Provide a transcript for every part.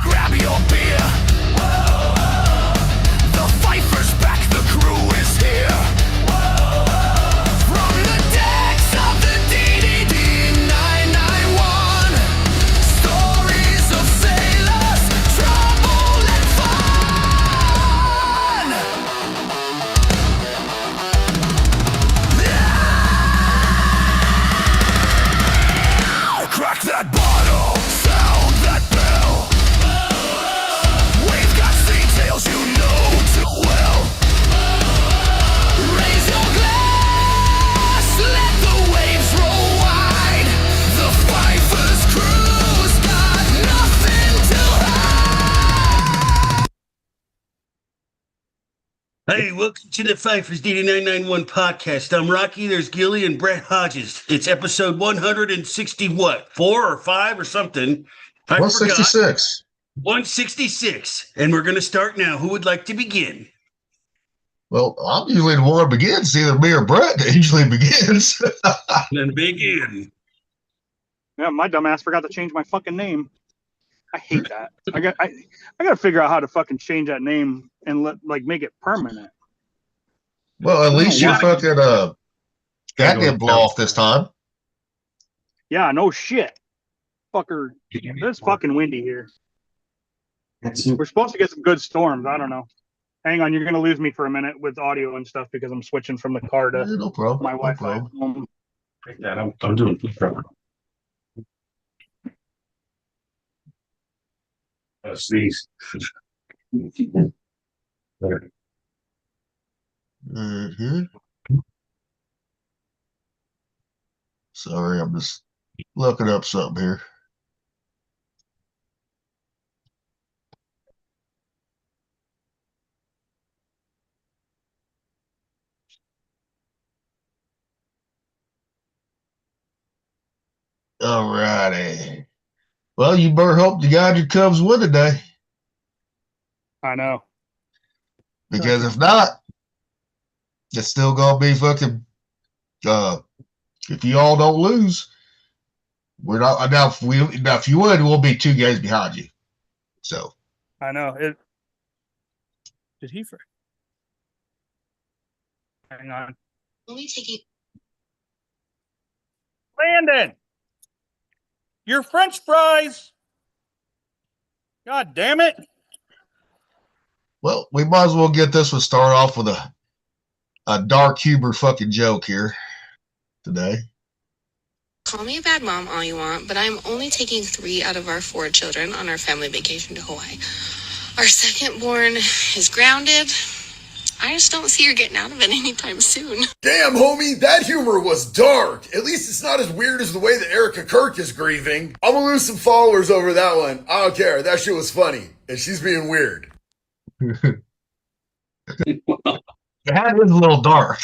Grab your beer. The Pfeiffer's back, the crew is here. From the decks of the DDD 991, stories of sailors, trouble and fun. Crack that bottle, sound that bell. We've got details you know too well. Raise your glass, let the waves roll wide. The Pfeiffer's crew's got nothing to hide. Hey, welcome to the Pfeiffer's DD991 podcast. I'm Rocky, there's Gilly, and Brett Hodges. It's episode 160 what? 4 or 5 or something. I 166. 166. And we're going to start now. Who would like to begin? Well, I'm usually the one that begins. Either me or Brett that usually begins. Then begin. Yeah, my dumbass forgot to change my fucking name. I hate that. I got to figure out how to fucking change that name and make it permanent. Well, at least Yeah. your fucking that didn't blow off this time. Yeah, no shit. Fucker, it's fucking windy here. We're supposed to get some good storms. I don't know. Hang on, you're gonna lose me for a minute with audio and stuff because I'm switching from the car to Yeah, no problem. my no Wi-Fi. problem. I'm doing it. Sneeze. Mm-hmm. Sorry, I'm just looking up something here. All righty. Well, you better hope the God your Cubs win today, I know. because if not, it's still gonna be fucking. If you all don't lose, we're not now. If you win, we'll be 2 games behind you. So I know. Did he? Hang on. Landon, your French fries. God damn it. well, we might as well get this one started off with a dark humor fucking joke here today. Call me a bad mom all you want, but I'm only taking 3 out of our 4 children on our family vacation to Hawaii. Our second born is grounded. I just don't see her getting out of it anytime soon. Damn, homie, that humor was dark. At least it's not as weird as the way that Erica Kirk is grieving. I'm gonna lose some followers over that one. I don't care. That shit was funny. And she's being weird. It is a little dark.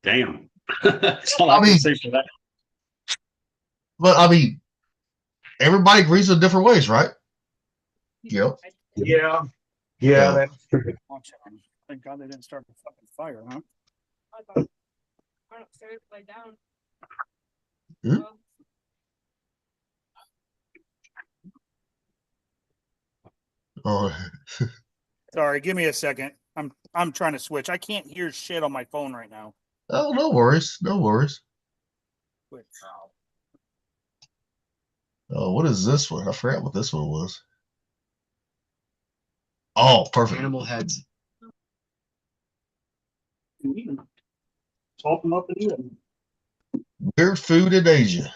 Damn. That's all I can say for that. But I mean, everybody agrees in different ways, right? Yep. Yeah. Yeah. Thank God they didn't start the fucking fire, huh? Hmm? Oh, Sorry, give me a second. I'm trying to switch. I can't hear shit on my phone right now. oh, no worries. No worries. Switch. Oh, what is this one? I forgot what this one was. Oh, perfect. Animal heads. Salt them up and eat them. Weird food in Asia.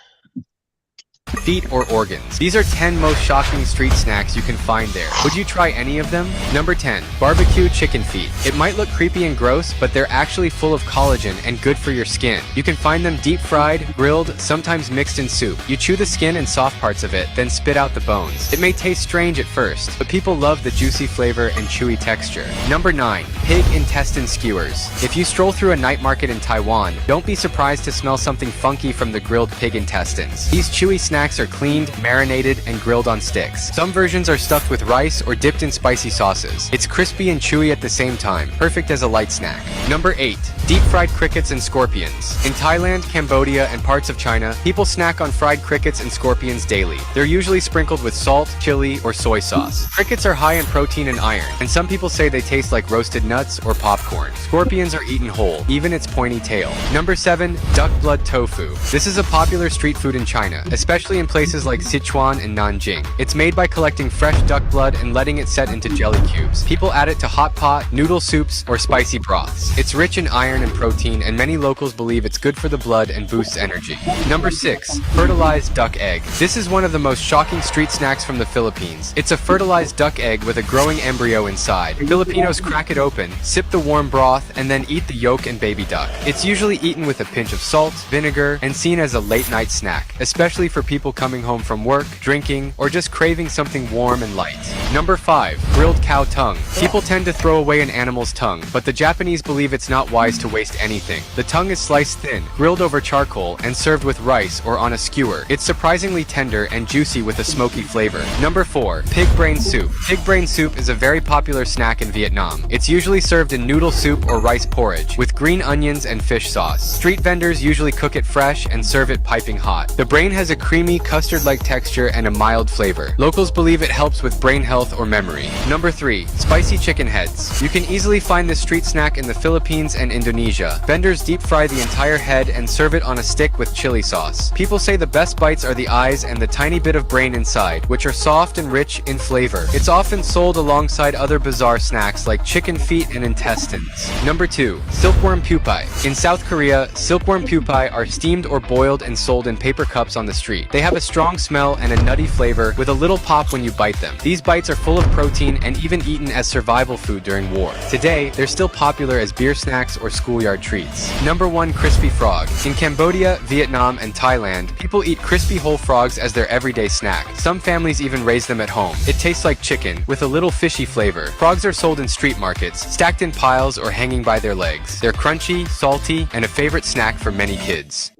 feet, or organs. These are 10 most shocking street snacks you can find there. Would you try any of them? Number 10. Barbecue chicken feet. It might look creepy and gross, but they're actually full of collagen and good for your skin. You can find them deep fried, grilled, sometimes mixed in soup. You chew the skin and soft parts of it, then spit out the bones. It may taste strange at first, but people love the juicy flavor and chewy texture. Number 9. Pig intestine skewers. If you stroll through a night market in Taiwan, don't be surprised to smell something funky from the grilled pig intestines. These chewy snacks are cleaned, marinated, and grilled on sticks. Some versions are stuffed with rice or dipped in spicy sauces. It's crispy and chewy at the same time, perfect as a light snack. Number 8. Deep fried crickets and scorpions. In Thailand, Cambodia, and parts of China, people snack on fried crickets and scorpions daily. They're usually sprinkled with salt, chili, or soy sauce. Crickets are high in protein and iron, and some people say they taste like roasted nuts or popcorn. Scorpions are eaten whole, even its pointy tail. Number 7. Duck blood tofu. This is a popular street food in China, especially in places like Sichuan and Nanjing. It's made by collecting fresh duck blood and letting it set into jelly cubes. People add it to hot pot, noodle soups, or spicy broths. It's rich in iron and protein, and many locals believe it's good for the blood and boosts energy. Number 6. Fertilized duck egg. This is one of the most shocking street snacks from the Philippines. It's a fertilized duck egg with a growing embryo inside. Filipinos crack it open, sip the warm broth, and then eat the yolk and baby duck. It's usually eaten with a pinch of salt, vinegar, and seen as a late night snack, especially for people coming home from work, drinking, or just craving something warm and light. Number 5. Grilled cow tongue. People tend to throw away an animal's tongue, but the Japanese believe it's not wise to waste anything. The tongue is sliced thin, grilled over charcoal, and served with rice or on a skewer. It's surprisingly tender and juicy with a smoky flavor. Number 4. Pig brain soup. Pig brain soup is a very popular snack in Vietnam. It's usually served in noodle soup or rice porridge, with green onions and fish sauce. Street vendors usually cook it fresh and serve it piping hot. The brain has a creamy, custard-like texture and a mild flavor. Locals believe it helps with brain health or memory. Number 3. Spicy chicken heads. You can easily find this street snack in the Philippines and Indonesia. Vendors deep fry the entire head and serve it on a stick with chili sauce. People say the best bites are the eyes and the tiny bit of brain inside, which are soft and rich in flavor. It's often sold alongside other bizarre snacks like chicken feet and intestines. Number 2. Silkworm pupae. In South Korea, silkworm pupae are steamed or boiled and sold in paper cups on the street. They have a strong smell and a nutty flavor with a little pop when you bite them. These bites are full of protein and even eaten as survival food during war. Today, they're still popular as beer snacks or schoolyard treats. Number 1. Crispy frog. In Cambodia, Vietnam, and Thailand, people eat crispy whole frogs as their everyday snack. Some families even raise them at home. It tastes like chicken, with a little fishy flavor. Frogs are sold in street markets, stacked in piles or hanging by their legs. They're crunchy, salty, and a favorite snack for many kids.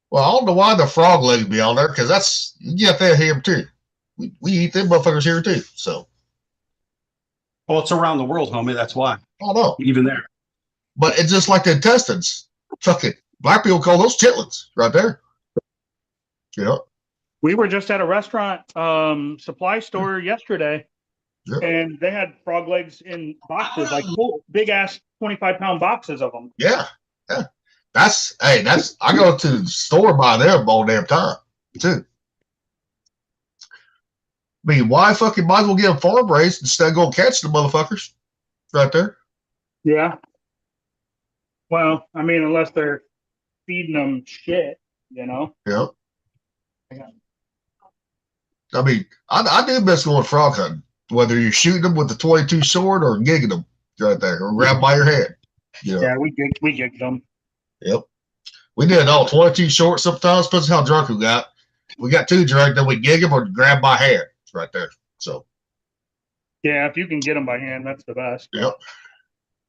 Well, I don't know why the frog legs be on there, because that's, you get that here too. We eat them motherfuckers here too, so. Well, it's around the world, homie. That's why. I don't know. Even there. But it's just like the intestines. Fuck it. Black people call those chitlins right there. You know? We were just at a restaurant supply store yesterday, and they had frog legs in boxes, like full, big ass 25-pound boxes of them. Yeah. Yeah. That's I go to the store buy them all damn time too. I mean, why fucking might as well get them farm raised instead of going catch the motherfuckers right there? Yeah. Well, I mean, unless they're feeding them shit, you know? Yeah. I mean, I do best going frog hunting, whether you're shooting them with the 22 sword or gigging them right there, or grab by your head. You know? Yeah, we gigged them. Yep. We did all 22 short sometimes, depends on how drunk we got. We got too drunk, then we gig them or grab by hand right there. So. Yeah, if you can get them by hand, that's the best. Yep.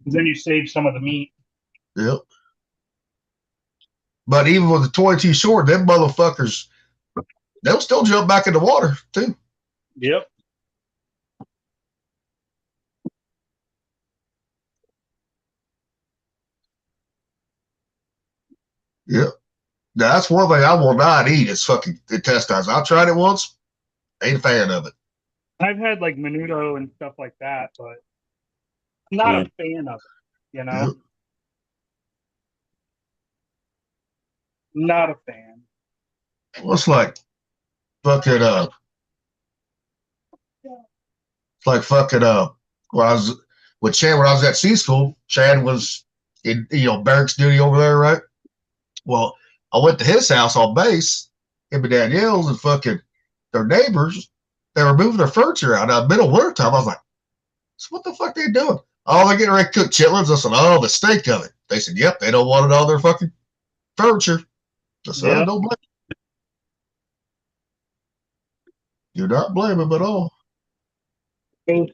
Then you save some of the meat. Yep. But even with the 22 short, them motherfuckers, they'll still jump back in the water too. Yep. Yep. Now, that's one thing I will not eat is fucking intestines. I tried it once. Ain't a fan of it. I've had like menudo and stuff like that, but I'm not a fan of it, you know? Yep. Not a fan. Well, it's like fucking it's like fucking when I was with Chad when I was at C school, Chad was in barracks duty over there, right? Well, I went to his house on base, him and Danielle's and fucking their neighbors. They were moving their furniture out in the middle of winter time. I was like, so what the fuck they doing? Oh, they're getting ready to cook chitlins. I said, oh, the steak of it. They said, yep, they don't want it on their fucking furniture. I said, Yep. don't blame them. Do not blame them at all. All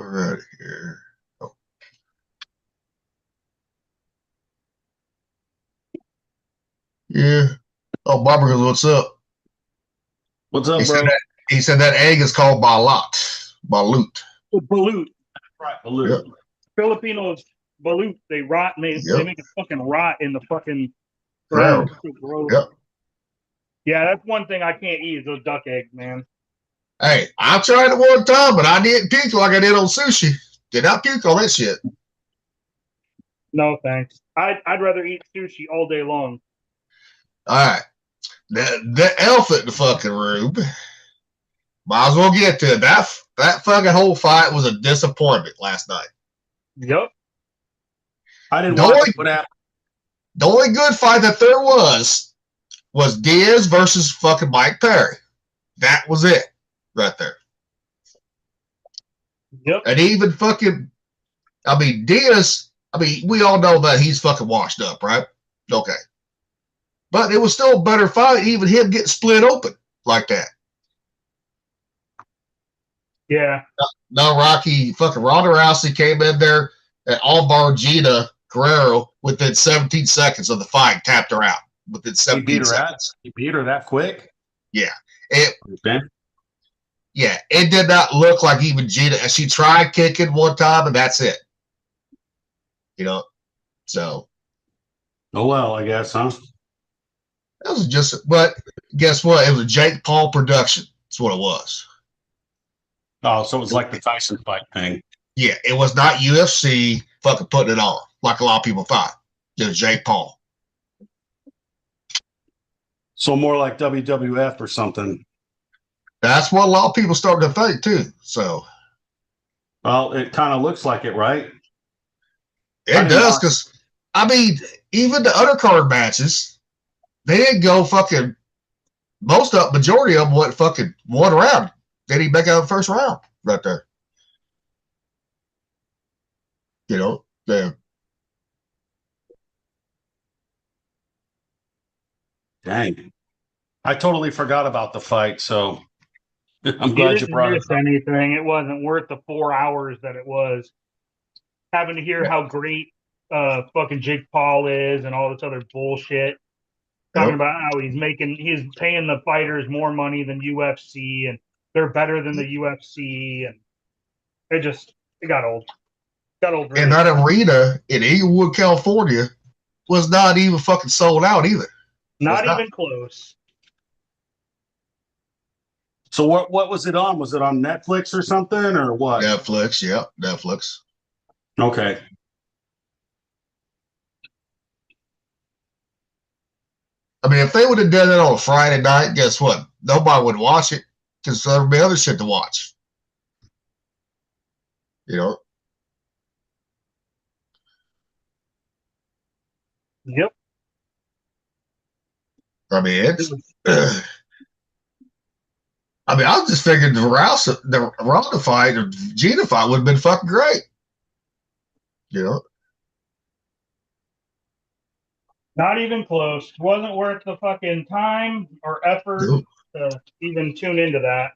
right, here. Oh. Yeah. Oh, Barbara goes, what's up? What's up, He bro? said that egg is called balut. Balut. Balut. Right, Baloo. Yep. Filipinos, balut. They rot. They Yep. make it fucking rot in the fucking Ground. ground. It's so gross. Yep. Yeah, that's one thing I can't eat is those duck eggs, man. Hey, I tried it one time, but I didn't puke like I did on sushi. Did not puke on that shit. No thanks. I'd rather eat sushi all day long. All right. The elephant in the fucking room. Might as well get to it. That fucking whole fight was a disappointment last night. Yep. I didn't The watch only- it. What happened? The only good fight that there was Diaz versus fucking Mike Perry. That was it right there. Yep. And even fucking, I mean, Diaz, I mean, we all know that he's fucking washed up, right? Okay. But it was still a better fight, even him getting split open like that. Yeah. No, Rocky, fucking Ronda Rousey came in there and armbar Gina Guerrero within 17 seconds of the fight, tapped her out within He 17 beat her seconds. He beat her that quick? It, Okay. yeah, it did not look like even Gina. She tried kicking one time, and that's it. You know, so Oh, well, I guess, huh? that was just. But guess what? It was a Jake Paul production. That's what it was. Oh, so it was like the Tyson fight thing. Yeah, it was not UFC fucking putting it on like a lot of people thought. It was Jake Paul. So more like WWF or something. That's what a lot of people started to think too. So Well, it kind of looks like it, right? I it didn't does watch- because I mean, even the undercard matches, they didn't go fucking. Majority of them went fucking one round. They didn't make out the first round right there. You know, the Dang. I totally forgot about the fight, so I'm You glad you didn't brought it miss up. anything. It wasn't worth the 4 hours that it was. Having to hear how great fucking Jake Paul is and all this other bullshit. Talking Yep. about how he's paying the fighters more money than UFC and they're better than the UFC and it got old. Got old. and that arena in Inglewood, California, was not even fucking sold out either. Not was not. even close. So what was it on? Was it on Netflix or something or what? Netflix, yeah, Netflix. Okay. I mean, if they would have done it on a Friday night, guess what? Nobody would watch it because there would be other shit to watch. You know, Yep. I mean, it's. I mean, I was just figuring the Ronda fight or Gina fight would have been fucking great. You know, Not even close. Wasn't worth the fucking time or effort nope, to even tune into that.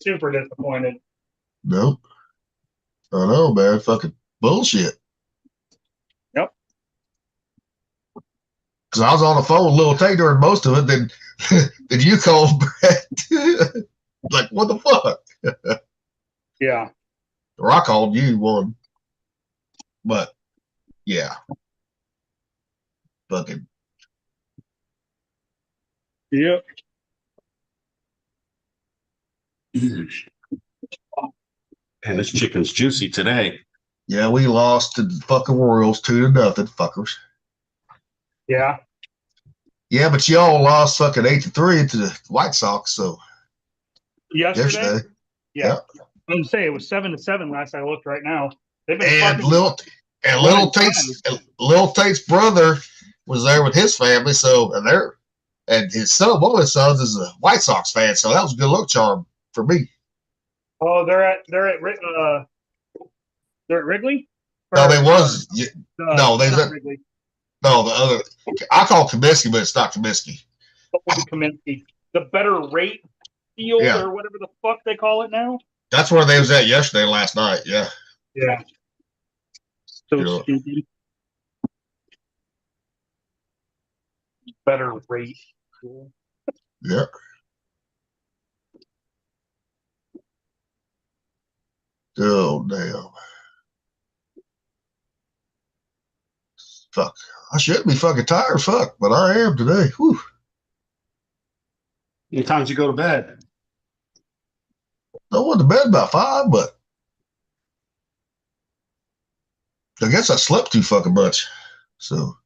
Super disappointed. nope. I know, man. Fucking bullshit. Yep. Because I was on the phone with Lil Tay during most of it. Then you called Brett. Like, what the fuck? Yeah. Or I called you one. But, yeah. Fucking. Yep. And this chicken's juicy today. Yeah, we lost to the fucking Royals 2-0, fuckers. Yeah. Yeah, but y'all lost fucking 8-3 to the White Sox, so Yesterday. yesterday. Yeah. I was gonna say it was 7-7 last I looked right now. They've been And fucking Lil And Well, Little Tate's brother was there with his family, so and his son, one of his sons is a White Sox fan, so that was a good luck charm for me. Oh, they're at Wrigley. No, they was No, they not Wrigley. no the other. I call it Comiskey, but it's not Comiskey. Kaminsky. The Better Rate Field Yeah. or whatever the fuck they call it now. That's where they was at yesterday, last night. Yeah. Yeah. So Yeah. stupid. Better Rate. Yeah. Oh damn. Fuck. I should be fucking tired, fuck, but I am today. Whew. What times you go to bed? I went to bed about 5, but I guess I slept too fucking much. So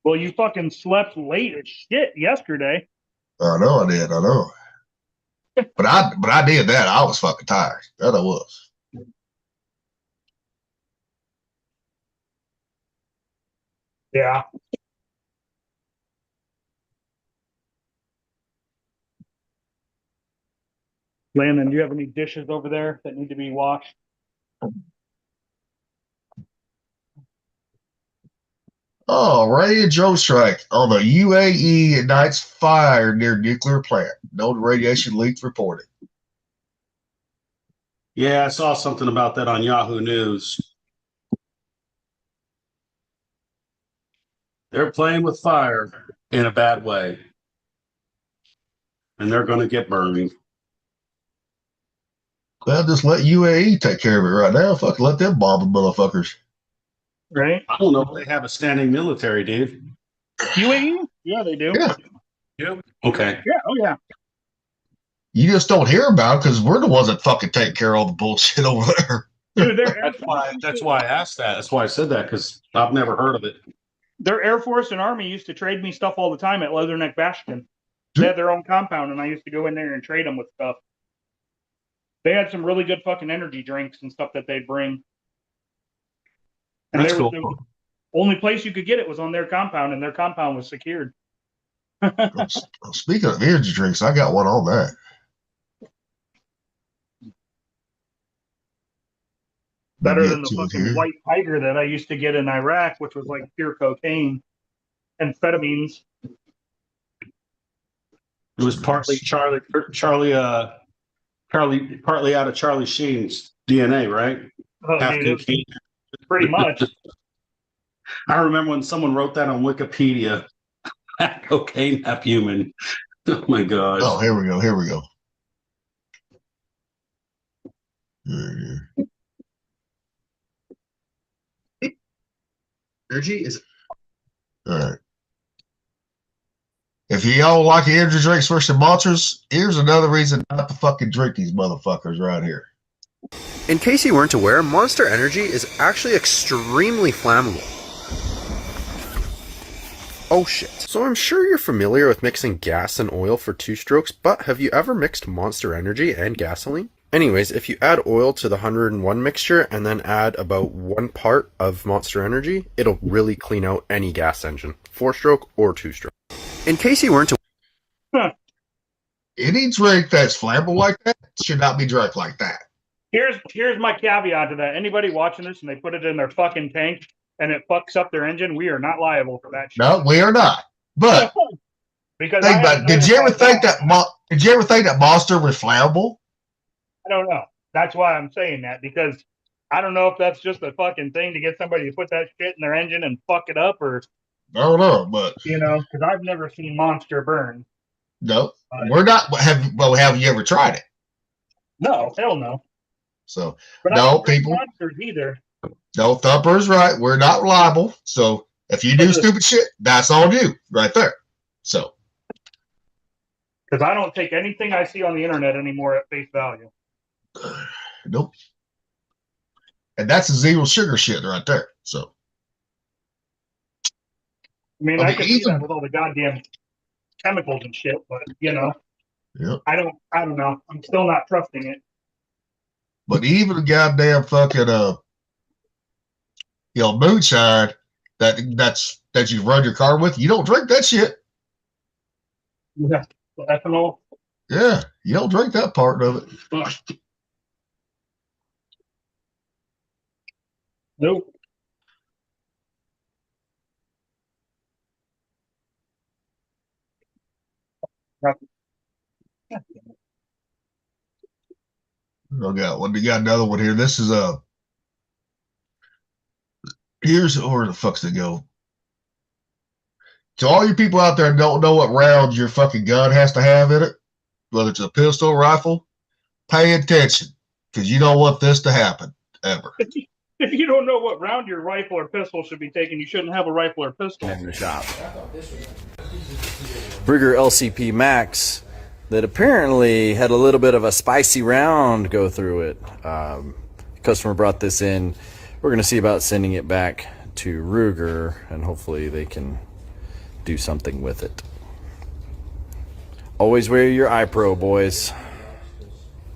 Well, you fucking slept late as shit yesterday. I know I did. I know. But I did that. I was fucking tired. That I was. Yeah. Landon, do you have any dishes over there that need to be washed? Oh, radio drone strike on the UAE ignites fire near nuclear plant. No radiation leaks reported. Yeah, I saw something about that on Yahoo News. They're playing with fire in a bad way. And they're going to get burned. Well, just let UAE take care of it right now. Fuck, let them bomb the motherfuckers. Right? I don't know if they have a standing military, dude. UAE? Yeah, they do. Yeah. Yeah. Okay. Yeah. Oh, yeah. You just don't hear about it because we're the ones that fucking take care of all the bullshit over there. Dude, That's why I asked that. That's why I said that, because I've never heard of it. their Air Force and Army used to trade me stuff all the time at Leatherneck Bastion. They had their own compound, and I used to go in there and trade them with stuff. They had some really good fucking energy drinks and stuff that they'd bring. And That's they were cool. the only place you could get it was on their compound, and their compound was secured. Speaking of energy drinks, I got one on that. Better than the fucking White Tiger that I used to get in Iraq, which was like pure cocaine, amphetamines. It was partly partly out of Charlie Sheen's DNA, right? Oh, Half dude, cocaine. pretty much. I remember when someone wrote that on Wikipedia. Half cocaine, half human. Oh my god. Oh, here we go. Here we go. Here. Energy is All right. If y'all like energy drinks versus monsters, here's another reason not to fucking drink these motherfuckers right here. In case you weren't aware, Monster Energy is actually extremely flammable. Oh shit. So I'm sure you're familiar with mixing gas and oil for two strokes, but have you ever mixed Monster Energy and gasoline? Anyways, if you add oil to the 101 mixture and then add about 1 part of Monster Energy, it'll really clean out any gas engine, 4-stroke or 2-stroke. In case you weren't aware, Any drink that's flammable like that should not be drunk like that. Here's my caveat to that. Anybody watching this and they put it in their fucking tank and it fucks up their engine, we are not liable for that shit. No, we are not. But Because think about it. Did you ever think that Monster was flammable? I don't know. That's why I'm saying that, because I don't know if that's just a fucking thing to get somebody to put that shit in their engine and fuck it up, or I don't know, but because I've never seen Monster burn. no, we're not. Have you ever tried it? No, hell no. So But I no, don't drink people. Monsters either. No, Thumper's right. We're not liable. So if you do stupid shit, that's on you right there. So Because I don't take anything I see on the internet anymore at face value. nope. And that's a zero sugar shit right there. So I mean, I I mean, can see even- that with all the goddamn chemicals and shit, but Yep. I don't know. I'm still not trusting it. But even goddamn fucking moonshine that you run your car with. You don't drink that shit. Yeah. Ethanol. Yeah, you don't drink that part of it. Nope. We got another one here. This is here's where the fuck's it go. To all you people out there that don't know what round your fucking gun has to have in it, whether it's a pistol or rifle, pay attention because you don't want this to happen ever. If you don't know what round your rifle or pistol should be taken, you shouldn't have a rifle or pistol. In the shop. Brigger LCP Max that apparently had a little bit of a spicy round go through it. Customer brought this in. We're going to see about sending it back to Ruger, and hopefully they can do something with it. Always wear your iPro, boys.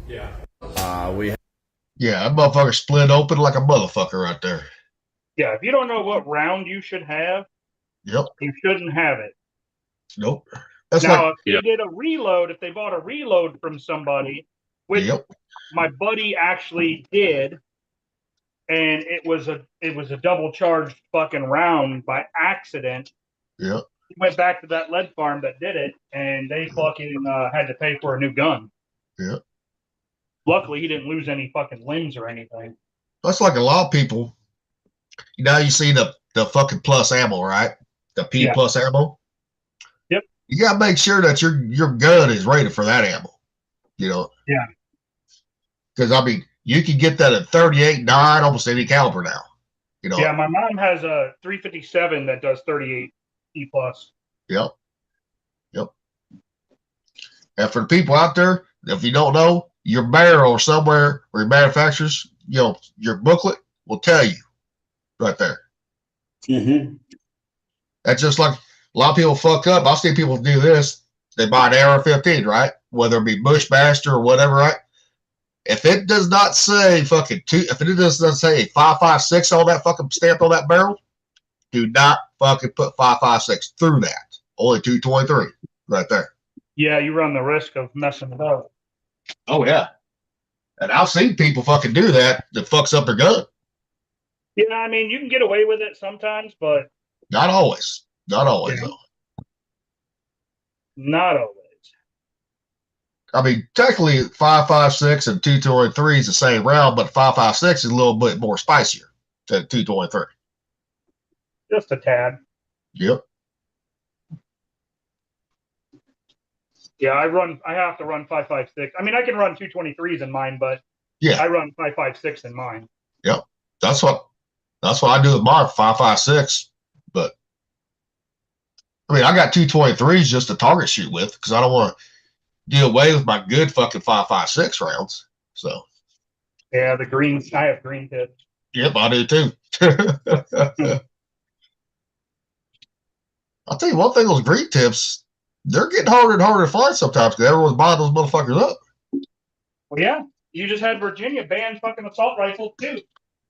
Yeah, that motherfucker split open like a motherfucker right there. Yeah, if you don't know what round you should have, Yep. you shouldn't have it. Nope. That's Now, like if they did a reload, if they bought a reload from somebody, which my buddy actually did, and it was a double charged fucking round by accident. Yep. He went back to that lead farm that did it, and they fucking had to pay for a new gun. Yep. Luckily, he didn't lose any fucking limbs or anything. That's like a lot of people. You see the fucking plus ammo, right? The P plus ammo. Yep. You gotta make sure that your gun is rated for that ammo. Yeah. Because I mean, you can get that at 38.9, almost any caliber now. Yeah, my mom has a 357 that does 38 P plus. Yep. And for the people out there, if you don't know, your barrel or somewhere where your manufacturers, your booklet will tell you right there. Mm-hmm. That's just like a lot of people fuck up. I've seen people do this. They buy an AR-15, right? Whether it be Bushmaster or whatever, right? If it does not say fucking if it does not say 5.56 on that fucking stamp on that barrel, do not fucking put 5.56 through that. Only 223 right there. Yeah, you run the risk of messing it up. Oh yeah. And I've seen people fucking do that fucks up their gun. Yeah, I mean, you can get away with it sometimes, but Not always. Not always, though. not always. I mean, technically, 5.56 and 223 is the same round, but 5.56 is a little bit more spicier than 223. Just a tad. Yep. Yeah, I have to run 5.56. I mean, I can run 223s in mine, but Yeah. I run 5.56 in mine. Yep. That's what I do with mine, 5.56. But I mean, I got 223s just to target shoot with because I don't want to do away with my good fucking 5.56 rounds. So Yeah, the greens. I have green tips. yep, I do too. I'll tell you one thing, those green tips, they're getting harder and harder to find sometimes because everyone's buying those motherfuckers up. Well, yeah, you just had Virginia ban fucking assault rifles too.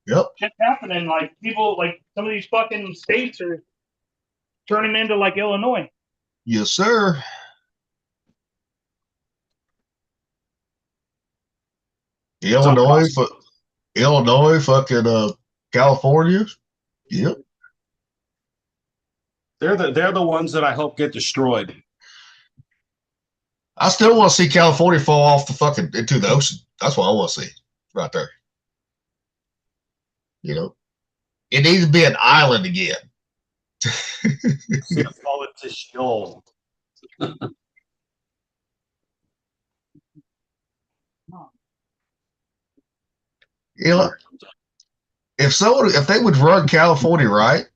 Yep. Shit's happening. Like people, like some of these fucking states are turning into like Illinois. Yes, sir. Illinois, fucking California. Yep. They're the ones that I hope get destroyed. I still want to see California fall off the fucking into the ocean. That's what I want to see right there. It needs to be an island again. See it fall into Sheol. If they would run California right,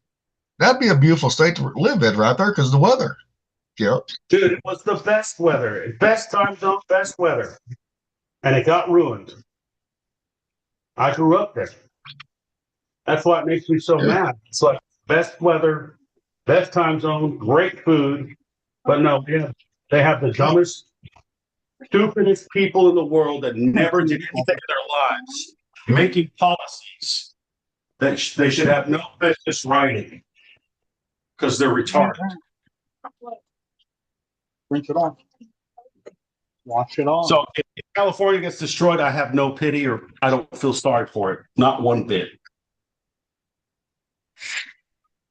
that'd be a beautiful state to live in right there because of the weather. Yep. Dude, it was the best weather. Best time zone, best weather. And it got ruined. I grew up there. That's why it makes me so mad. It's like best weather, best time zone, great food. But no, they have the dumbest, stupidest people in the world that never did anything in their lives, making policies They should have no business writing because they're retarded. Rinse it off. Wash it off. So if California gets destroyed, I have no pity or I don't feel sorry for it. Not one bit.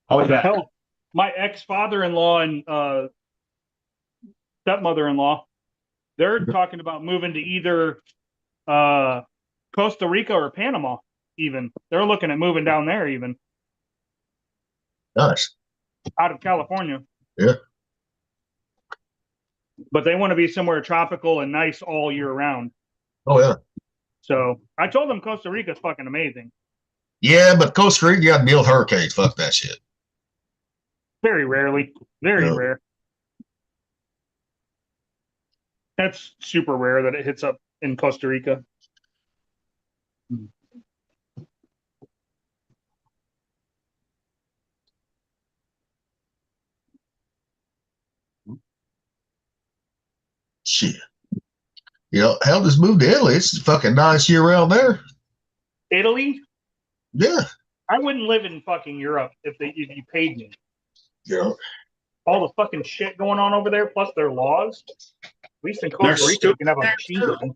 How about Hell, my ex-father-in-law and stepmother-in-law, they're talking about moving to either Costa Rica or Panama. Even they're looking at moving down there, even Nice. out of California. Yeah. But they want to be somewhere tropical and nice all year round. Oh yeah. So I told them Costa Rica's fucking amazing. Yeah, but Costa Rica, you got to deal with hurricanes. Fuck that shit. Very rarely. Very Yeah. rare. That's super rare that it hits up in Costa Rica. Shit. You know, hell, just moved to Italy. It's fucking nice year round there. Italy? Yeah. I wouldn't live in fucking Europe if you paid me. Yeah. All the fucking shit going on over there, plus their laws. At least in Costa They're Rica, you can have a stupid. machine gun.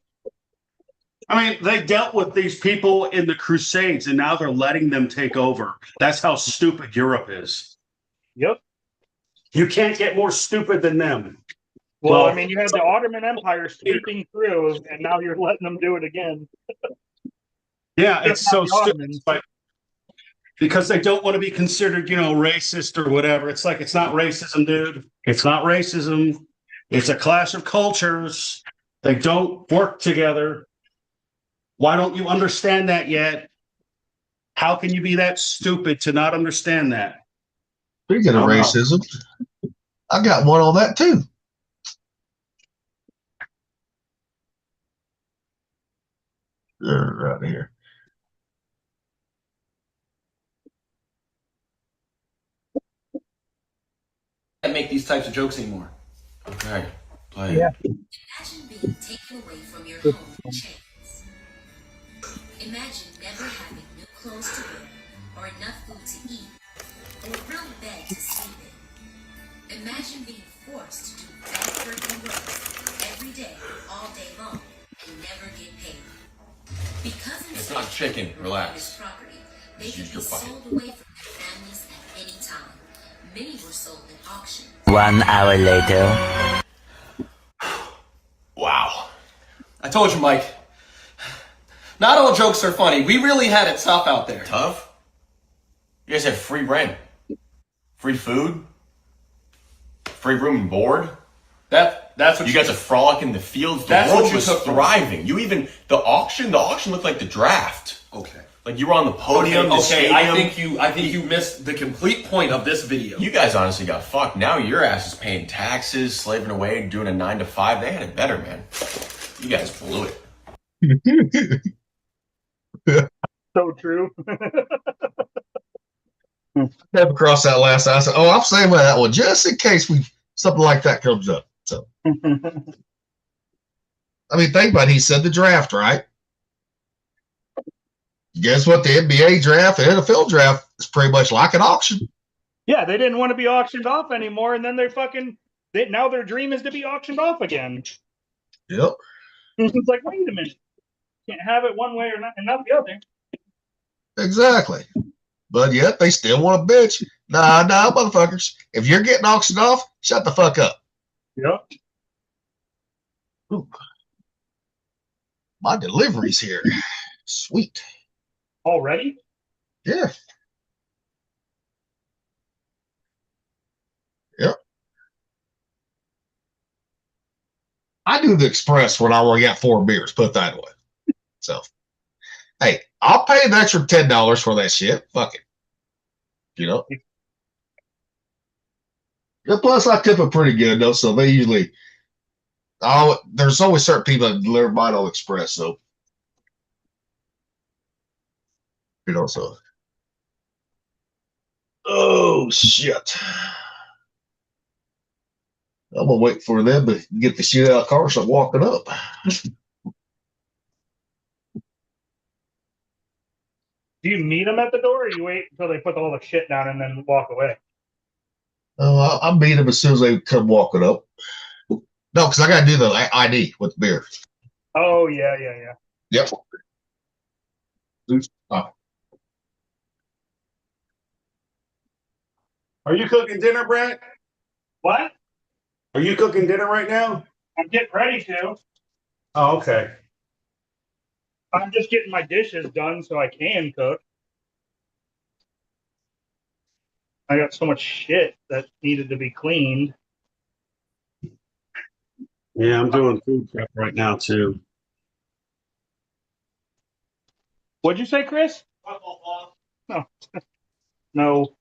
I mean, they dealt with these people in the Crusades and now they're letting them take over. That's how stupid Europe is. Yep. You can't get more stupid than them. Well, I mean, you had the Ottoman Empire sweeping through, and now you're letting them do it again. Yeah, it's so not the stupid. Ottomans. Like, because they don't want to be considered, racist or whatever. It's like, it's not racism, dude. It's not racism. It's a clash of cultures. They don't work together. Why don't you understand that yet? How can you be that stupid to not understand that? Speaking of Oh, no. racism, I got one on that too. Right here. Can't make these types of jokes anymore. Okay, play it. Yeah. Imagine being taken away from your home in chains. Imagine never having new clothes to wear or enough food to eat or a real bed to sleep in. Imagine being forced to do backbreaking work every day, all day long, and never get paid. Because It's not chicken, relax. property, they Just could use be your bucket. sold away from their families at any time. Many were sold at auction. 1 hour later. Wow. I told you, Mike. Not all jokes are funny. We really had it tough out there. Tough? You guys had free rent, free food, free room and board. That's what You got to frolic in the fields. The That's world what you was took from thriving. You even the auction looked like the draft. Okay. Like you were on the podium. the Okay, I stadium. think you missed the complete point of this video. You guys honestly got fucked. Now your ass is paying taxes, slaving away, doing a 9 to 5. They had it better, man. You guys blew it. So true. Came across that last night. I said, "Oh, I'm saving that one just in case something like that comes up." So, I mean, think about it. He said the draft, right? Guess what? The NBA draft and NFL draft is pretty much like an auction. Yeah, they didn't want to be auctioned off anymore, and then now their dream is to be auctioned off again. Yep. It's like, wait a minute, can't have it one way or not, and not the other. Exactly. But yet they still want to bitch. Nah, motherfuckers. If you're getting auctioned off, shut the fuck up. Yep. Ooh. My delivery's here. Sweet. Already? Yeah. Yep. I do the express when I only got 4 beers, put it that way. So, hey, I'll pay an extra $10 for that shit. Fuck it. Yeah, plus I tip it pretty good though, so they usually there's always certain people that deliver mine on express, so so oh shit. I'm gonna wait for them to get the shit out of the car, so I'm walking up. Do you meet them at the door, or you wait until they put all the shit down and then walk away? Oh, I'll meet them as soon as they come walking up. No, because I got to do the ID with the beer. Oh yeah. Yep. Are you cooking dinner, Brent? What? Are you cooking dinner right now? I'm getting ready to. Oh, okay. I'm just getting my dishes done so I can cook. I got so much shit that needed to be cleaned. Yeah, I'm doing food prep right now too. What'd you say, Chris? No. No.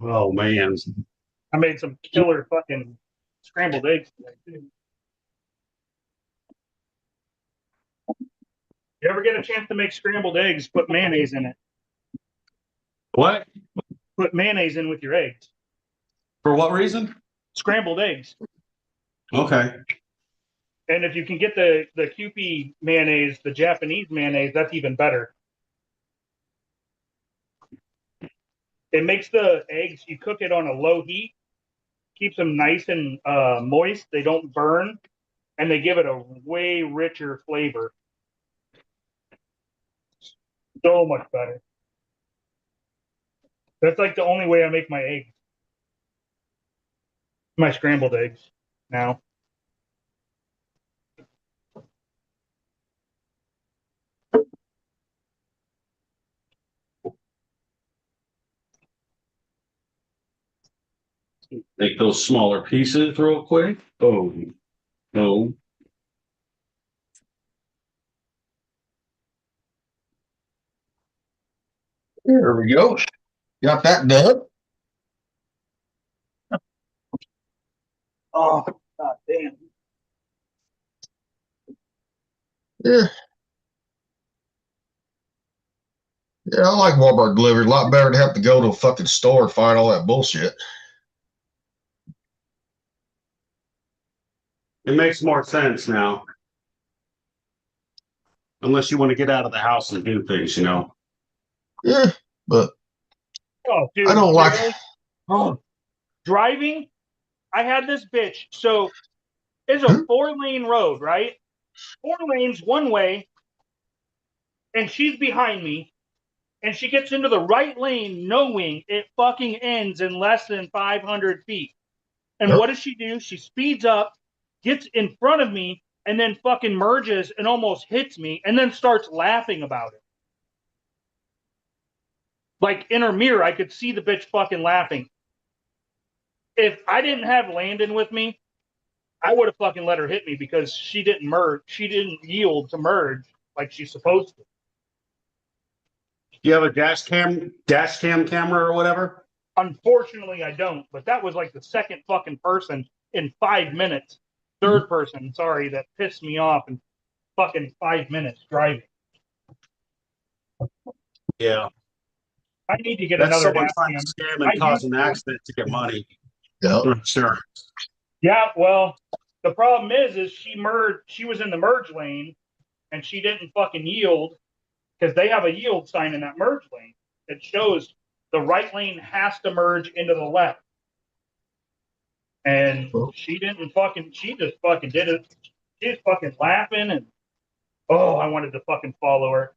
Oh man. I made some killer fucking scrambled eggs today, too. You ever get a chance to make scrambled eggs, put mayonnaise in it? What? Put mayonnaise in with your eggs. For what reason? Scrambled eggs. Okay. And if you can get the Kewpie mayonnaise, the Japanese mayonnaise, that's even better. It makes the eggs, you cook it on a low heat, keeps them nice and moist. They don't burn, and they give it a way richer flavor. So much better. That's like the only way I make my eggs. My scrambled eggs now. Make those smaller pieces real quick. Oh, no. There we go. Got that done. Oh, god damn. Yeah. Yeah, I like Walmart delivery. A lot better to have to go to a fucking store and find all that bullshit. It makes more sense now. Unless you want to get out of the house and do things, you know. Yeah, but Oh, dude. I don't like. Oh, driving. I had this bitch. So it's a 4-lane road, right? 4 lanes one way, and she's behind me, and she gets into the right lane knowing it fucking ends in less than 500 feet. And what does she do? She speeds up, gets in front of me, and then fucking merges and almost hits me, and then starts laughing about it. Like in her mirror, I could see the bitch fucking laughing. If I didn't have Landon with me, I would have fucking let her hit me because she didn't merge. She didn't yield to merge like she's supposed to. You have a dash cam camera or whatever? Unfortunately, I don't. But that was like the second fucking person in 5 minutes. Third person, sorry, that pissed me off in fucking 5 minutes driving. Yeah. I need to get That's another someone dash trying cam. to scam and cause an accident to get money. Yeah. Sure. Yeah, well, the problem is she merged. She was in the merge lane, and she didn't fucking yield because they have a yield sign in that merge lane that shows the right lane has to merge into the left. And she didn't fucking. She just fucking did it. She was fucking laughing, and oh, I wanted to fucking follow her.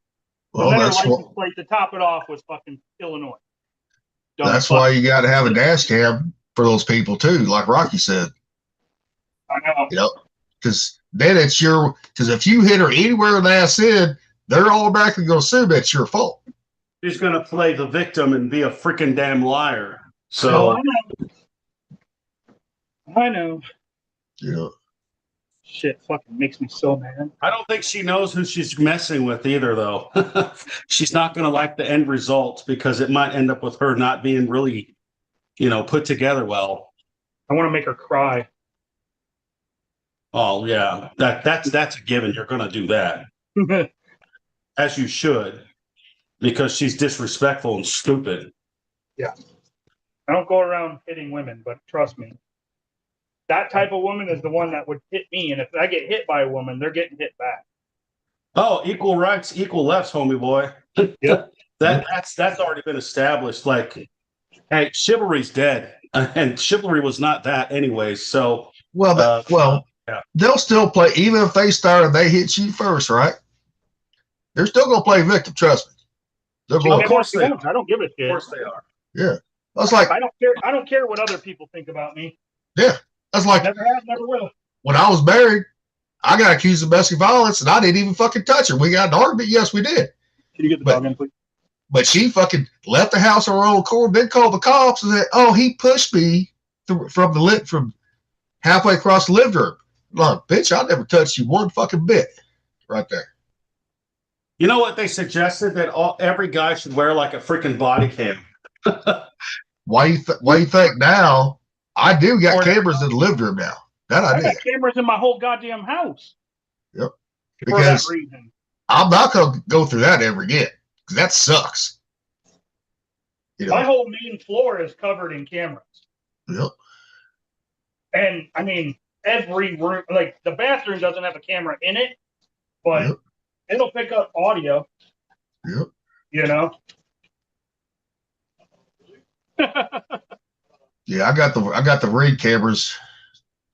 Well, And then her that's license what. plate to top it off was fucking Illinois. Dumb That's fuck. why you got to have a dash cam for those people too, like Rocky said. I know. You know, because then it's your. Because if you hit her anywhere in the ass end, they're automatically going to assume that's your fault. She's going to play the victim and be a freaking damn liar. Oh, So, I know. I know. You know. Shit fucking makes me so mad. I don't think she knows who she's messing with either, though. She's not going to like the end result because it might end up with her not being really, put together well. I want to make her cry. Oh yeah, that's a given. You're gonna do that, as you should, because she's disrespectful and stupid. Yeah. I don't go around hitting women, but trust me, that type of woman is the one that would hit me. And if I get hit by a woman, they're getting hit back. Oh, equal rights, equal lefts, homie boy. Yep. That's already been established. Like, hey, chivalry's dead, and chivalry was not that anyways. So, Well, yeah. they'll still play, even if they start and they hit you first, right? They're still going to play victim. Trust me. They're going. Of course they are. I don't give a shit. Of course they are. Yeah, that's like I don't care. I don't care what other people think about me. yeah, that's like Never have, never will. when I was married. I got accused of domestic violence, and I didn't even fucking touch her. We got an argument. Yes, we did. Can you get the dog in, please? But she fucking left the house on her own accord, then called the cops and said, "Oh, he pushed me from halfway across the living room." Like, bitch, I never touched you one fucking bit, right there. You know what they suggested that every guy should wear like a freaking body cam. Why you think now? I do got cameras in the living room now. That I I did. got cameras in my whole goddamn house. Yep. For that Because reason. I'm not gonna go through that ever again. Because that sucks. You know. My whole main floor is covered in cameras. Yep. And I mean, every room, like the bathroom doesn't have a camera in it, but Yep. it'll pick up audio. Yep. You know? Yeah, I got the Ring cameras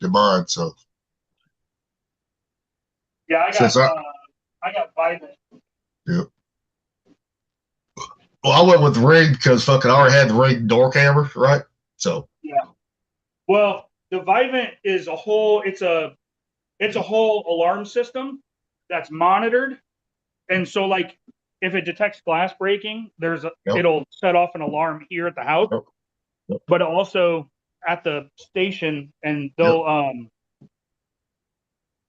in mine, so Yeah, I got Vivint. yep. Well, I went with the Ring because fucking I already had the Ring door camera, right? So Yeah. Well, the Vivint is a whole whole alarm system that's monitored. And so like if it detects glass breaking, it'll set off an alarm here at the house. Yep. But also at the station, and they'll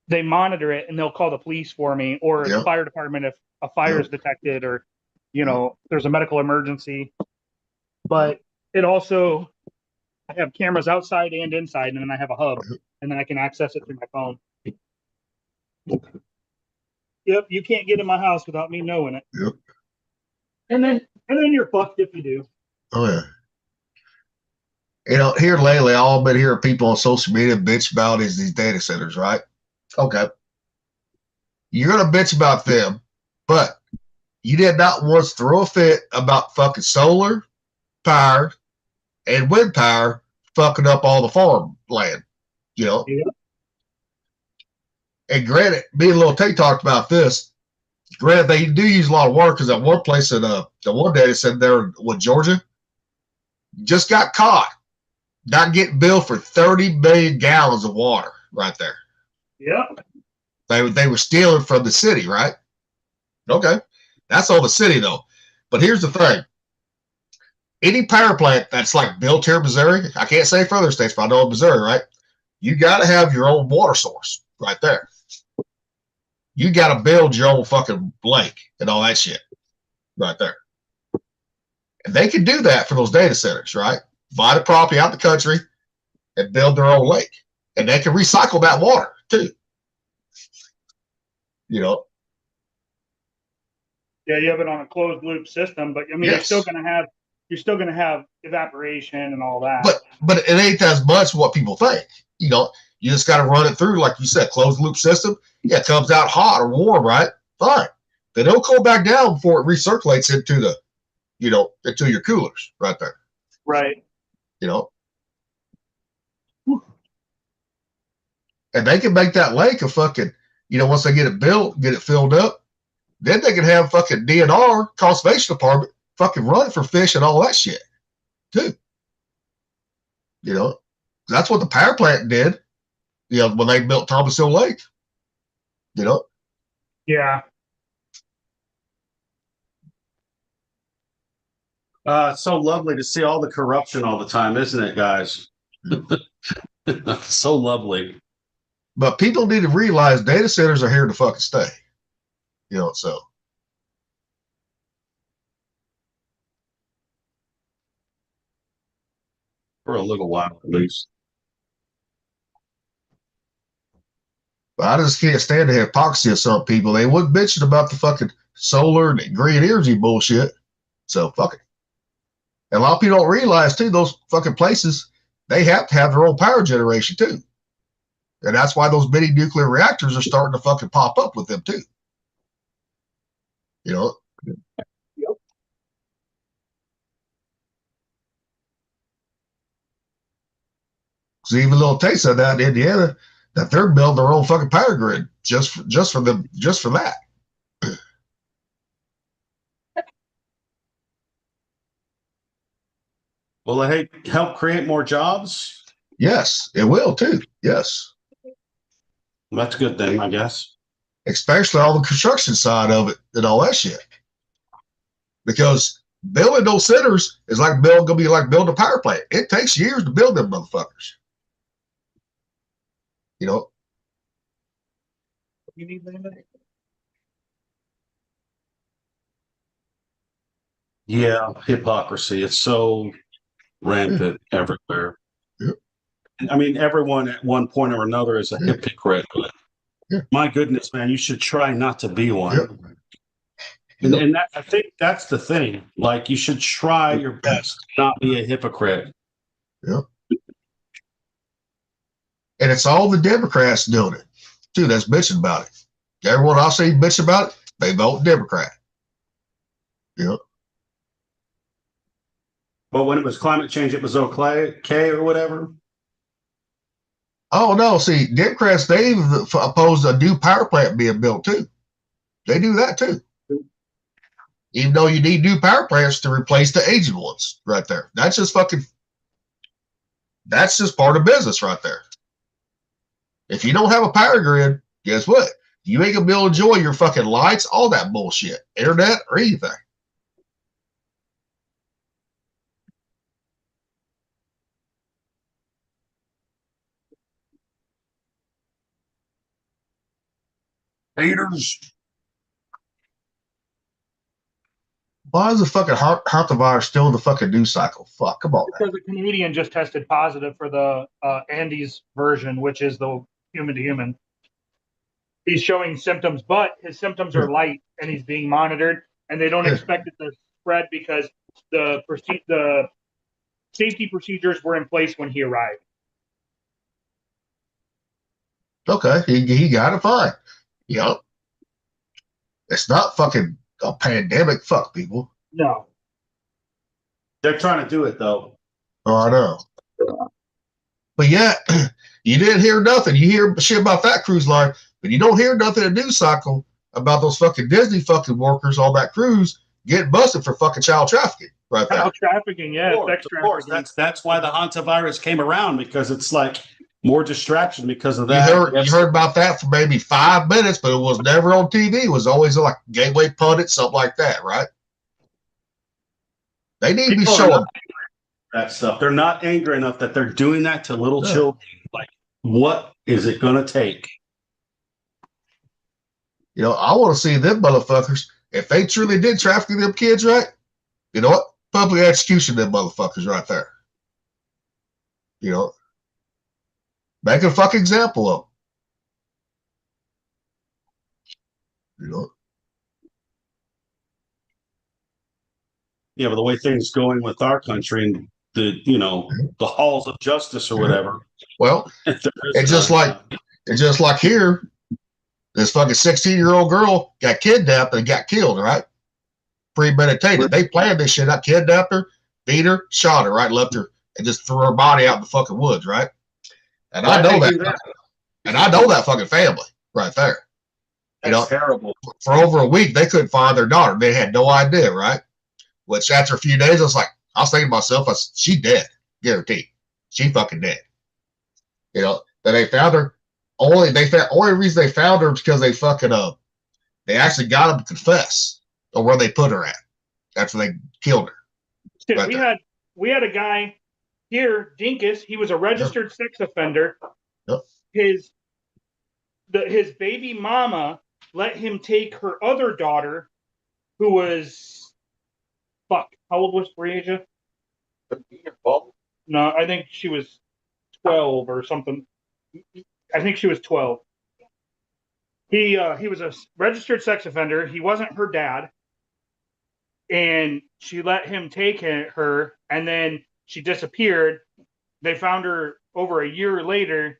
they monitor it and they'll call the police for me or the fire department if a fire is detected or there's a medical emergency. But it also, I have cameras outside and inside, and then I have a hub, and then I can access it through my phone. Yep, you can't get in my house without me knowing it. Yep. And then you're fucked if you do. oh yeah. You know, here lately, all I've been hearing people on social media bitch about is these data centers, right? Okay. You're gonna bitch about them, but you did not once throw a fit about fucking solar power and wind power fucking up all the farm land, you know? Yeah. And granted, me and Lil Tay talked about this. Granted, they do use a lot of water because at one place in the one data center there with Georgia just got caught not getting billed for 30 million gallons of water right there. Yep. They were stealing from the city, right? Okay. That's all the city though. But here's the thing. Any power plant that's like built here in Missouri, I can't say for other states, but I know in Missouri, right? You got to have your own water source right there. You got to build your own fucking lake and all that shit right there. And they can do that for those data centers, right? Buy the property out the country and build their own lake. And they can recycle that water too. You know? Yeah, you have it on a closed loop system, but I mean, Yes. you're still gonna have evaporation and all that. But it ain't as much what people think. You know, you just got to run it through, like you said, closed loop system. Yeah, it comes out hot or warm, right? Fine. Then it'll cool back down before it recirculates into the, into your coolers right there. Right. You know, and they can make that lake a fucking, once they get it built, get it filled up, then they can have fucking DNR conservation department fucking run for fish and all that shit too. That's what the power plant did, when they built Thomas Hill Lake. Yeah. It's so lovely to see all the corruption all the time, isn't it, guys? So lovely. But people need to realize data centers are here to fucking stay. So. For a little while, at least. But I just can't stand the hypocrisy of some people. They wouldn't mention about the fucking solar and green energy bullshit. So fuck it. And a lot of people don't realize too, those fucking places, they have to have their own power generation too. And that's why those mini nuclear reactors are starting to fucking pop up with them too. You know? Yep. Because even little taste of that in Indiana, that they're building their own fucking power grid just for that. Will it help create more jobs? Yes, it will too. Yes. That's a good thing, I guess. Especially all the construction side of it and all that shit. Because building those centers is like gonna be like building a power plant. It takes years to build them motherfuckers. You know. You need that? Yeah, hypocrisy. It's so rampant everywhere. Yep. I mean, everyone at one point or another is a hypocrite. But my goodness, man, you should try not to be one. Yep. And that, I think that's the thing. Like, you should try your best to not be a hypocrite. Yep. And it's all the Democrats doing it, too, that's bitching about it. Everyone I see bitch about it, they vote Democrat. Yep. But when it was climate change, it was okay or whatever. Oh, no. See, Democrats, they've opposed a new power plant being built, too. They do that, too. Even though you need new power plants to replace the aging ones right there. That's just part of business right there. If you don't have a power grid, guess what? You ain't gonna be able to enjoy your fucking lights, all that bullshit, internet, or anything. Haters. Why is the fucking hantavirus still in the fucking news cycle? Fuck, come on. Because a Canadian just tested positive for the Andes version, which is the human to human. He's showing symptoms, but his symptoms are light, and he's being monitored. And they don't expect it to spread because the safety procedures were in place when he arrived. Okay, he got it fine. You know, it's not fucking a pandemic. Fuck people. No. They're trying to do it, though. Oh, I know. But yeah, you didn't hear nothing. You hear shit about that cruise line, but you don't hear nothing in the news cycle about those fucking Disney fucking workers on that cruise getting busted for fucking child trafficking right there. Child trafficking, yeah. Of course. That's why the hantavirus came around, because it's like more distraction because of that. You heard about that for maybe 5 minutes, but it was never on TV. It was always like Gateway Pundit, something like that, right? They need to be showing that stuff. They're not angry enough that they're doing that to little children. Like, what is it going to take? You know, I want to see them motherfuckers. If they truly did traffic them kids, right? You know what? Public execution them motherfuckers right there. You know, make a fucking example of them. You know. Yeah, but the way things going with our country and the halls of justice or whatever. Well, it's just like here, this fucking 16-year-old girl got kidnapped and got killed, right? Premeditated. They planned this shit. I kidnapped her, beat her, shot her, right? Left her and just threw her body out in the fucking woods, right? And I know that. And I know that fucking family right there. That's terrible. For over a week, they couldn't find their daughter. They had no idea, right? Which after a few days, I was thinking to myself, she dead, guaranteed. She fucking dead. You know, then they found her. Only reason they found her is because they fucking they actually got them to confess on where they put her at after they killed her. Shit, right we had a guy here, Dinkus. He was a registered sex offender. Yep. His baby mama let him take her other daughter, who was how old was Briasia? No, I think she was 12 or something. I think she was 12. He was a registered sex offender. He wasn't her dad, and she let him take her, and then she disappeared. They found her over a year later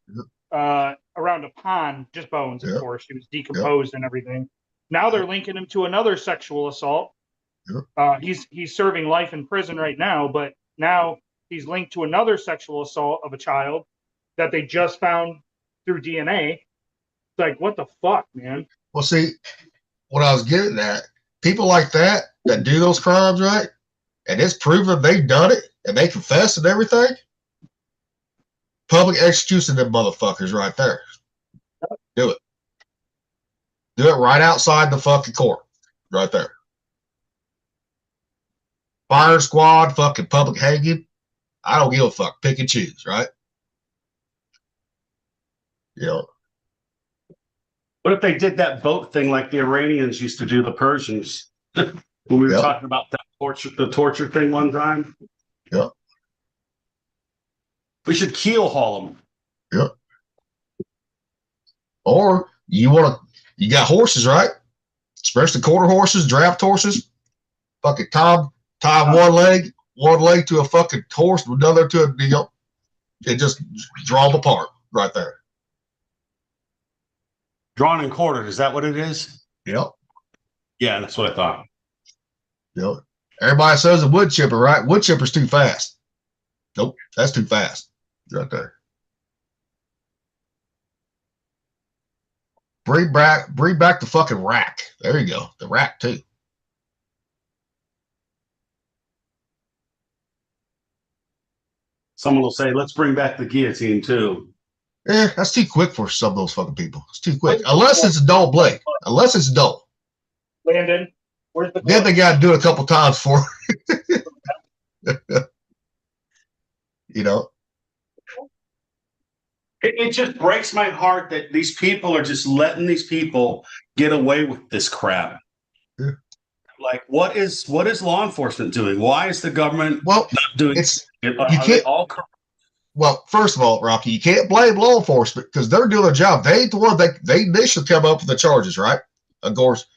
around a pond, just bones, of course. She was decomposed and everything. Now they're linking him to another sexual assault. He's serving life in prison right now, but now he's linked to another sexual assault of a child that they just found through DNA. It's like, what the fuck, man? Well, see, what I was getting at, people like that do those crimes, right? And it's proven they've done it and they confess and everything. Public execution them motherfuckers right there. Do it. Do it right outside the fucking court. Right there. Fire squad, fucking public hanging. I don't give a fuck. Pick and choose, right? You know. What if they did that boat thing like the Iranians used to do the Persians? When we were talking about that torture thing one time. Yeah. We should keel haul them. Yeah. Or you got horses, right? Especially quarter horses, draft horses. Fucking tie one leg to a fucking horse, another to a deal. And just draw them apart right there. Drawn and quartered, is that what it is? Yep. Yeah, that's what I thought. Yep. Everybody says a wood chipper, right? Wood chipper's too fast. Nope, that's too fast. Right there. Bring back the fucking rack. There you go. The rack too. Someone will say, let's bring back the guillotine too. That's too quick for some of those fucking people. It's too quick. Unless it's a dull blade. Unless it's dull. Landon, where's the Then they got to do it a couple times for you know. It just breaks my heart that these people are just letting these people get away with this crap. Yeah. Like, what is law enforcement doing? Why is the government not doing it? You can't. Well, first of all, Rocky, you can't blame law enforcement because they're doing their job. They ain't the one they initially come up with the charges, right? Of course,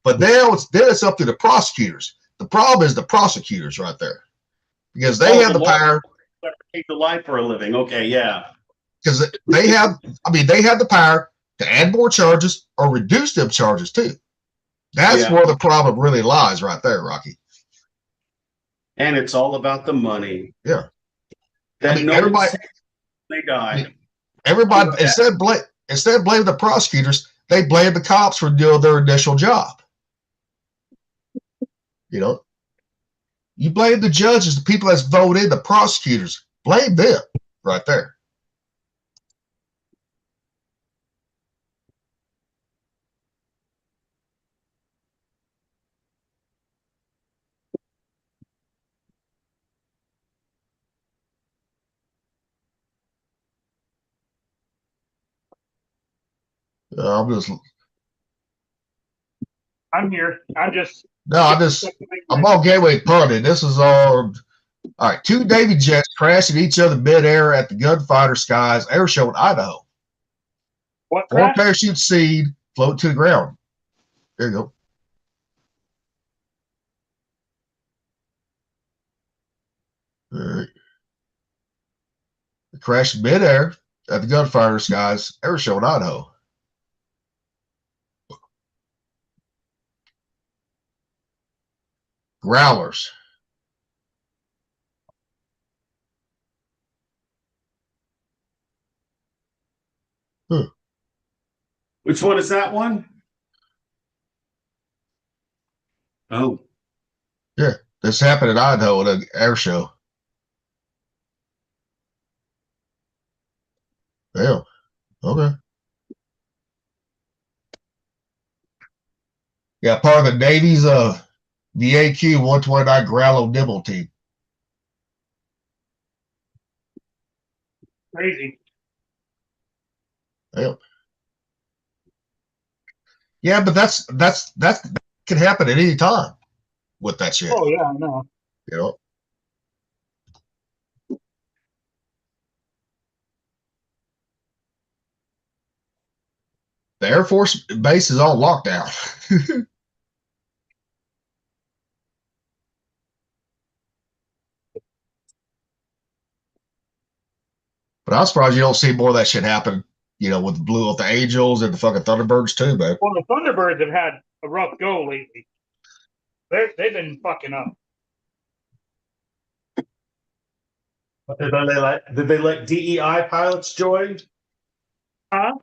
but now it's up to the prosecutors. The problem is the prosecutors right there because they have the power. Take the life for a living. Okay, yeah. Because they have the power to add more charges or reduce them charges too. That's where the problem really lies, right there, Rocky. And it's all about the money. Yeah. Everybody they die. Everybody instead of blaming the prosecutors, they blame the cops for doing their initial job. You know, you blame the judges, the people that's voted, the prosecutors. Blame them right there. I'm here. I'm all gateway punted. This is all right. Two Navy jets crashed at each other midair at the Gunfighter Skies Air Show in Idaho. What? 4 parachute seed float to the ground. There you go. All right. It crashed midair at the Gunfighter Skies Air Show in Idaho. Growlers. Which one is that one? Oh. Yeah, this happened in Idaho at an air show. Yeah. Okay. Yeah, part of the Navy's the AQ 129 Growler Nibble team. Crazy. Yeah. Yeah, but that can happen at any time with that shit. Oh yeah, I know. You know. The Air Force base is on lockdown. But I'm surprised you don't see more of that shit happen, you know, with the Angels and the fucking Thunderbirds too, man. Well, the Thunderbirds have had a rough go lately. They've been fucking up. Did they let DEI pilots join? Huh?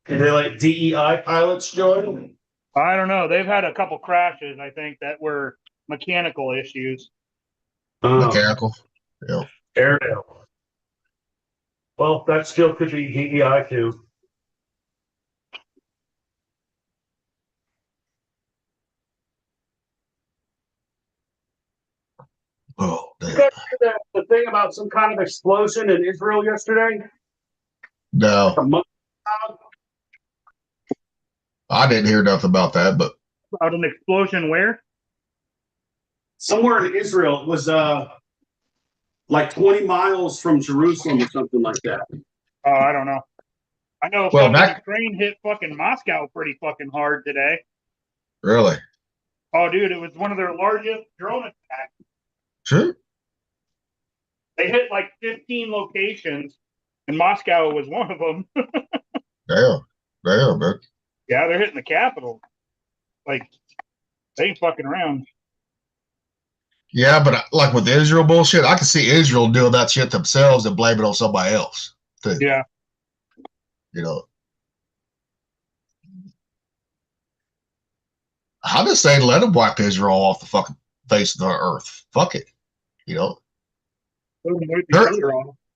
Did they let DEI pilots join? I don't know. They've had a couple crashes, I think, that were mechanical issues. Mechanical. Yeah. Airedale. Well, that still could be DEI too. Oh, You damn. guys hear the thing about some kind of explosion in Israel yesterday? No, A month I didn't hear nothing about that, but About an explosion where? somewhere in Israel. It was like 20 miles from Jerusalem or something like that. Oh, I don't know. I know Well, fucking back- Ukraine hit fucking Moscow pretty fucking hard today. really. Oh, dude, it was one of their largest drone attacks. Sure. They hit like 15 locations, and Moscow was one of them. Damn, man. Yeah, they're hitting the capital. Like, they ain't fucking around. Yeah, but like with the Israel bullshit, I can see Israel doing that shit themselves and blame it on somebody else too. Yeah. You know, I just say let them wipe Israel off the fucking face of the earth. Fuck it. You know,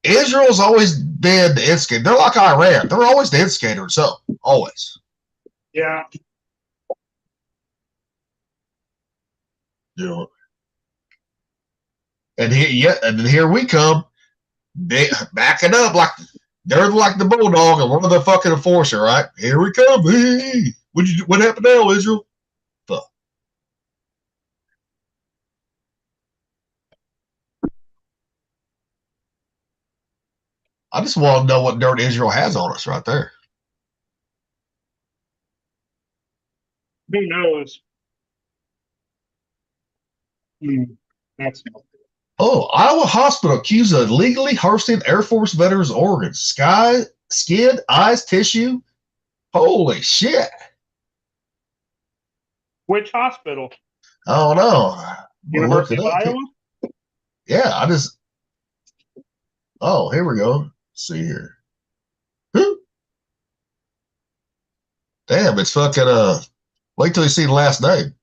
Israel's always been the instigator. They're like Iran. They're always the instigator. So always. Yeah. You know. And here we come, backing up like they're like the bulldog and one of the fucking enforcer, right? Here we come. Hey, what happened now, Israel? Fuck. I just want to know what dirt Israel has on us right there. Who knows? That's Oh, Iowa hospital accused of illegally harvesting Air Force veterans' organs, skin, eyes, tissue. Holy shit! Which hospital? I don't know. We'll look University it of up. Iowa? Yeah, Oh, here we go. Let's see here. Who? Damn, it's fucking wait till you see the last name.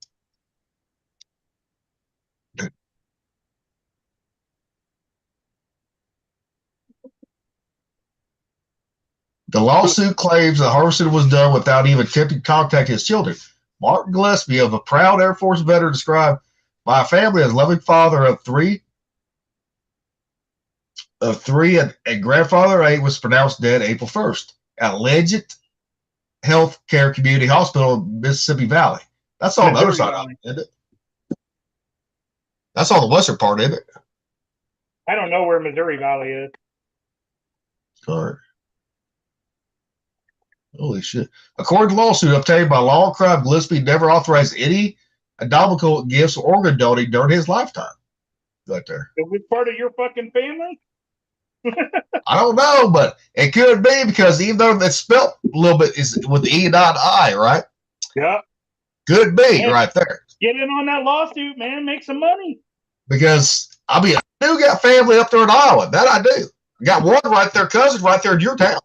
The lawsuit claims that harvesting was done without even attempting to contact his children. Martin Gillespie, of a proud Air Force veteran, described my family as loving father of three, and grandfather 8 was pronounced dead April 1st at Legit Health Care Community Hospital in Mississippi Valley. That's on the other side of it, isn't it? That's on the western part, isn't it? I don't know where Missouri Valley is. Sorry. Holy shit. According to the lawsuit obtained by Law and Crime, Gillespie never authorized any abdominal gifts or organ donating during his lifetime. Right there. Is it part of your fucking family? I don't know, but it could be because even though it's spelled a little bit is with the E not I, right? Yeah. Could be right there. Get in on that lawsuit, man. Make some money. Because I mean, I do got family up there in Iowa. That I do. I got one right there, cousin right there in your town.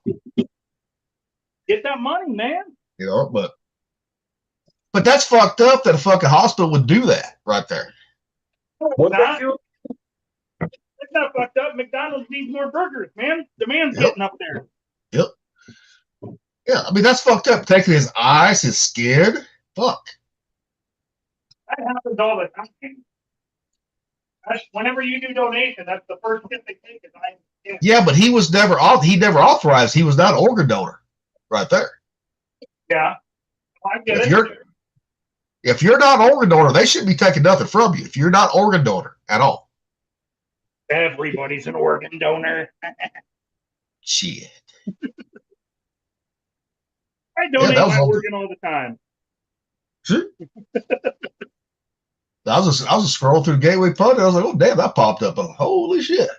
Get that money, man. You know, but that's fucked up that a fucking hospital would do that right there. It's not fucked up. McDonald's needs more burgers, man. Demand's getting up there. Yep. Yeah, I mean that's fucked up. Taking his eyes, his skin. Fuck. That happens all the time. Whenever you do donation, that's the first tip they take is eyes. Yeah, but he never authorized. He was not an organ donor. Right there. Yeah. I get If you're not an organ donor, they shouldn't be taking nothing from you. If you're not an organ donor at all. Everybody's an organ donor. Shit. I I donate that was my all. organ all the time. Sure. I was just scrolling through the Gateway Pundit. I was like, oh damn, that popped up. Holy shit.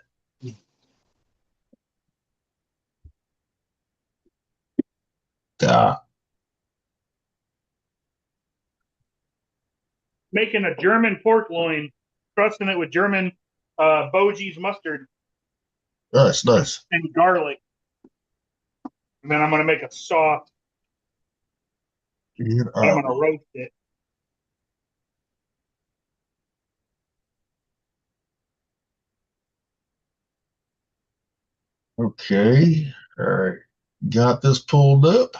Making a German pork loin, crusting it with German Boji's mustard Nice. and garlic. And then I'm going to make a sauce. And I'm going to roast it. Okay. All right. Got this pulled up.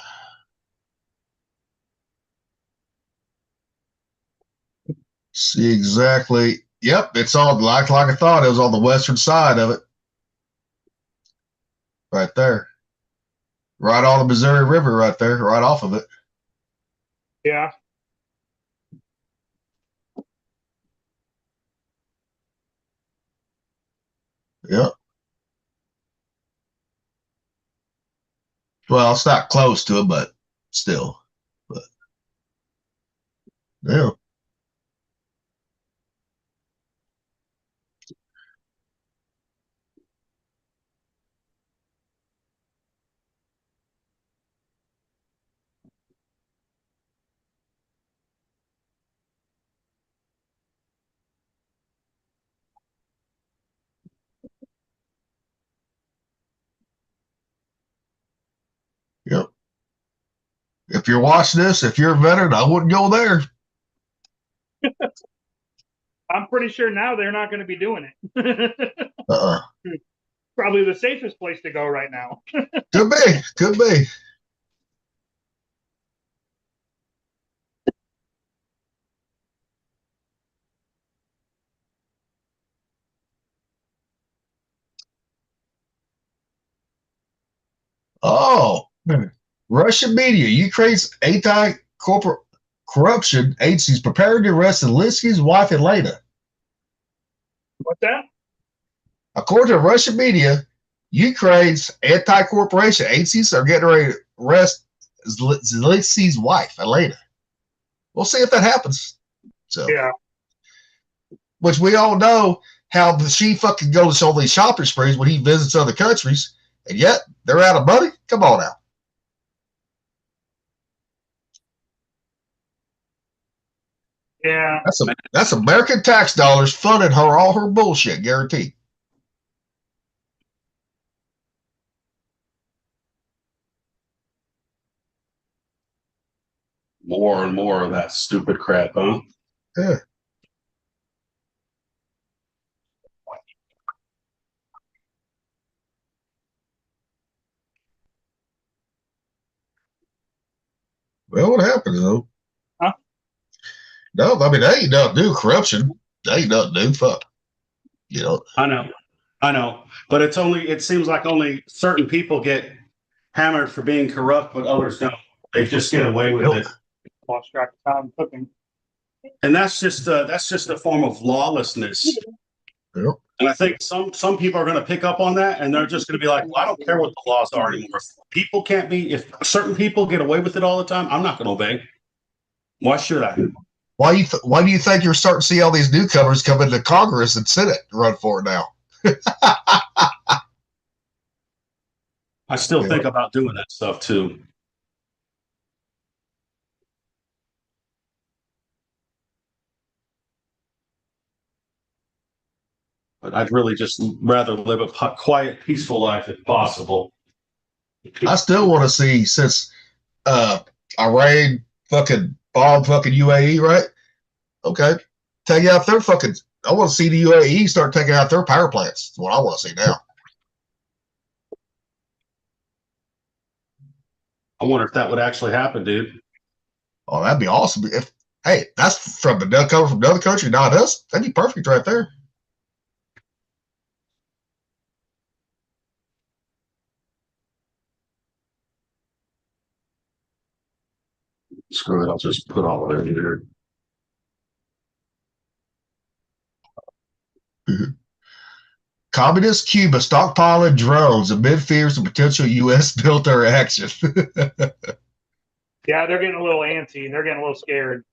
See exactly. Yep, it's all like I thought. It was on the western side of it. Right there. Right on the Missouri River right there, right off of it. Yeah. Yep. Well, it's not close to it, but still. But yeah. Yep. If you're watching this, if you're a veteran, I wouldn't go there. I'm pretty sure now they're not going to be doing it. Uh-uh. Probably the safest place to go right now. Could be. Could be. Oh, Russian media. Ukraine's anti-corporate corruption agencies preparing to arrest Zelensky's wife, Elena. What's that? According to Russian media, Ukraine's anti-corporation agencies are getting ready to arrest Zelensky's wife, Elena. We'll see if that happens. So, yeah. Which we all know how she fucking goes on these shopping sprees when he visits other countries, and yet they're out of money. Come on now. Yeah. That's American tax dollars funding her all her bullshit, guaranteed. More and more of that stupid crap, huh? Yeah. Well, what happens though? Huh? No, I mean they ain't nothing new. Corruption, they ain't nothing new. Fuck. You know. I know. But it seems like only certain people get hammered for being corrupt, but others don't. They just get away with it. Lost track of time cooking. And that's just a form of lawlessness. Yep. And I think some people are going to pick up on that, and they're just going to be like, well, I don't care what the laws are anymore. People can't be, if certain people get away with it all the time, I'm not going to obey. Why should I? Why do you think you're starting to see all these newcomers come into Congress and Senate to run for it now? I still think about doing that stuff too. But I'd really just rather live a quiet, peaceful life if possible. I still want to see, since Iran fucking bombed fucking UAE, right? Okay. Take out their fucking, I want to see the UAE start taking out their power plants. That's what I want to see now. I wonder if that would actually happen, dude. Oh, that'd be awesome. If hey, that's from coming from another country, not us. That'd be perfect right there. Screw it, I'll just put all of it in here. Communist Cuba stockpiling drones amid fears of potential U.S. military action. Yeah, they're getting a little antsy. They're getting a little scared.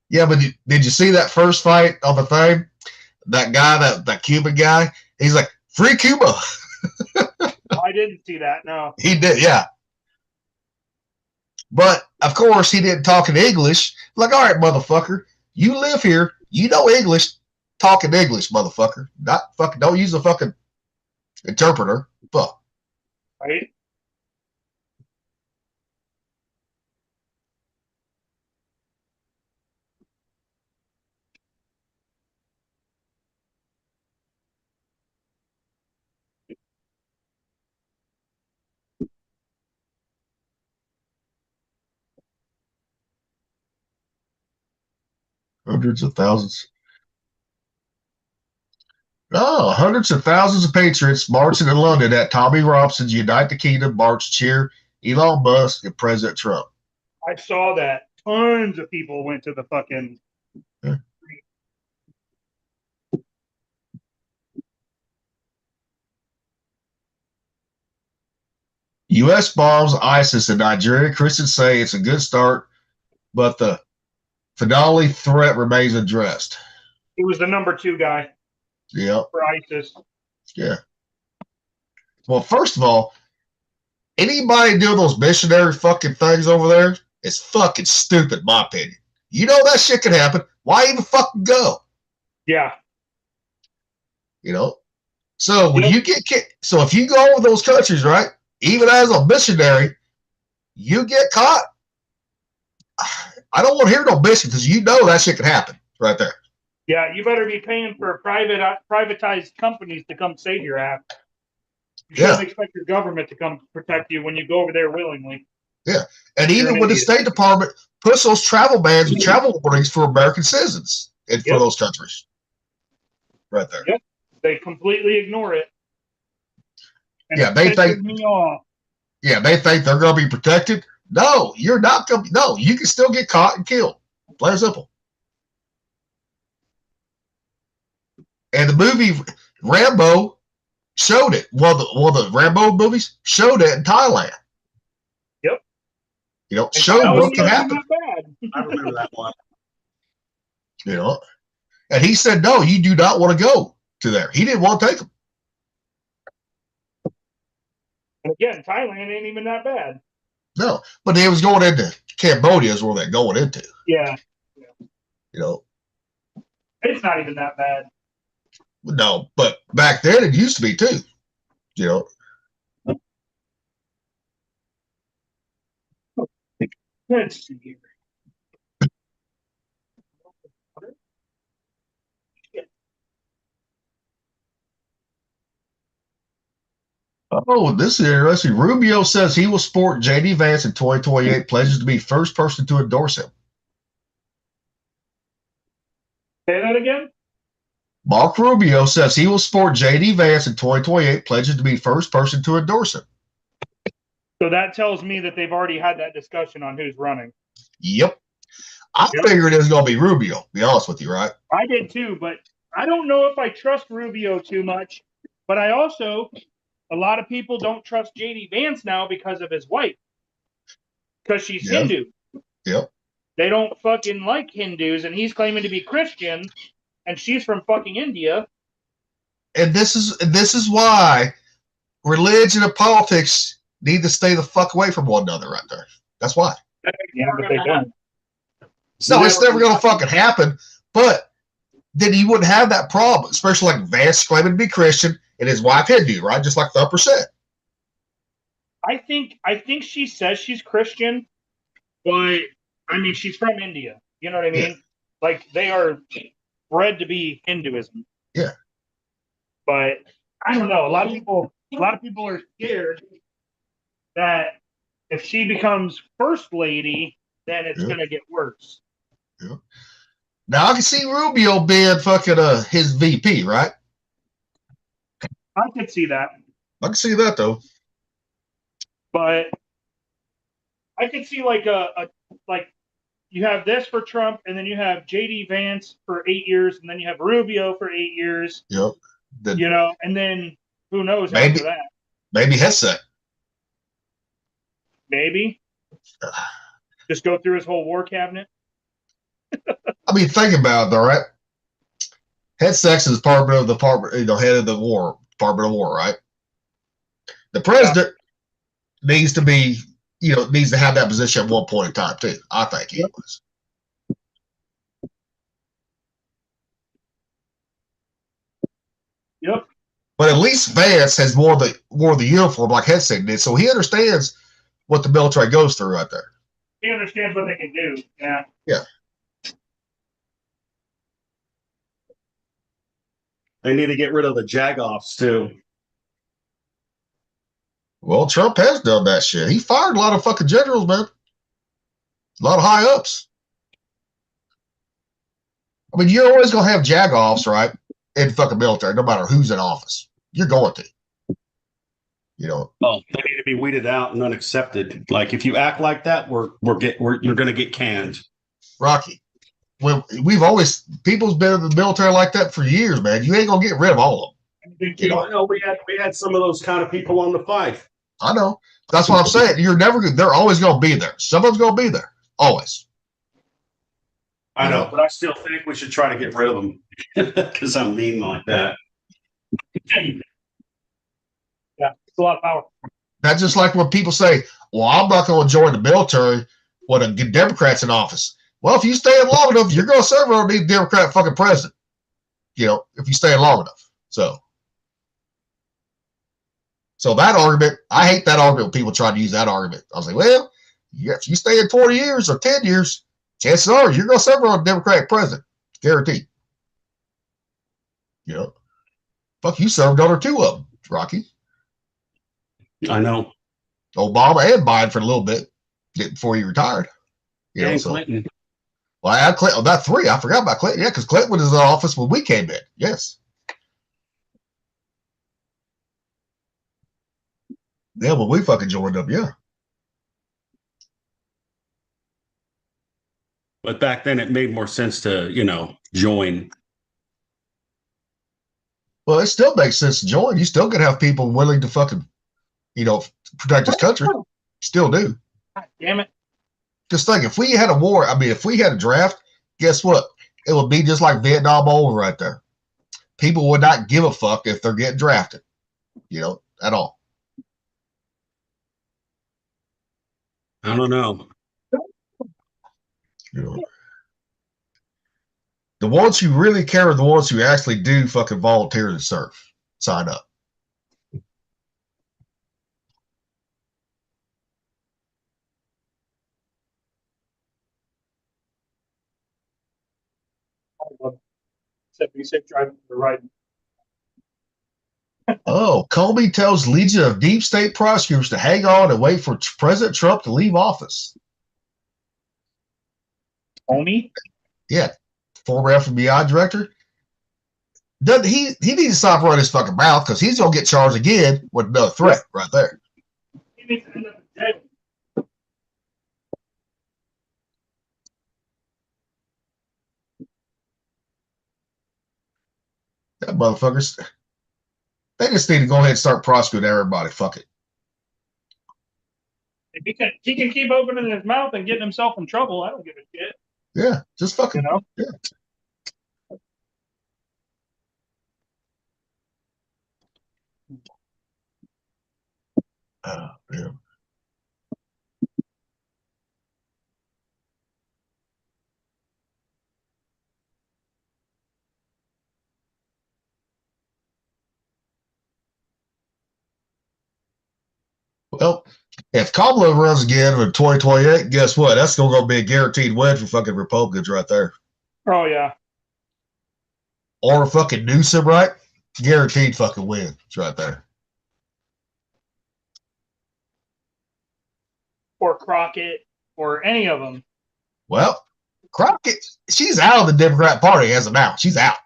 Yeah, but did you see that first fight on the thing? That guy, that Cuban guy, he's like, free Cuba. I didn't see that. No. He did, yeah. But of course, he didn't talk in English. Like, all right, motherfucker, you live here, you know English, talk in English, motherfucker. Not fucking. Don't use a fucking interpreter. Fuck. Right. Hundreds of thousands. Oh, hundreds of thousands of patriots marching in London at Tommy Robson's Unite the Kingdom march cheer Elon Musk and President Trump. I saw that. Tons of people went to the fucking. Yeah. U.S. bombs ISIS in Nigeria. Christians say it's a good start, but the finale threat remains addressed. He was the number 2 guy Yep. for ISIS. Yeah. Well, first of all, anybody doing those missionary fucking things over there is fucking stupid, in my opinion. You know that shit can happen. Why even fucking go? Yeah. You know? So when you get so if you go over those countries, right, even as a missionary, you get caught. I don't want to hear no mission because you know that shit can happen right there. Yeah, you better be paying for privatized companies to come save your ass. You shouldn't expect your government to come protect you when you go over there willingly. Yeah. And even when the State Department puts those travel bans and travel warnings for American citizens and for those countries. Right there. Yep. They completely ignore it. And yeah, they think me off. Yeah, they think they're gonna be protected. No, you're not gonna no, you can still get caught and killed. Plain and simple. And the movie Rambo showed it. Well, the Rambo movies showed it in Thailand. Yep. You know, showed what can happen. I remember that one. You know, and he said, no, you do not want to go to there. He didn't want to take them. And again, Thailand ain't even that bad. No, but they was going into Cambodia is where they're going into. Yeah. You know, it's not even that bad. No, but back then it used to be too. You know. Let's see here. Oh, this is interesting. Rubio says he will support J.D. Vance in 2028, pledges to be first person to endorse him. Say that again? Mark Rubio says he will support J.D. Vance in 2028, pledges to be first person to endorse him. So that tells me that they've already had that discussion on who's running. Yep. I figured it was going to be Rubio, to be honest with you, right? I did too, but I don't know if I trust Rubio too much. But I also, a lot of people don't trust J.D. Vance now because of his wife. Because she's Hindu. Yep. They don't fucking like Hindus, and he's claiming to be Christian, and she's from fucking India. And this is why religion and politics need to stay the fuck away from one another right there. That's why. Yeah, but they don't. No, it's never going to fucking happen. But then you wouldn't have that problem, especially like Vance claiming to be Christian and his wife Hindu, right? Just like the upper set. I think she says she's Christian, but I mean she's from India. You know what I mean? Yeah. Like they are bred to be Hinduism. Yeah. But I don't know. A lot of people are scared that if she becomes first lady, then it's gonna get worse. Yeah. Now I can see Rubio being fucking his VP, right? I could see that. I can see that though. But I could see like like you have this for Trump, and then you have J.D. Vance for 8 years, and then you have Rubio for 8 years. Yep. You know, and then who knows maybe, after that? Maybe Hesek. Maybe. Just go through his whole war cabinet. I mean, think about it, though, right? Head section is part of the department, head of the war, Department of War, right? The president needs to be, needs to have that position at one point in time, too. I think he was. Yep. But at least Vance has wore the uniform like Headset did, so he understands what the military goes through right there. He understands what they can do. Yeah. Yeah. They need to get rid of the jagoffs too. Well, Trump has done that shit. He fired a lot of fucking generals, man. A lot of high ups. I mean, you're always gonna have jagoffs, right? In fucking military, no matter who's in office. You're going to. Oh, they need to be weeded out and unaccepted. Like if you act like that, you're gonna get canned. Rocky. Well, people's been in the military like that for years, man. You ain't gonna get rid of all of them. I know we had some of those kind of people on the fight. I know. That's what I'm saying. They're always gonna be there. Someone's gonna be there. Always. I know, but I still think we should try to get rid of them because I'm mean like that. Yeah, it's a lot of power. That's just like when people say, well, I'm not going to join the military when a Democrat's in office. Well, if you stay in long enough, you're going to serve underneath the Democrat fucking president. If you stay in long enough. So that argument, I hate that argument when people try to use that argument. I was like, well, if you stay in 40 years or 10 years, chances are you're going to serve on a Democratic president. Guaranteed. Fuck, you served under two of them, Rocky. I know. Obama and Biden for a little bit before he retired. Clinton. Well, I had Clinton. Not three. I forgot about Clinton. Yeah, because Clinton was in office when we came in. Yes. Yeah, when we fucking joined up, yeah. But back then it made more sense to, join. Well, it still makes sense to join. You still could have people willing to fucking, protect this country. Still do. God damn it. Just think, if we had a war, if we had a draft, guess what? It would be just like Vietnam over right there. People would not give a fuck if they're getting drafted, at all. I don't know. The ones who really care are the ones who actually do fucking volunteer to serve. Sign up. Except be safe driving to the right. Oh, Comey tells Legion of Deep State prosecutors to hang on and wait for President Trump to leave office. Comey? Yeah, former FBI director. He needs to stop running his fucking mouth because he's gonna get charged again with another threat right there. He needs to end up in jail. That motherfuckers. They just need to go ahead and start prosecuting everybody. Fuck it. If he can keep opening his mouth and getting himself in trouble, I don't give a shit. Yeah, just fucking. Yeah. Oh, yeah. Well, if Kamala runs again in 2028, guess what? That's still going to be a guaranteed win for fucking Republicans right there. Oh, yeah. Or fucking Newsom, right? Guaranteed fucking win. It's right there. Or Crockett, or any of them. Well, Crockett, she's out of the Democrat Party as of now. She's out.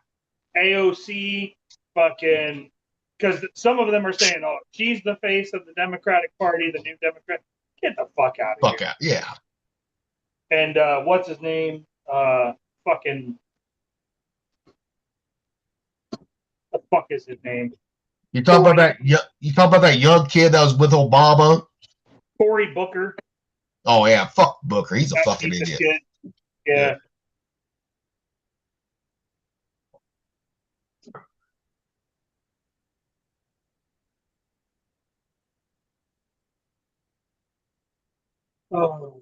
AOC, fucking, because some of them are saying, oh, she's the face of the Democratic Party, the new Democrat. Get the fuck out of here. Out. Yeah. And what's his name? Fucking, the fuck is his name? You talk about that young kid that was with Obama Cory Booker. Oh yeah, fuck Booker. He's a That fucking piece of idiot. shit. Yeah. Oh.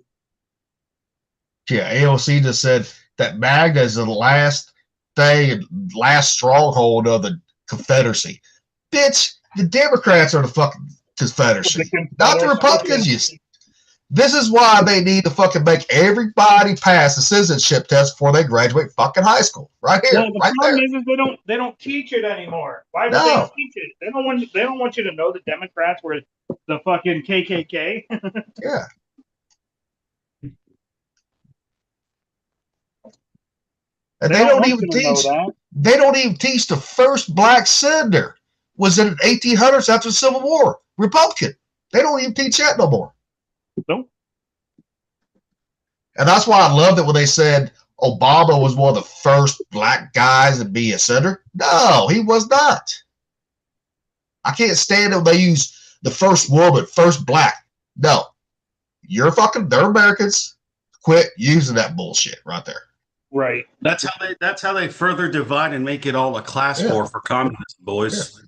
Yeah, AOC just said that MAGA is the last thing, last stronghold of the Confederacy. Bitch, the Democrats are the fucking Confederacy, not the Republicans. This is why they need to fucking make everybody pass the citizenship test before they graduate fucking high school. Right here, Well, the right problem there. is they don't teach it anymore. Why would No. they teach it? They don't want you to know the Democrats were the fucking KKK. Yeah. And they don't even teach. They don't even teach the first black senator was in the 1800s after the Civil War. Republican. They don't even teach that no more. Nope. And that's why I loved it when they said Obama was one of the first black guys to be a senator. No, he was not. I can't stand it when they use the first woman, first black. No. They're Americans. Quit using that bullshit right there. Right. That's how they further divide and make it all a class war for communism, boys. Yeah.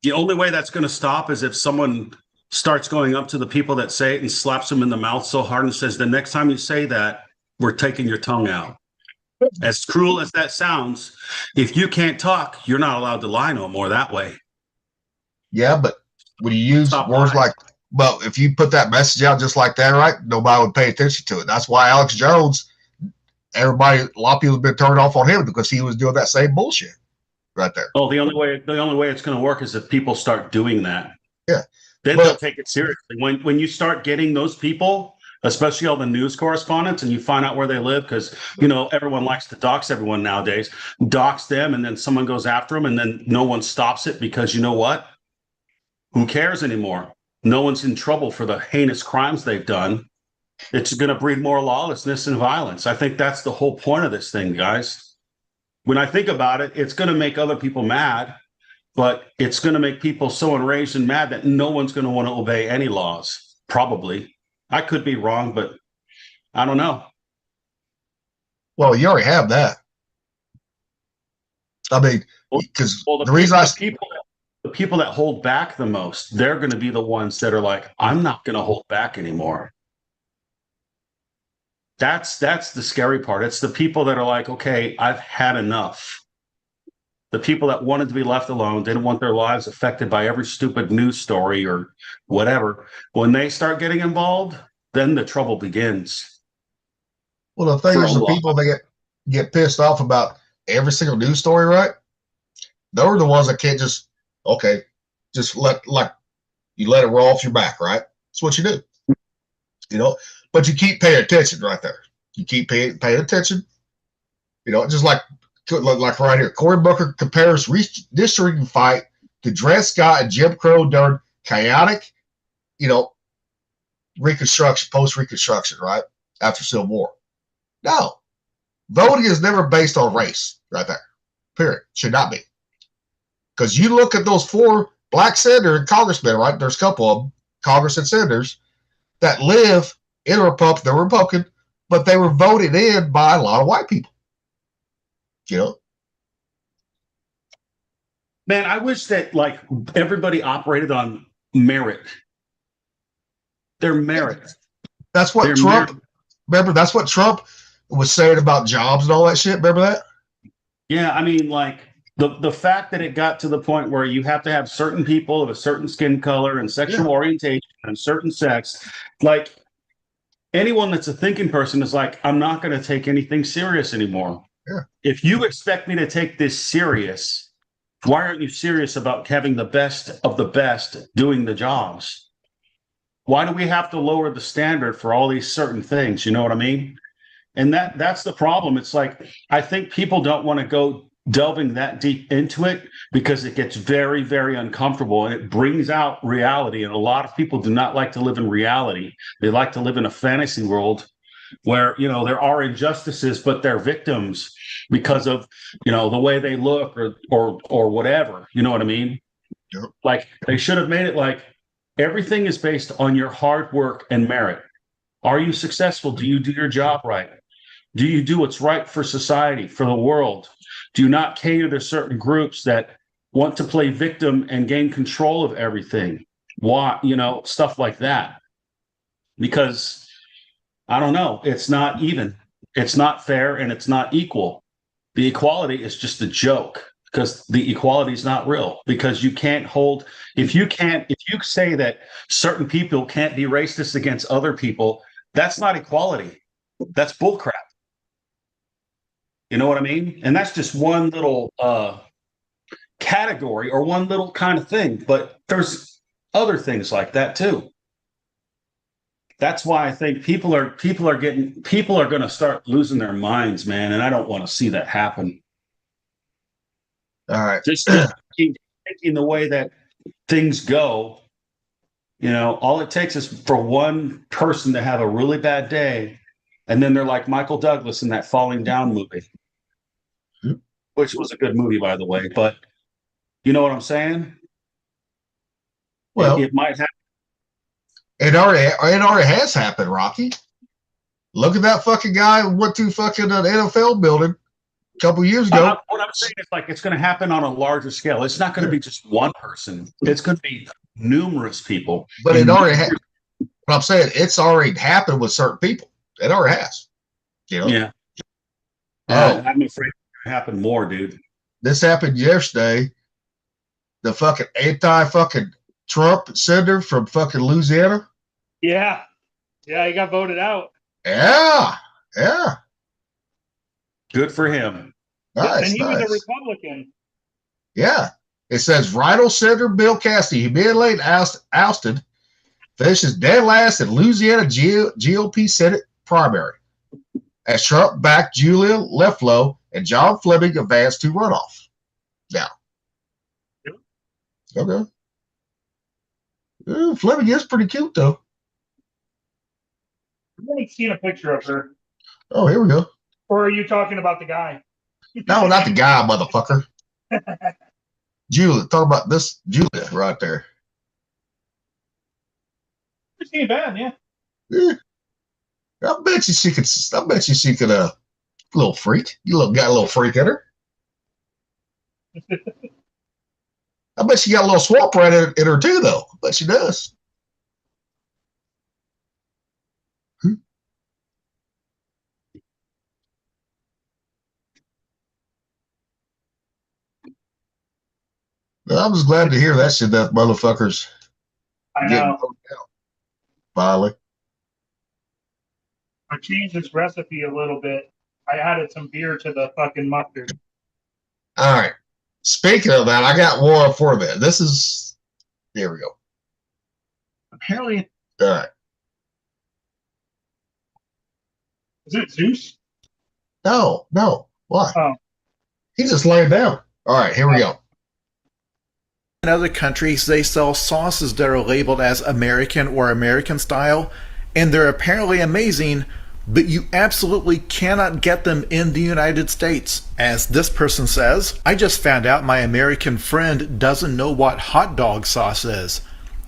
The only way that's going to stop is if someone starts going up to the people that say it and slaps them in the mouth so hard and says, the next time you say that, we're taking your tongue out. As cruel as that sounds, if you can't talk, you're not allowed to lie no more that way. Yeah, but when you use words like, well, if you put that message out just like that, right, nobody would pay attention to it. That's why Alex Jones, a lot of people have been turned off on him because he was doing that same bullshit right there. Oh, the only way it's going to work is if people start doing that. Yeah. Then they'll take it seriously. When you start getting those people, especially all the news correspondents, and you find out where they live, because everyone likes to dox everyone nowadays. Dox them, and then someone goes after them, and then no one stops it because you know what? Who cares anymore? No one's in trouble for the heinous crimes they've done. It's going to breed more lawlessness and violence. I think that's the whole point of this thing, guys. When I think about it, it's going to make other people mad, but it's going to make people so enraged and mad that no one's going to want to obey any laws. Probably. I could be wrong, but I don't know. Well, you already have that. I mean, because the people that hold back the most, they're going to be the ones that are like, I'm not going to hold back anymore. That's the scary part. It's the people that are like, okay, I've had enough. The people that wanted to be left alone, didn't want their lives affected by every stupid news story or whatever. When they start getting involved, then the trouble begins. Well, the thing is, the people that get pissed off about every single news story, right? They're the ones that can't just let it roll off your back, right? That's what you do, But you keep paying attention right there. You keep paying attention, just like right here. Cory Booker compares redistricting fight to Dred Scott and Jim Crow during chaotic, post-Reconstruction, right? After Civil War. No. Voting is never based on race right there. Period. Should not be. Because you look at those 4 black senators and congressmen, right? There's a couple of them, Congress and senators, that live in a Republican. They're Republican, but they were voted in by a lot of white people. Man, I wish that everybody operated on merit. Their merit. That's what Trump. Remember, that's what Trump was saying about jobs and all that shit. Remember that? Yeah, I mean, the fact that it got to the point where you have to have certain people of a certain skin color and sexual orientation and certain sex, anyone that's a thinking person is like, I'm not going to take anything serious anymore. Yeah. If you expect me to take this serious, why aren't you serious about having the best of the best doing the jobs? Why do we have to lower the standard for all these certain things? You know what I mean? And that's the problem. It's like, I think people don't want to go delving that deep into it because it gets very, very uncomfortable and it brings out reality. And a lot of people do not like to live in reality. They like to live in a fantasy world where, there are injustices, but they're victims because of, the way they look or whatever. You know what I mean? Yep. Like, they should have made it like Everything is based on your hard work and merit. Are you successful? Do you do your job right? Do you do what's right for society, for the world? Do you not cater to certain groups that want to play victim and gain control of everything? Why, stuff like that. Because I don't know, it's not even, it's not fair, and it's not equal. The equality is just a joke, because the equality is not real, because you can't hold, if you say that certain people can't be racist against other people, that's not equality. That's bullcrap. You know what I mean? And that's just one little category or one little kind of thing, but there's other things like that too. That's why I think people are going to start losing their minds, man, and I don't want to see that happen. All right. Just thinking the way that things go, all it takes is for one person to have a really bad day, and then they're like Michael Douglas in that Falling Down movie, which was a good movie, by the way. But you know what I'm saying? Well, it might happen. It already has happened, Rocky. Look at that fucking guy who went to fucking an NFL building a couple years ago. What I'm saying is, like, it's going to happen on a larger scale. It's not going to be just one person. It's going to be numerous people. But it already happened. What I'm saying, it's already happened with certain people. It already has. Yeah. Oh, I'm afraid it's going to happen more, dude. This happened yesterday. The fucking anti-fucking Trump senator from fucking Louisiana. Yeah. Yeah, he got voted out. Yeah. Good for him. Nice, and he was a nice. Republican. Yeah. It says Rhino Senator Bill Cassidy, humiliated ousted, finishes dead last in Louisiana GOP Senate primary as Trump backed Julia Leflow and John Fleming advanced to runoff. Now. Okay. Fleming is pretty cute, though. I've only seen a picture of her. Oh, here we go. Or are you talking about the guy? No, not the guy, motherfucker. Julia, talk about this Julia right there. It's ain't bad, yeah. Yeah. I bet you she could. A little freak. Got a little freak in her. I bet she got a little swamp rat in her too, though. I bet she does. Well, I was glad to hear that shit. That motherfuckers I getting know. voted out. Finally. I changed this recipe a little bit. I added some beer to the fucking mustard. All right. Speaking of that, I got one for that. There we go. Apparently, All right. is it Zeus? No. Why? Oh. He's just laying down. All right, here we go. In other countries, they sell sauces that are labeled as American or American style, and they're apparently amazing, but you absolutely cannot get them in the United States. As this person says, I just found out my American friend doesn't know what hot dog sauce is.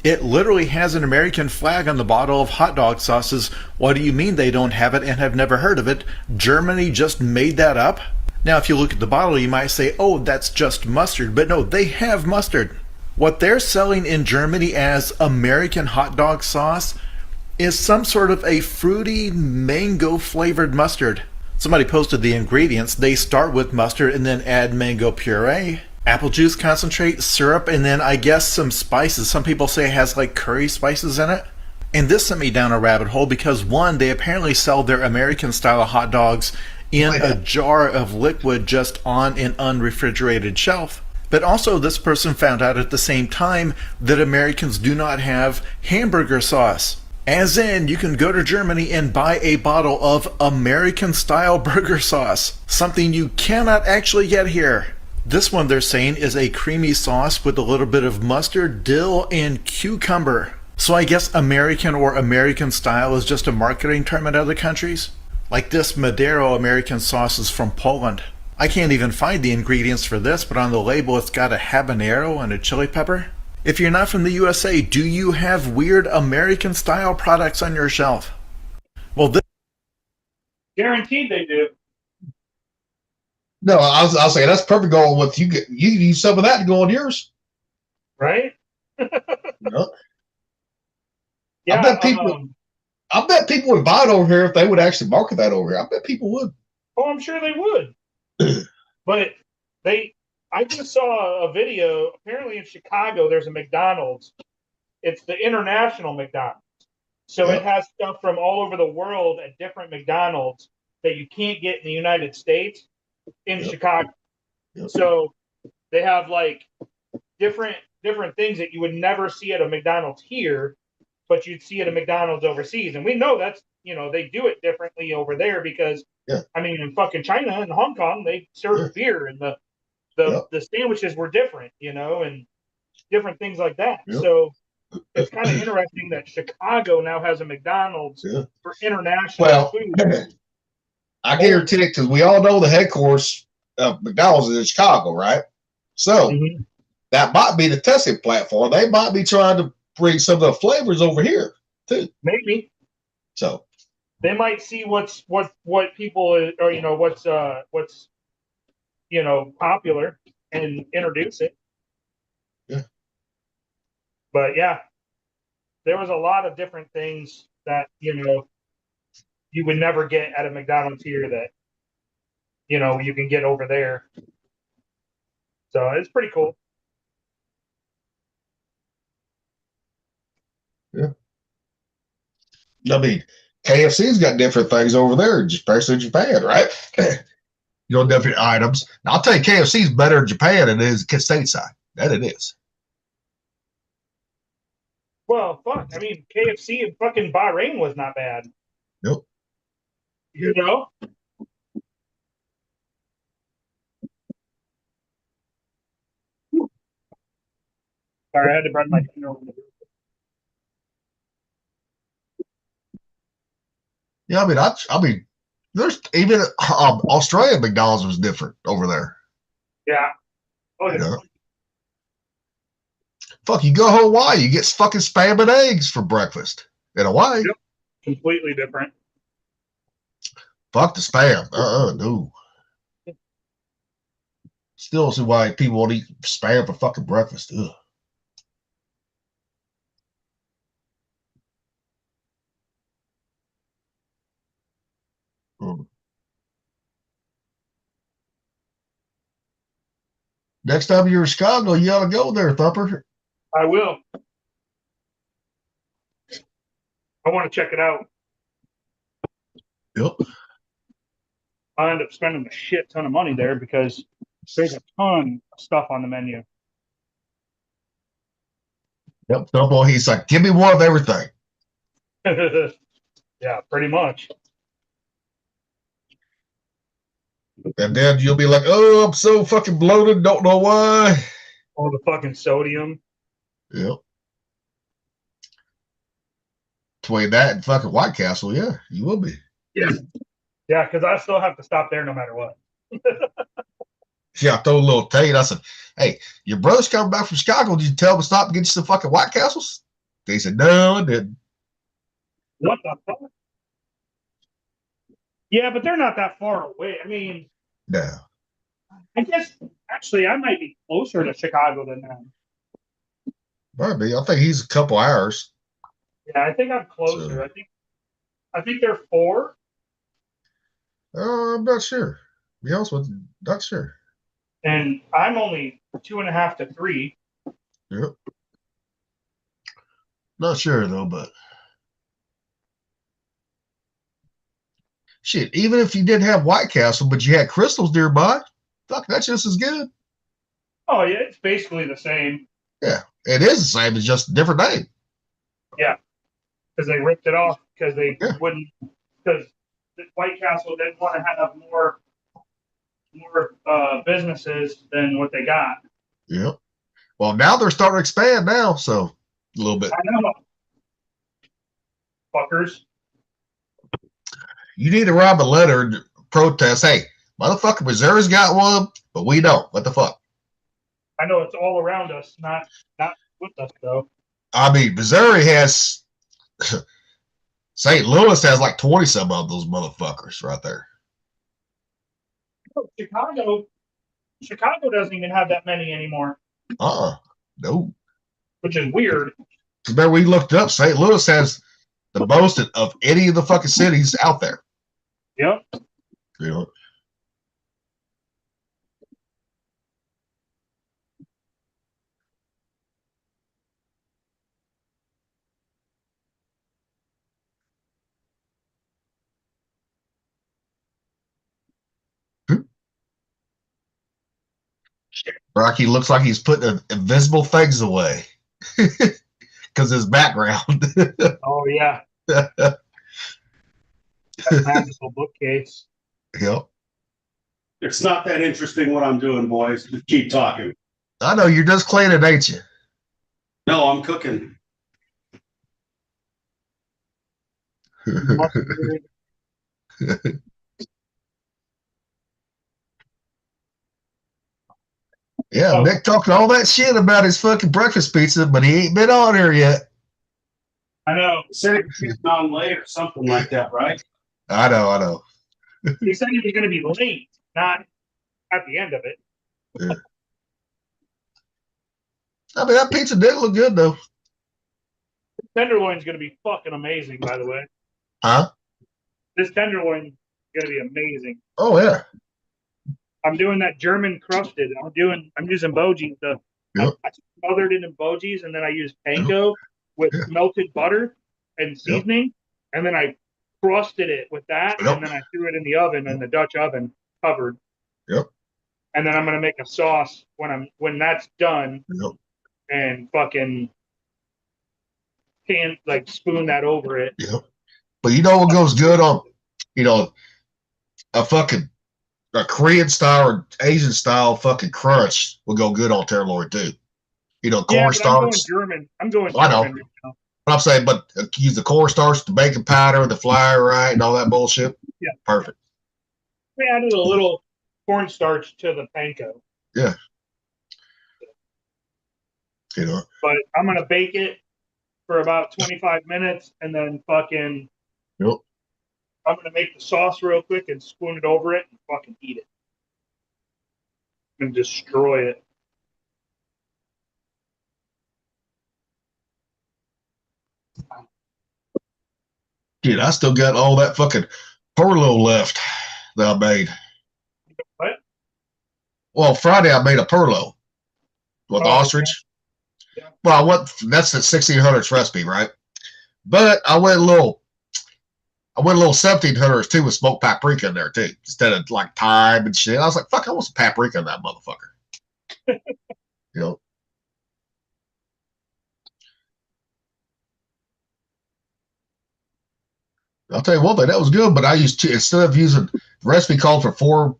It literally has an American flag on the bottle of hot dog sauces. What do you mean they don't have it and have never heard of it? Germany just made that up? Now, if you look at the bottle, you might say, oh, that's just mustard. But no, they have mustard. What they're selling in Germany as American hot dog sauce is some sort of a fruity mango flavored mustard. Somebody posted the ingredients. They start with mustard and then add mango puree, apple juice concentrate, syrup, and then I guess some spices. Some people say it has like curry spices in it. And this sent me down a rabbit hole because one, they apparently sell their American style hot dogs in a jar of liquid just on an unrefrigerated shelf. But also this person found out at the same time that Americans do not have hamburger sauce. As in, you can go to Germany and buy a bottle of American-style burger sauce, something you cannot actually get here. This one they're saying is a creamy sauce with a little bit of mustard, dill, and cucumber. So I guess American or American style is just a marketing term in other countries? Like this Madero American sauce is from Poland. I can't even find the ingredients for this, but on the label it's got a habanero and a chili pepper. If you're not from the USA, do you have weird American style products on your shelf? Well, this Guaranteed they do. No, I'll say that's perfect going with you. You can use some of that to go on yours. Right? Yep. Yeah. I bet people would buy it over here if they would actually market that over here. I bet people would. Oh, I'm sure they would. But I just saw a video. Apparently in Chicago, there's a McDonald's. It's the International McDonald's. So it has stuff from all over the world at different McDonald's that you can't get in the United States in Chicago. So they have like different things that you would never see at a McDonald's here, but you'd see at a McDonald's overseas. And we know that's, they do it differently over there because, I mean, in fucking China and Hong Kong, they serve beer and the sandwiches were different, and different things like that. So it's kind of interesting that Chicago now has a McDonald's for international food. I guarantee it because we all know the headquarters of McDonald's is in Chicago, right? So that might be the testing platform. They might be trying to bring some of the flavors over here too. Maybe. So they might see what people or what's popular and introduce it. Yeah. But yeah, there was a lot of different things that you would never get at a McDonald's here that you can get over there. So it's pretty cool. Yeah. I mean, KFC's got different things over there, especially in Japan, right? Different items. Now, I'll tell you, KFC's better in Japan than it is stateside. That it is. Well, fuck. I mean, KFC in fucking Bahrain was not bad. Nope. Sorry, I had to bring my dinner over. Yeah, I mean, there's even Australian McDonald's was different over there. Yeah. Oh, yeah. Fuck, you go to Hawaii, you get fucking spam and eggs for breakfast in Hawaii. Yep. Completely different. Fuck the spam. No. Still see why people won't eat spam for fucking breakfast. Ugh. Next time you're in Chicago, you ought to go there, Thumper. I will. I want to check it out. Yep. I end up spending a shit ton of money there because there's a ton of stuff on the menu. Yep. Thumper, he's like, give me one of everything. Yeah, pretty much. And then you'll be like, oh, I'm so fucking bloated, don't know why. All the fucking sodium. Yep. Between that and fucking White Castle, yeah, you will be. Yeah. Yeah, because I still have to stop there no matter what. Yeah, I told a little Tate, I said, hey, your brother's coming back from Chicago. Did you tell him to stop and get you some fucking White Castles? They said, no, I didn't. What the fuck? Yeah, but they're not that far away. I mean, no. I guess actually I might be closer to Chicago than them. Might be. I think he's a couple hours. Yeah, I think I'm closer. So, I think they're 4. I'm not sure. To be honest with you, not sure. And I'm only 2.5 to 3. Yep. Not sure though, but shit, even if you didn't have White Castle, but you had Crystals nearby, fuck, that's just as good. Oh yeah, it's basically the same. Yeah, it is the same. It's just a different name. Yeah, because they ripped it off because they wouldn't, because White Castle didn't want to have more businesses than what they got. Yep. Well, now they're starting to expand now, so a little bit. I know. Fuckers. You need to write a letter to protest. Hey, motherfucker, Missouri's got one, but we don't. What the fuck? I know it's all around us, not with us though. I mean, Missouri has St. Louis has like 20 some of those motherfuckers right there. Chicago doesn't even have that many anymore, No. which is weird. Remember, we looked up. St. Louis has the most of any of the fucking cities out there. Yep. You know. Rocky looks like he's putting invisible things away because his background. Oh yeah. That magical bookcase. Yep. It's not that interesting what I'm doing, boys. Just keep talking. I know you're just cleaning, ain't you? No, I'm cooking. Yeah, Nick talking all that shit about his fucking breakfast pizza, but he ain't been on here yet. I know. Said it was on late or something like that, right? I know. He said he was going to be late, not at the end of it. Yeah. I mean, that pizza did look good, though. Tenderloin's going to be fucking amazing, by the way. Huh? This tenderloin is going to be amazing. Oh, yeah. I'm doing that German crusted. I'm using Boji's. Yep. I smothered it in Boji's, and then I used panko with melted butter and seasoning, and then I crusted it with that, and then I threw it in the oven, in the Dutch oven, covered. Yep. And then I'm gonna make a sauce when that's done, and fucking spoon that over it. Yep. But you know what goes good on, a Korean style or Asian style fucking crunch will go good on tenderloin too. Cornstarch. I'm going German. I know. Right now. What I'm saying, but use the cornstarch, the baking powder, the flour, right, and all that bullshit. Yeah. Perfect. I added a little cornstarch to the panko. Yeah. But I'm gonna bake it for about 25 minutes, and then fucking. Yep. I'm gonna make the sauce real quick and spoon it over it and fucking eat it. And destroy it. Dude, I still got all that fucking Perlo left that I made. What? Well, Friday I made a Perlo with ostrich. Yeah. Well, that's the 1600s recipe, right? But I went a little 1700s too with smoked paprika in there too, instead of like thyme and shit. I was like, fuck, I want some paprika in that motherfucker. I'll tell you one thing, that was good, but I used to, instead of using the recipe called for 4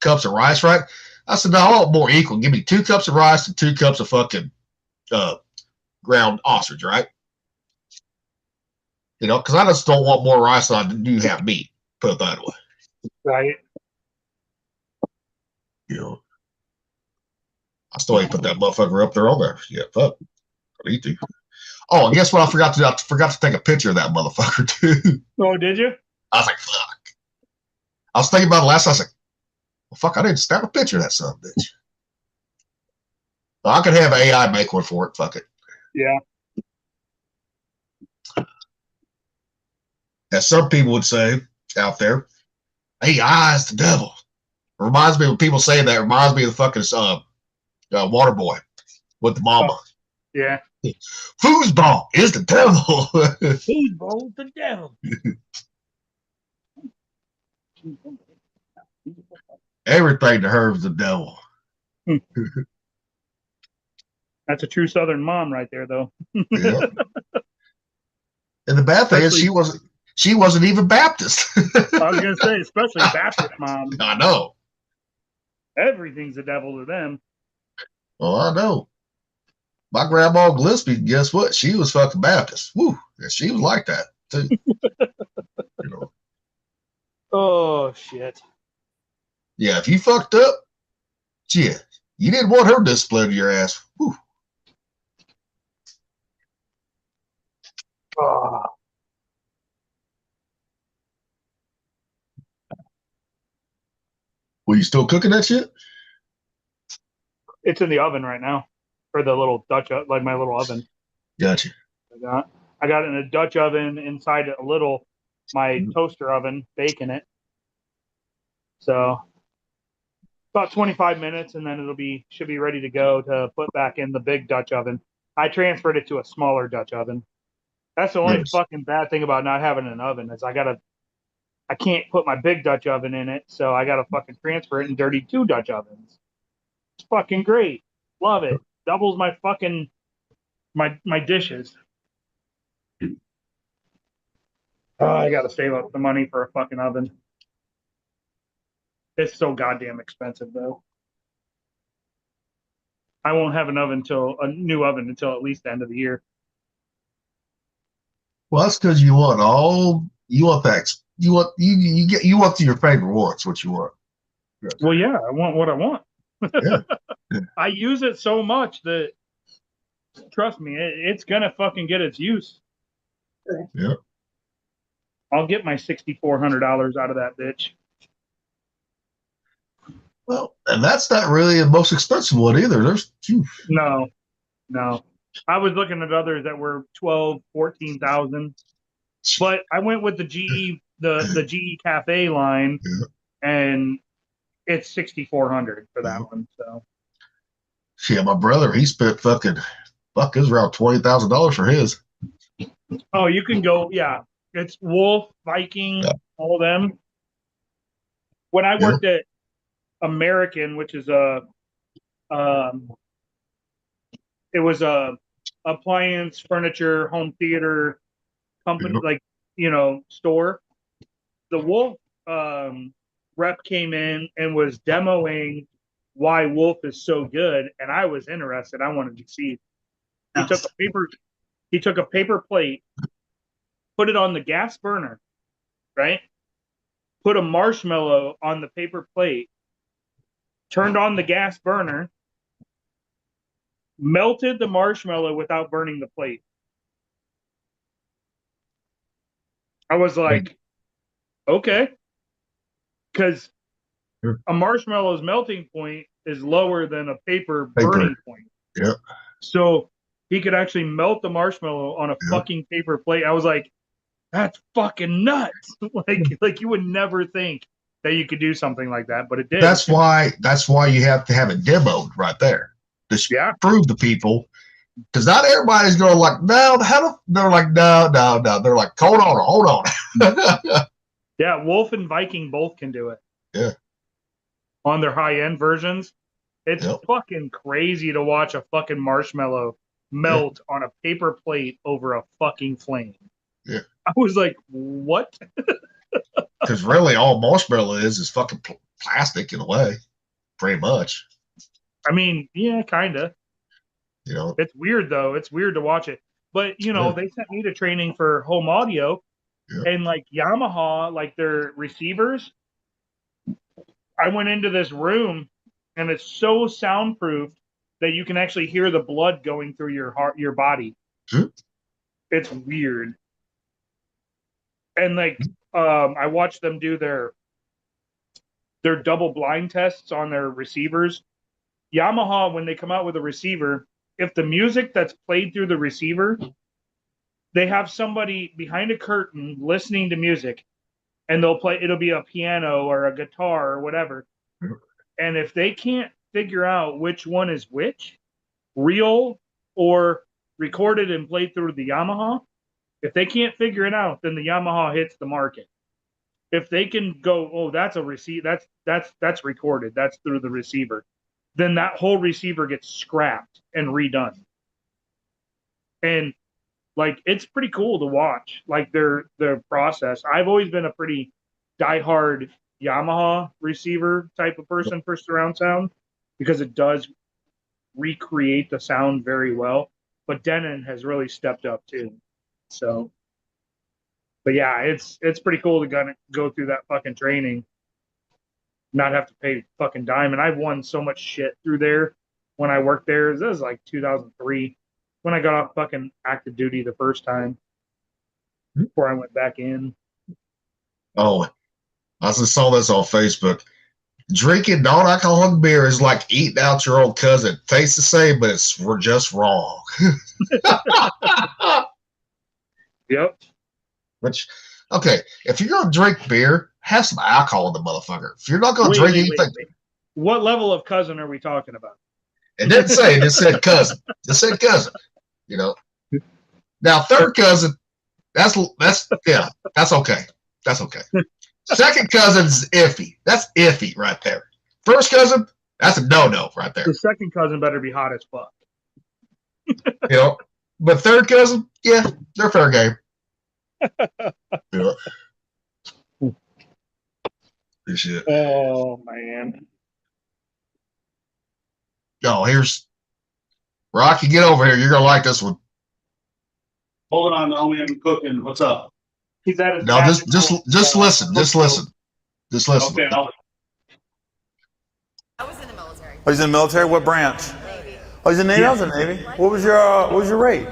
cups of rice, right? I said, no, I want more equal. Give me 2 cups of rice and 2 cups of fucking ground ostrich, right? Because I just don't want more rice than I do have meat. Put it that way. Right. I still ain't put that motherfucker up there on there. Yeah, fuck. I need to. Oh, and guess what? I forgot to do? I forgot to take a picture of that motherfucker too. Oh, did you? I was like, fuck. I was thinking about it last night. I was like, well, fuck, I didn't snap a picture of that son of a bitch. Well, I could have AI make one for it. Fuck it. Yeah. As some people would say out there, AI is the devil. Reminds me when people say that, reminds me of the fucking water boy with the mama. Yeah. Foosball is the devil. Foosball is the devil. Everything to her is the devil. That's a true Southern mom right there, though. Yeah. And the bad thing is she wasn't even Baptist. I was gonna say, especially Baptist mom. I know. Everything's the devil to them. Well, I know. My grandma Gillespie, guess what? She was fucking Baptist. Woo. And she was like that too. Oh shit. Yeah, if you fucked up, shit, you didn't want her discipline to your ass. Woo. you still cooking that shit? It's in the oven right now, or the little Dutch, like my little oven. Gotcha. I got it in a Dutch oven inside a little my toaster oven, baking it. So about 25 minutes, and then should be ready to go to put back in the big Dutch oven. I transferred it to a smaller Dutch oven. That's the only Yes. fucking bad thing about not having an oven is I can't put my big Dutch oven in it, so I gotta fucking transfer it and dirty 2 Dutch ovens. It's fucking great. Love it. Doubles my fucking my dishes. Oh, I gotta save up the money for a fucking oven. It's so goddamn expensive though. I won't have a new oven until at least the end of the year. Well, that's because you want that. You want your favorite ones. What you want. Well, yeah, I want what I want. Yeah. I use it so much that, trust me, it's gonna fucking get its use. Yeah. I'll get my $6,400 out of that bitch. Well, and that's not really the most expensive one either. There's No. I was looking at others that were 12, 14,000. But I went with the GE, the GE Cafe line, and it's 6,400 for that one. So shit. My brother, he spent it was around $20,000 for his. oh, you can go, yeah. It's Wolf, Viking, all of them. When I worked at American, which is it was a appliance, furniture, home theater company, store. The Wolf rep came in and was demoing why Wolf is so good, and I was interested. I wanted to see. He took a paper plate, put it on the gas burner, right? Put a marshmallow on the paper plate, turned on the gas burner, melted the marshmallow without burning the plate. I was like, okay. Because a marshmallow's melting point is lower than a paper burning point. Yeah. So he could actually melt the marshmallow on a fucking paper plate. I was like, that's fucking nuts. like you would never think that you could do something like that, but it did. That's why you have to have it demoed right there to prove to people, because not everybody's going like, no, they're like, no. They're like, hold on. Yeah, Wolf and Viking both can do it. Yeah. On their high-end versions. It's fucking crazy to watch a fucking marshmallow melt on a paper plate over a fucking flame. Yeah. I was like, what? Because really all marshmallow is fucking plastic in a way, pretty much. I mean, yeah, kind of. It's weird, though. It's weird to watch it. But, they sent me to training for home audio, and, like, Yamaha, like, their receivers, I went into this room, and it's so soundproof that you can actually hear the blood going through your heart, your body. It's weird. And, like, I watched them do their double blind tests on their receivers. Yamaha, when they come out with a receiver, if the music that's played through the receiver, they have somebody behind a curtain listening to music, and it'll be a piano or a guitar or whatever. And if they can't figure out which one is which, real or recorded and played through the Yamaha, if they can't figure it out, then the Yamaha hits the market. If they can go, oh, that's a that's recorded, that's through the receiver, then that whole receiver gets scrapped and redone. And like, it's pretty cool to watch, like their process. I've always been a pretty diehard Yamaha receiver type of person for surround sound, because it does recreate the sound very well. But Denon has really stepped up too. So, but yeah, it's pretty cool to go through that fucking training, not have to pay fucking dime. And I've won so much shit through there when I worked there. This was like 2003 when I got off fucking active duty the first time before I went back in. Oh, I just saw this on Facebook. drinking non-alcoholic beer is like eating out your old cousin. Tastes the same, but we're just wrong. Yep. Which, okay, if you're gonna drink beer, have some alcohol in the motherfucker. If you're not gonna drink anything, What level of cousin are we talking about? it didn't say. It just said cousin. Just said cousin. You know. Now third cousin, that's okay. That's okay. Second cousin's iffy. That's iffy right there. First cousin, that's a no right there. The second cousin better be hot as fuck. You know. But third cousin, yeah, they're fair game. Yeah. Good shit. Oh man. Oh, here's Rocky. Get over here. You're gonna like this one. Hold on, homie. I'm cooking. What's up? He's at his No, just listen. Just listen. Just listen. Okay. Oh, he's in the military? What branch? Navy. Oh, he's in the Navy? I was in the Navy. What was your rate?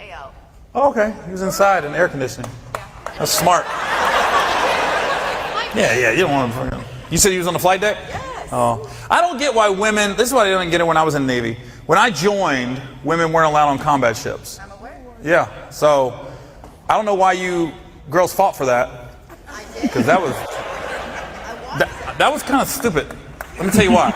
AO. Oh, okay. He was inside in air conditioning. Yeah. That's smart. Yeah, you don't want to. You said he was on the flight deck? Yes. Oh. I don't get why women, this is why I didn't get it when I was in the Navy. When I joined, women weren't allowed on combat ships. I'm aware. Yeah, so I don't know why you girls fought for that. I did. Because that was kind of stupid. Let me tell you why.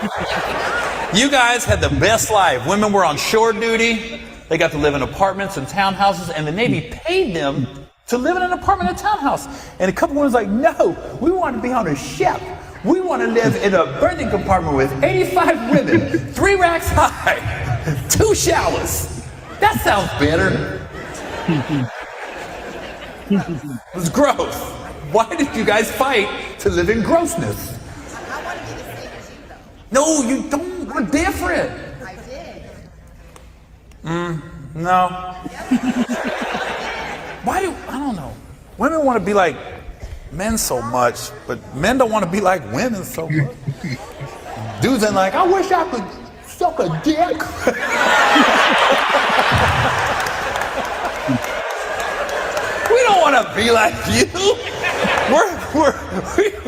You guys had the best life. Women were on shore duty. They got to live in apartments and townhouses, and the Navy paid them to live in an apartment and townhouse. And a couple women was like, no, we want to be on a ship. We want to live in a berthing compartment with 85 women, 3 racks high, 2 showers. That sounds better. It was gross. Why did you guys fight to live in grossness? I want to be the same as you, though. No, you don't. We're different. I did. No. Why I don't know. Women want to be like men so much, but men don't want to be like women so much. Dudes are like, I wish I could suck a dick. We don't want to be like you.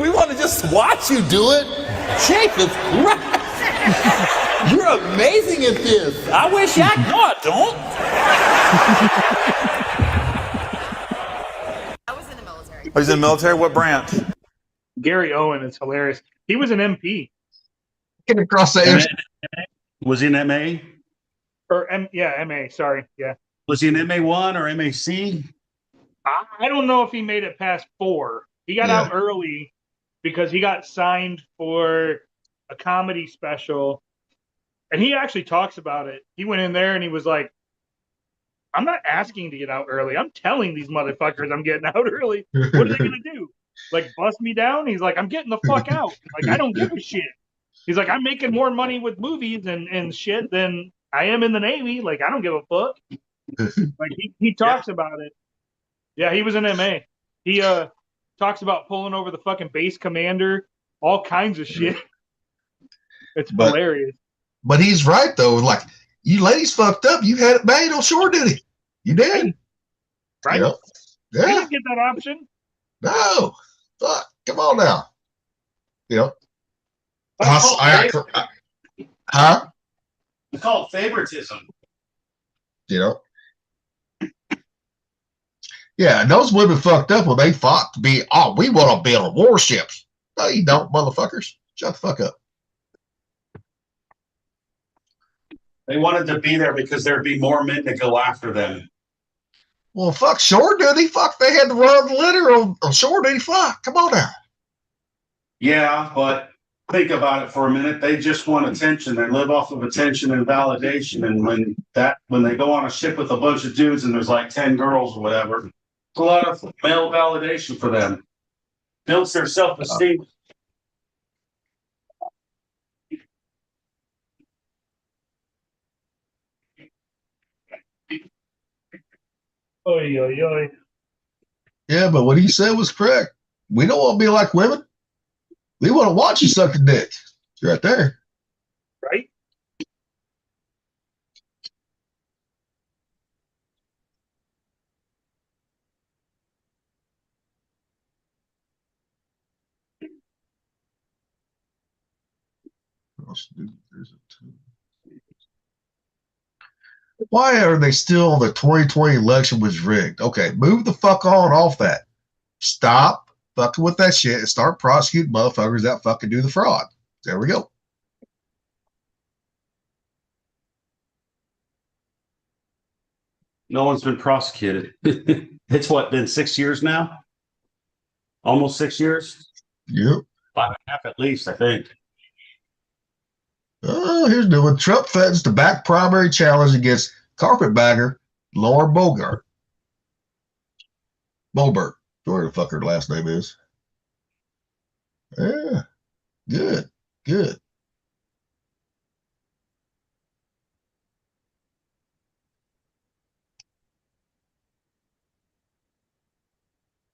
We want to just watch you do it. Jesus Christ. You're amazing at this. I wish I could. No, I don't. I was in the military. Oh, he's in the military? What branch? Gary Owen is hilarious. He was an MP. Get across the Was he an MA? Yeah, MA, sorry. Yeah. Was he an MA1 or MAC? I don't know if he made it past 4. He got out early because he got signed for a comedy special. And he actually talks about it. He went in there and he was like, I'm not asking to get out early. I'm telling these motherfuckers I'm getting out early. What are they going to do? Like, bust me down? He's like, I'm getting the fuck out. Like, I don't give a shit. He's like, I'm making more money with movies and shit than I am in the Navy. Like, I don't give a fuck. Like, he talks about it. Yeah, he was an MA. He talks about pulling over the fucking base commander, all kinds of shit. It's hilarious. But he's right, though. Like, you ladies fucked up. You had it made on shore duty. You did. Right? You know? You Yeah. didn't get that option. No. Fuck. Come on now. You know? Huh? It's called favoritism. You know? Yeah, and those women fucked up when they fought to be, we want to build warships. No, you don't, motherfuckers. Shut the fuck up. They wanted to be there because there'd be more men to go after them. Well, fuck shore duty. Fuck, they had to run the litter on shore duty. Fuck, come on now. Yeah, but think about it for a minute. They just want attention. They live off of attention and validation. And when they go on a ship with a bunch of dudes and there's like 10 girls or whatever, it's a lot of male validation for them. Builds their self-esteem. Oy, oy, oy. Yeah, but what he said was correct. We don't want to be like women. We want to watch you suck a dick. It's right there. Right? Why are they still the 2020 election was rigged? Okay, move the fuck on off that. Stop fucking with that shit and start prosecuting motherfuckers that fucking do the fraud. There we go. No one's been prosecuted. It's what, been 6 years now? Almost 6 years? Yep. 5.5 at least, I think. Oh, here's new one. Trump threatens to back primary challenge against carpetbagger Laura Bogart. Boebert, whatever the fuck her last name is. Yeah, good, good.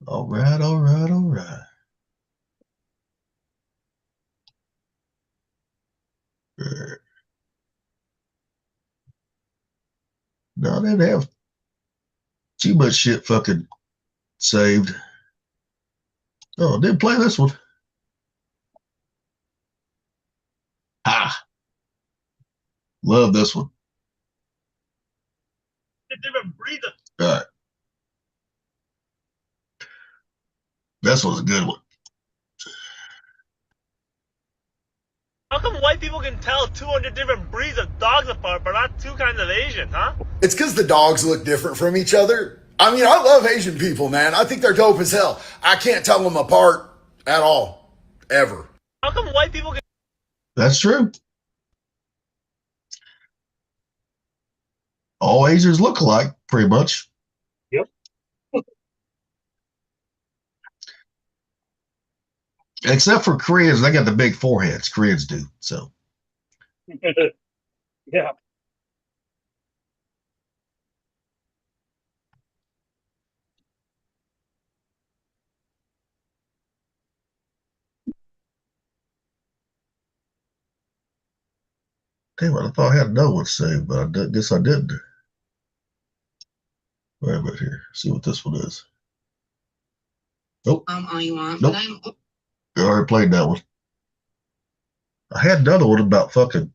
All right, all right, all right. No, they didn't have too much shit fucking saved. Oh, didn't play this one. Ah, love this one. Different breed of All right. This was a good one. How come white people can tell 200 different breeds of dogs apart, but not two kinds of Asian, huh? It's because the dogs look different from each other. I mean, I love Asian people, man. I think they're dope as hell. I can't tell them apart at all, ever. How come white people can... That's true. All Asians look alike, pretty much. Yep. Except for Koreans, they got the big foreheads. Koreans do. So Yeah. tell you what, I thought I had another one saved, but I guess I didn't. Wait a minute here. See what this one is. Nope. All you want, Nope. but I'm I already played that one. I had another one about fucking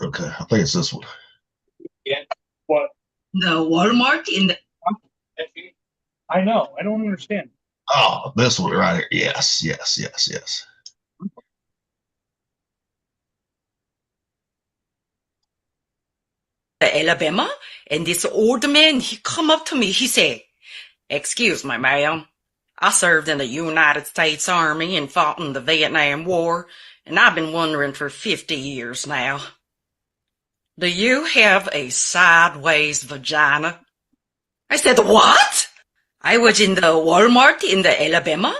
okay, I think it's this one. Yeah. What? The Walmart in the I know. I don't understand. Oh, this one right here. Yes, yes, yes, yes. Alabama, and this old man, he come up to me, he said, "Excuse me, ma'am. I served in the United States Army and fought in the Vietnam War, and I've been wondering for 50 years now. Do you have a sideways vagina?" I said, "What?" I was in the Walmart in the Alabama.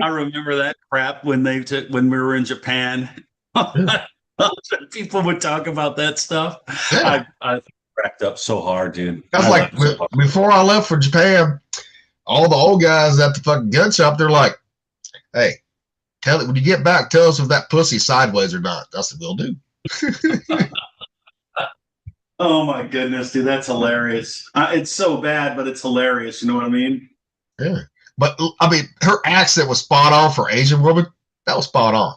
I remember that crap when when we were in Japan. People would talk about that stuff. Yeah. I cracked up so hard, dude. That's like before I left for Japan, all the old guys at the fucking gun shop, they're like, "Hey, tell it when you get back, tell us if that pussy's sideways or not." That's what they'll do. Oh my goodness, dude, that's hilarious. It's so bad, but it's hilarious. You know what I mean? Yeah. But I mean, her accent was spot on for Asian woman. That was spot on.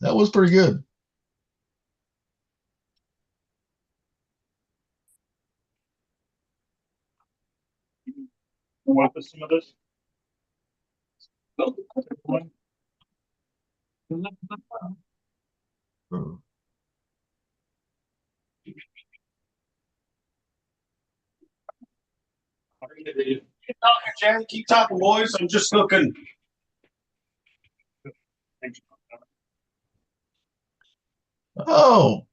That was pretty good. Want some of this? Keep talking, Jack. Keep talking, boys. I'm just looking. Oh,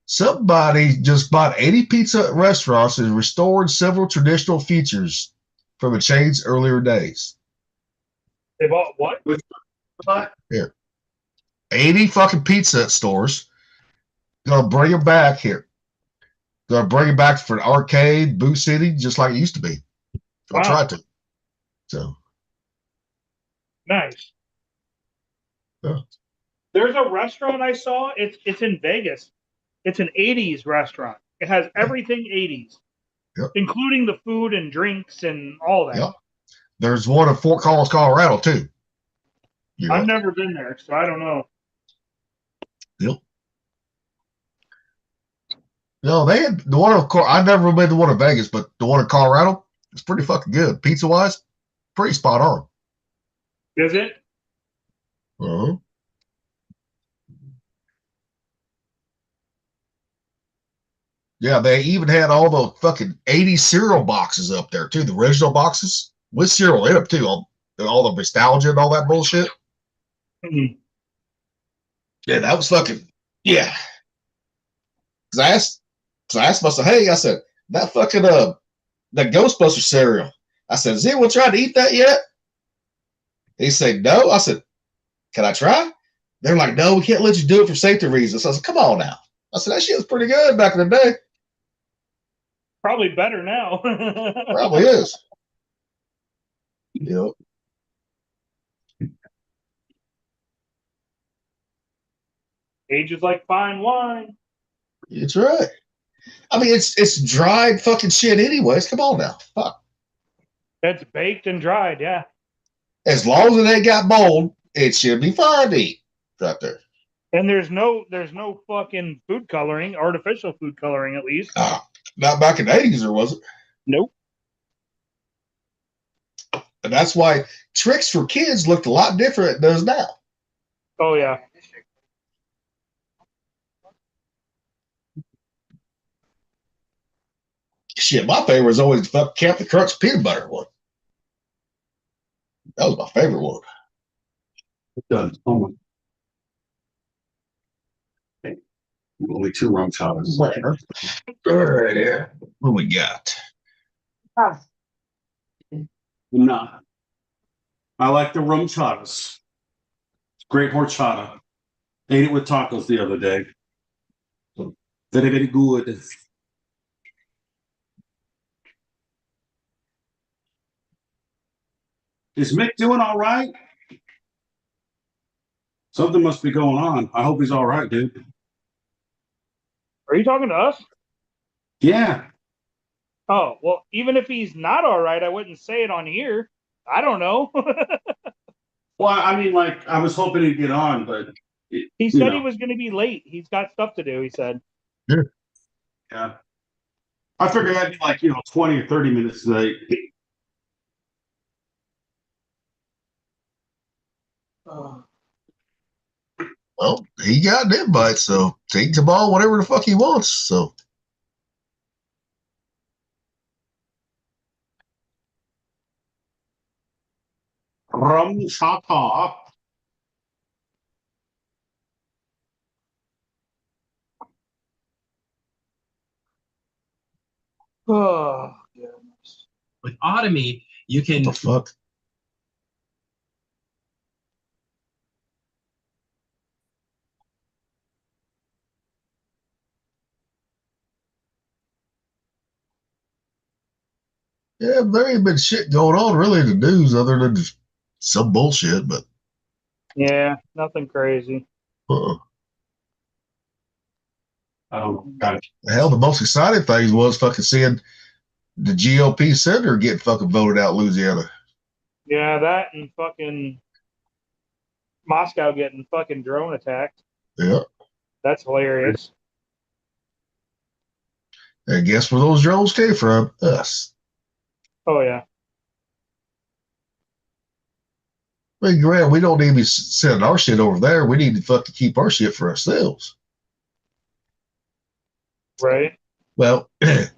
somebody just bought 80 pizza restaurants and restored several traditional features from the chain's earlier days. They bought what? Here. 80 fucking pizza stores. Gonna bring them back here. Gonna bring it back for an arcade, Boo City, just like it used to be. I'll try to. So Nice. Yeah. There's a restaurant I saw. It's in Vegas. It's an 80s restaurant. It has everything 80s. including the food and drinks and all that. Yep. There's one in Fort Collins, Colorado, too. You know? I've never been there, so I don't know. Yep. No, they had the one of I've never been to one in Vegas, but the one in Colorado is pretty fucking good. Pizza wise, pretty spot on. Is it? Uh-huh. Yeah, they even had all the fucking 80 cereal boxes up there too. The original boxes with cereal in them too. All the nostalgia and all that bullshit. Mm-hmm. Yeah, that was fucking yeah. Cause I asked myself, hey, I said, that fucking that Ghostbuster cereal. I said, has anyone tried to eat that yet? He said, no. I said, can I try? They're like, no, we can't let you do it for safety reasons. So I said, come on now. I said, that shit was pretty good back in the day. Probably better now. Probably is. Yep. Age is like fine wine. That's right. I mean, it's dried fucking shit anyways. Come on now. Fuck. It's baked and dried, yeah. As long as it ain't got mold, it should be fine to eat. Right there. And there's no fucking food coloring, artificial food coloring at least. Not back in the 80s, or was it? Nope. And that's why Trix for kids looked a lot different than it does now. Oh yeah. Shit, my favorite was always the Captain Crunch peanut butter one. That was my favorite one. Done. Oh my. Okay. Only 2 rum shots. Whatever. All right, yeah. What we got? Nah. I like the rum chatas. Great horchata. Ate it with tacos the other day. Very, very good. Is Mick doing all right? Something must be going on. I hope he's all right, dude. Are you talking to us? Yeah. Oh, well, even if he's not all right, I wouldn't say it on here. I don't know. Well, I mean, like, I was hoping he'd get on, but he said he was going to be late. He's got stuff to do, he said. Yeah. I figured that'd be like, 20 or 30 minutes late. Well, he got an invite, so take the ball whatever the fuck he wants. So Rum chata. Oh, goodness. With Otomy, you can. What the fuck? Yeah, there ain't been shit going on really in the news other than just some bullshit, but Yeah, nothing crazy. hell, the most exciting thing was fucking seeing the GOP senator get fucking voted out in Louisiana. Yeah, that and fucking Moscow getting fucking drone attacked. Yeah. That's hilarious. And guess where those drones came from? Us. Oh, yeah. I mean, Grant, we don't need to be sending our shit over there. We need to fucking keep our shit for ourselves. Right. Well, you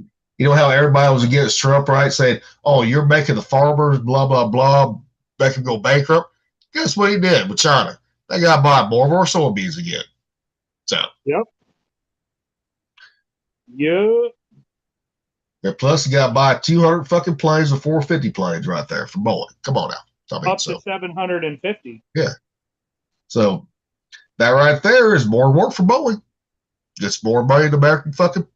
know how everybody was against Trump, right? Saying, oh, you're making the farmers, blah, blah, blah, make them go bankrupt. Guess what he did with China? They got to buy more of our soybeans again. So. Yep. Yep. And plus, you got to buy 200 fucking planes or 450 planes right there for Boeing. Come on now. I mean, Up to 750. Yeah. So that right there is more work for Boeing. It's more money to American fucking,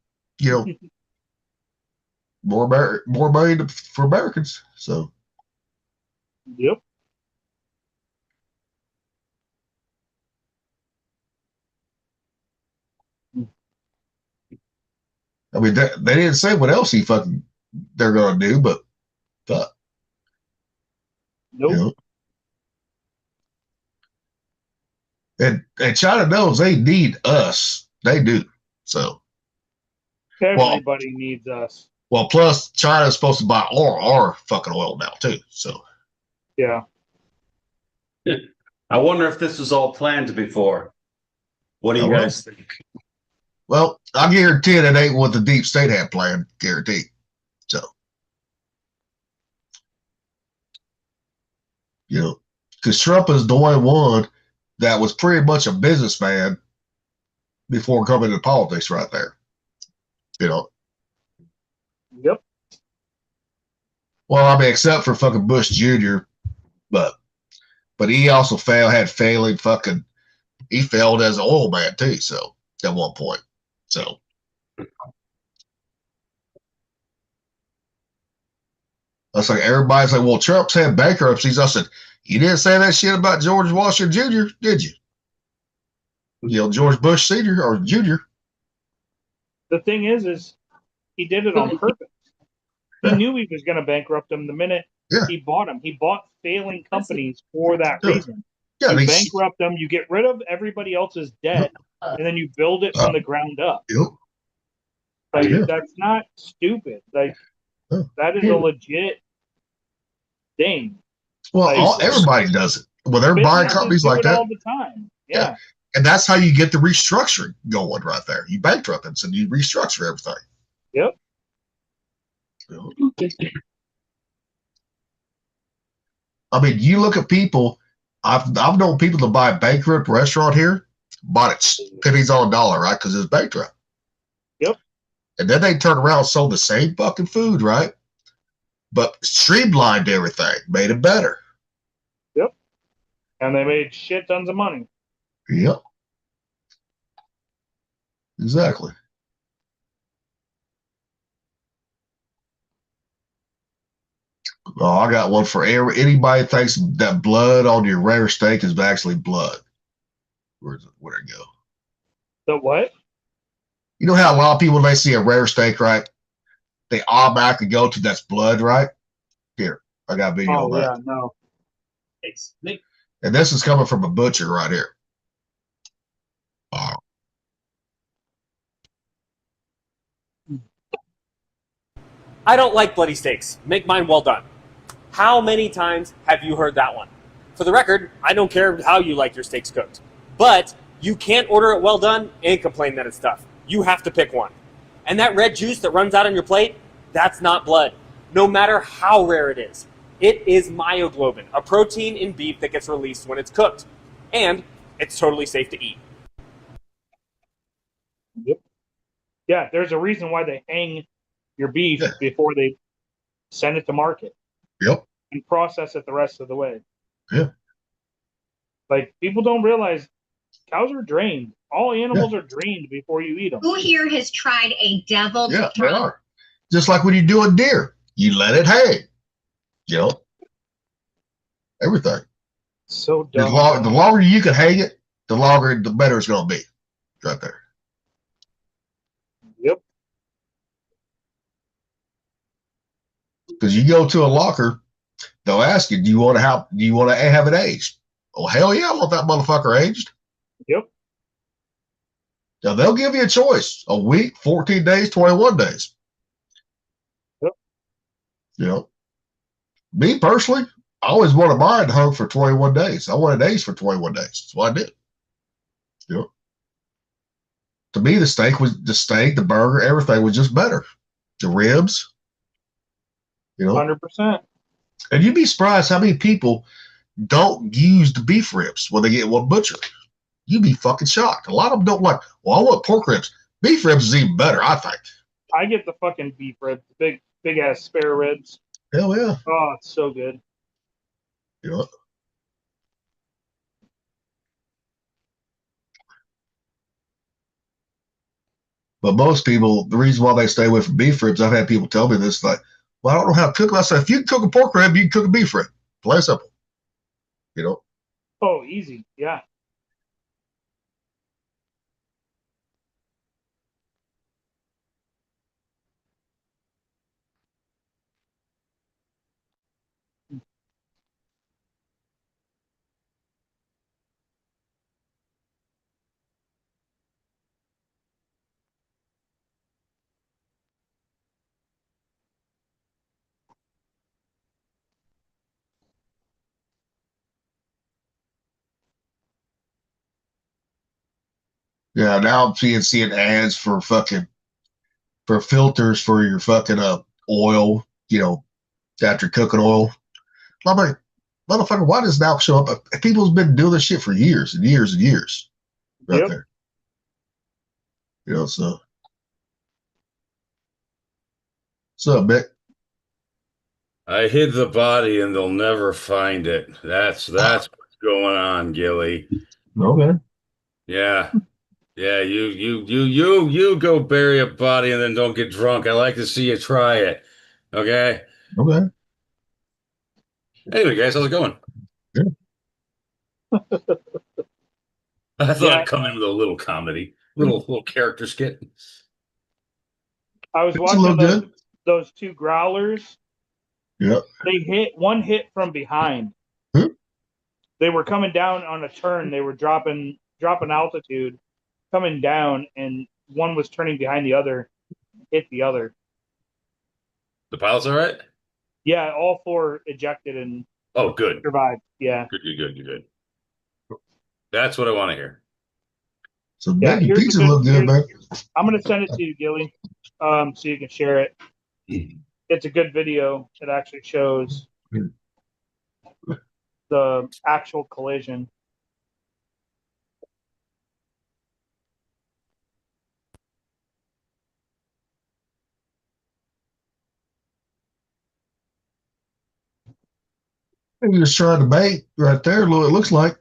more money for Americans. So. Yep. I mean, they didn't say what else he fucking they're going to do, but fuck. Nope. You know? And China knows they need us. They do. So, Everybody needs us. well, plus China's supposed to buy our fucking oil now too. So, Yeah. I wonder if this was all planned before. What do you guys think? Well, I guarantee it ain't what the deep state had planned. Guarantee. So, you know, because Trump is the only one that was pretty much a businessman before coming into politics, right there. You know. Yep. Well, I mean, except for fucking Bush Jr., but he also had failing fucking. He failed as an oil man too. So at one point, so. That's like everybody's like, well, Trump's had bankruptcies. I said, you didn't say that shit about George Washington Jr., did you? You know, George Bush Sr. or Jr. The thing is he did it on purpose. He knew he was going to bankrupt them the minute he bought them. He bought failing companies for that reason. Yeah, you bankrupt them, you get rid of everybody else's debt, and then you build it from the ground up. Yep. Like, that's not stupid. Like, that is a legit thing. Well, Like, everybody does it. Well, they're buying businesses companies do like it that all the time. Yeah. And that's how you get the restructuring going right there. You bankrupt them, so you restructure everything. Yep. I mean, you look at people. I've known people to buy a bankrupt restaurant here, bought it pennies on a dollar, right? Because it's bankrupt. Yep. And then they turned around and sold the same fucking food, right? But streamlined everything, made it better. Yep. And they made shit tons of money. Yep. Exactly. Oh, I got one for anybody thinks that blood on your rare steak is actually blood. Where'd it go? The what? You know how a lot of people, when they see a rare steak, right? They automatically go to that's blood, right? Here, I got a video on that. Yeah, no. And this is coming from a butcher right here. I don't like bloody steaks. Make mine well done. How many times have you heard that one? For the record, I don't care how you like your steaks cooked. But you can't order it well done and complain that it's tough. You have to pick one. And that red juice that runs out on your plate, that's not blood. No matter how rare it is. It is myoglobin, a protein in beef that gets released when it's cooked. And it's totally safe to eat. Yep. Yeah, there's a reason why they hang your beef before they send it to market. Yep. And process it the rest of the way. Yeah. Like, people don't realize cows are drained. All animals are drained before you eat them. Who here has tried a deviled Yeah, they are. Just like when you do a deer, you let it hang. You know, everything. So The dumb. longer you can hang it, the better it's going to be. Right there. Yep. Because you go to a locker, they'll ask you, do you want to have it aged? Oh, hell yeah, I want that motherfucker aged. Yep. Now they'll give you a choice: a week, 14 days, 21 days. Yep. You know, me personally, I always wanted mine hung for 21 days. I wanted aged for 21 days. That's what I did. You know, to me, the burger, everything was just better. The ribs, you know, 100%. And you'd be surprised how many people don't use the beef ribs when they get one butcher. You'd be fucking shocked. A lot of them don't like, well, I want pork ribs. Beef ribs is even better, I think. I get the fucking beef ribs, big ass spare ribs. Hell yeah. Oh, it's so good. You know? But most people, the reason why they stay away from beef ribs, I've had people tell me this, like, well, I don't know how to cook them. I said, if you can cook a pork rib, you can cook a beef rib. Plain and simple. You know? Oh, easy. Yeah. Yeah, now I'm seeing ads for filters for your fucking oil, after cooking oil. I'm like, motherfucker, why does now show up? People's been doing this shit for years and years and years. Right there. So what's up, Mick? I hid the body and they'll never find it. That's what's going on, Gilly. Okay. Yeah. Yeah, you go bury a body and then don't get drunk. I like to see you try it. Okay? Okay. Anyway, guys, how's it going? Good. I thought I'd come in with a little comedy, little character skit. I was watching those two growlers. Yep. One hit from behind. They were coming down on a turn. They were dropping altitude, coming down, and one was turning behind the other, hit the other. The pilot's all right? Yeah, all four ejected and good. Survived. Yeah. Good. That's what I want to hear. So making pizza look good, man. I'm gonna send it to you, Gilly, so you can share it. It's a good video. It actually shows the actual collision. Maybe just trying to bait right there. It looks like.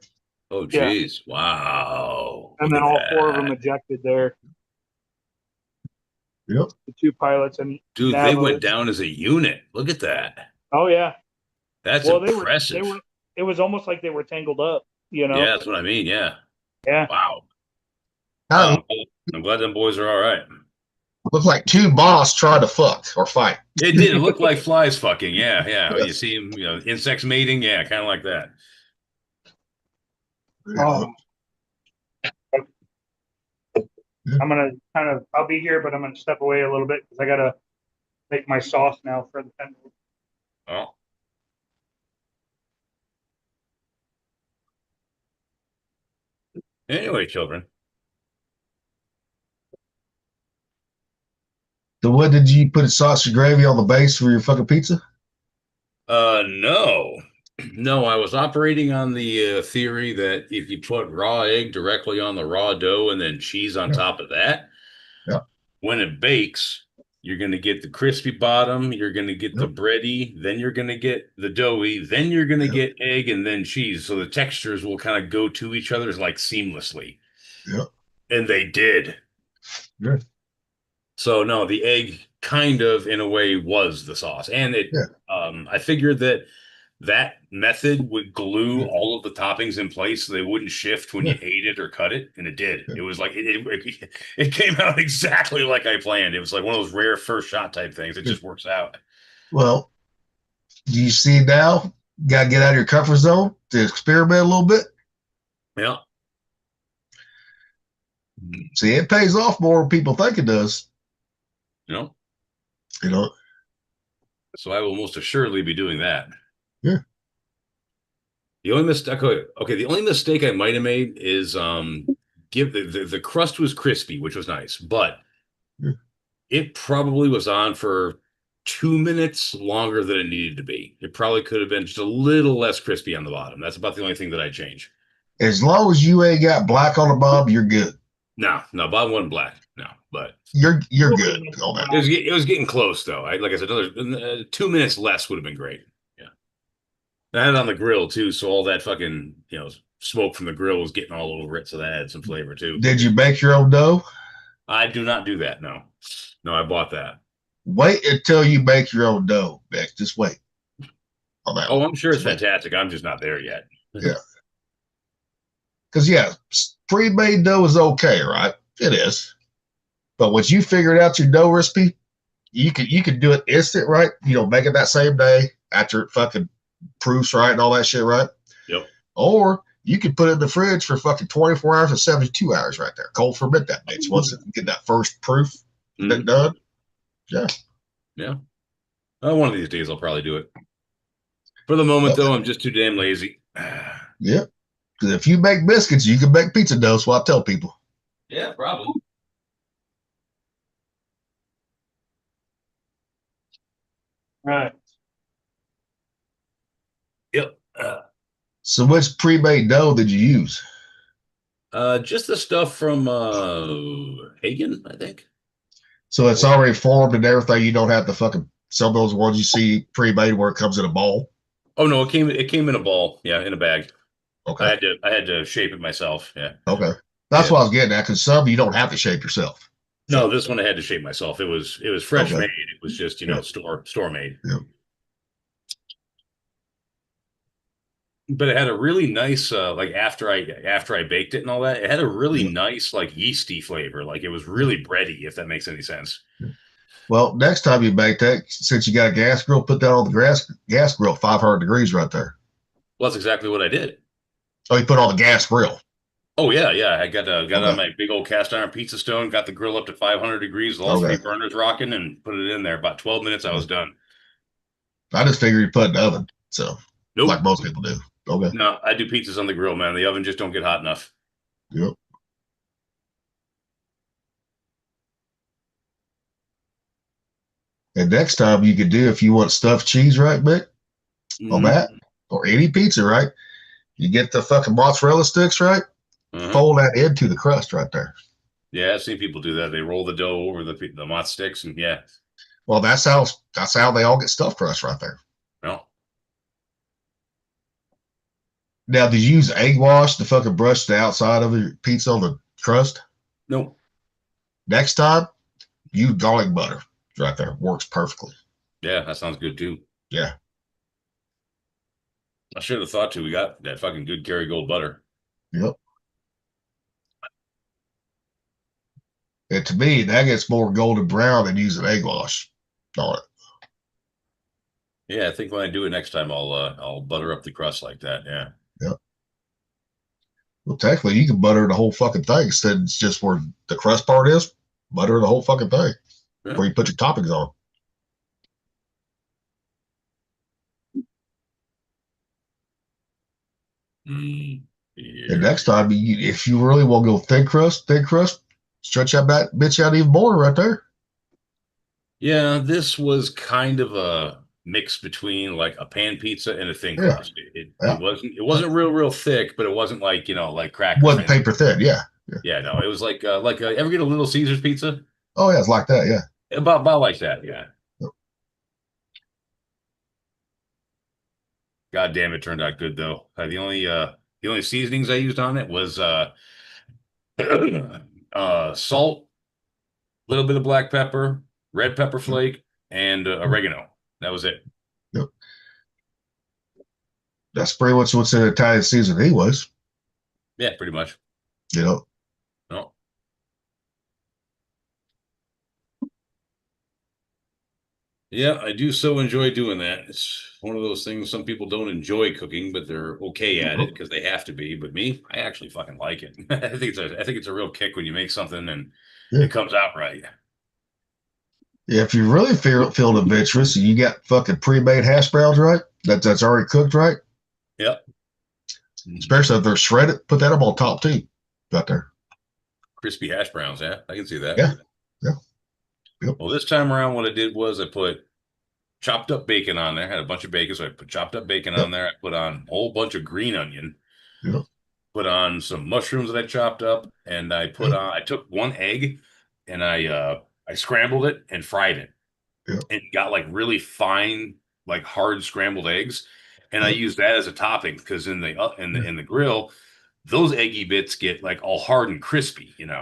Oh, jeez. Yeah. Wow. And then all four of them ejected there. Yep. The two pilots and dude, Navos. They went down as a unit. Look at that. Oh yeah. That's impressive. It was almost like they were tangled up, Yeah, that's what I mean. Yeah. Yeah. Wow. I'm glad them boys are all right. Looked like two moths trying to fuck or fight. It did. It looked like flies fucking. Yeah. You see them, insects mating. Yeah, kind of like that. Oh. I'm gonna I'll be here, but I'm gonna step away a little bit because I gotta make my sauce now for the pen. Oh. Anyway, children. So what did you put sausage gravy on the base for your fucking pizza? No, I was operating on the theory that if you put raw egg directly on the raw dough and then cheese on top of that, when it bakes, you're going to get the crispy bottom, you're going to get the bready, then you're going to get the doughy, then you're going to get egg and then cheese. So the textures will kind of go to each other's like seamlessly. Yeah. And they did. Yeah. So no, the egg kind of in a way was the sauce. And I figured that method would glue all of the toppings in place so they wouldn't shift when you ate it or cut it, and it did. It was like it came out exactly like I planned. It was like one of those rare first shot type things. It just works out. Well, do you see now? Got to get out of your comfort zone to experiment a little bit. Yeah. See, it pays off more than people think it does. You know. So I will most assuredly be doing that. Yeah. The only mistake, the only mistake I might have made is give the crust was crispy, which was nice, but it probably was on for 2 minutes longer than it needed to be. It probably could have been just a little less crispy on the bottom. That's about the only thing that I change. As long as you ain't got black on the bottom, you're good. No, bottom wasn't black. No, but you're good on that. It was getting close though. Like I said, 2 minutes less would have been great. Yeah, I had it on the grill too, so all that fucking smoke from the grill was getting all over it, so that had some flavor too. Did you bake your own dough? I do not do that. No, I bought that. Wait until you make your own dough, Beck. Just wait on that. Oh, I'm sure it's fantastic. I'm just not there yet. Yeah. Because pre-made dough is okay, right? It is. But once you figured out your dough recipe, you could do it instant, right? Make it that same day after it fucking proofs right and all that shit, right? Yep. Or you could put it in the fridge for fucking 24 hours or 72 hours right there. Cold ferment that bitch. Once it get that first proof done. Yeah. Yeah. One of these days I'll probably do it. For the moment, though, I'm just too damn lazy. Yeah. Because if you make biscuits, you can make pizza dough, so I tell people. Yeah, probably. Right. Yep. So which pre-made dough did you use? Just the stuff from Hagen, I think. So it's already formed and everything. You don't have to fucking some of those ones you see pre-made where it comes in a bowl. Oh no, it came in a ball. Yeah, in a bag. Okay. I had to shape it myself. Yeah. Okay. That's what I was getting at, because some you don't have to shape yourself. No, this one I had to shape myself. It was fresh Okay. made. It was just, store made. Yeah. But it had a really nice like after I baked it and all that, it had a really nice like yeasty flavor. Like it was really bready, if that makes any sense. Well, next time you bake that, since you got a gas grill, put that on the gas grill, 500 degrees right there. Well, that's exactly what I did. Oh, you put on the gas grill. Oh yeah. I got on my big old cast iron pizza stone, got the grill up to 500 degrees, all three burners rocking, and put it in there. About 12 minutes, I was done. I just figured you put it in the oven, so Nope. like most people do. Okay. No, I do pizzas on the grill, man. The oven just don't get hot enough. Yep. And next time you could do, if you want stuffed cheese, right, Mick, on that, or any pizza, right? You get the fucking mozzarella sticks, right? Fold that into the crust right there. Yeah, I've seen people do that. They roll the dough over the mozz sticks, and yeah. Well, that's how they all get stuffed crust right there. No. Now, did you use egg wash to fucking brush the outside of your pizza on the crust? No. Next time, use garlic butter right there. Works perfectly. Yeah, that sounds good too. Yeah. I should have thought to. We got that fucking good Kerrygold butter. Yep. And to me, that gets more golden brown than using egg wash on it. Yeah, I think when I do it next time, I'll butter up the crust like that. Yeah. Yep. Well, technically, you can butter the whole fucking thing. Instead, it's just where the crust part is. Butter the whole fucking thing before you put your toppings on. Yeah. And next time, if you really want to go thin crust, stretch that bitch out even more right there. Yeah, this was kind of a mix between like a pan pizza and a thin crust. It wasn't real thick, but it wasn't like like cracker. Wasn't paper thin, yeah. Yeah, no, it was like ever get a Little Caesars pizza? Oh yeah, it's like that, yeah. About like that, yeah. Yep. God damn, it turned out good though. The only seasonings I used on it was salt, a little bit of black pepper, red pepper flake, and oregano. That was it. Yep. That's pretty much what's in Italian seasoning was. Yeah, pretty much. No. Yeah, I do so enjoy doing that. It's one of those things some people don't enjoy cooking, but they're okay at it because they have to be. But me, I actually fucking like it. I think it's a real kick when you make something and it comes out right. Yeah, if you really feel adventurous, you got fucking pre-made hash browns, right? That's already cooked, right? Yep. Especially if they're shredded, put that up on top too, right there. Crispy hash browns, yeah, I can see that. Yeah. Yep. Well, this time around, what I did was I put chopped up bacon on there. I had a bunch of bacon, so I put chopped up bacon on there. I put on a whole bunch of green onion. Yep. Put on some mushrooms that I chopped up, and I took one egg and I scrambled it and fried it. Yep. And got like really fine, like hard scrambled eggs. And I used that as a topping because in the grill, those eggy bits get like all hard and crispy, Yeah.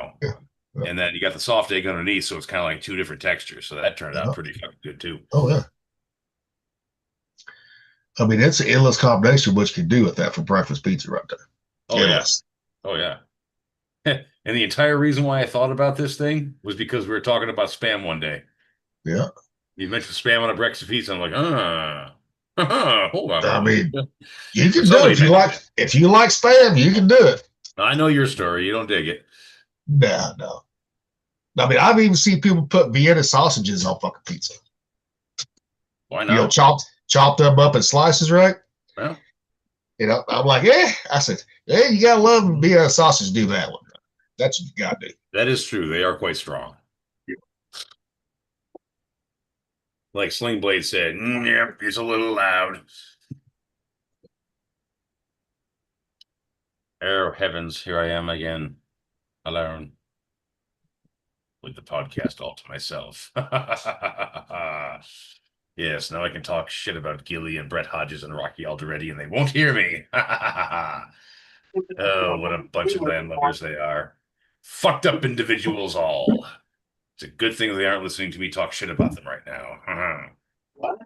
And then you got the soft egg underneath, so it's kind of like two different textures. So that turned out pretty fucking good too. Oh yeah. I mean, it's an endless combination what you can do with that for breakfast pizza right there. Oh endless. Yeah. Oh yeah. And the entire reason why I thought about this thing was because we were talking about Spam one day. Yeah. You mentioned Spam on a breakfast pizza. I'm like, hold on. I mean, you can do it if you like Spam, you can do it. I know your story. You don't dig it. No. I mean, I've even seen people put Vienna sausages on fucking pizza. Why not? Chop them up in slices, right? Well, I'm like, I said, you gotta love Vienna sausage. Do that one. That's what you got to do. That is true. They are quite strong. Like Sling Blade said, yep, he's a little loud. Oh, heavens, here I am again, alone, with the podcast all to myself. Yes, now I can talk shit about Gilly and Brett Hodges and Rocky Alderete, and they won't hear me. Oh, what a bunch of landlubbers they are. Fucked up individuals all. It's a good thing they aren't listening to me talk shit about them right now. What?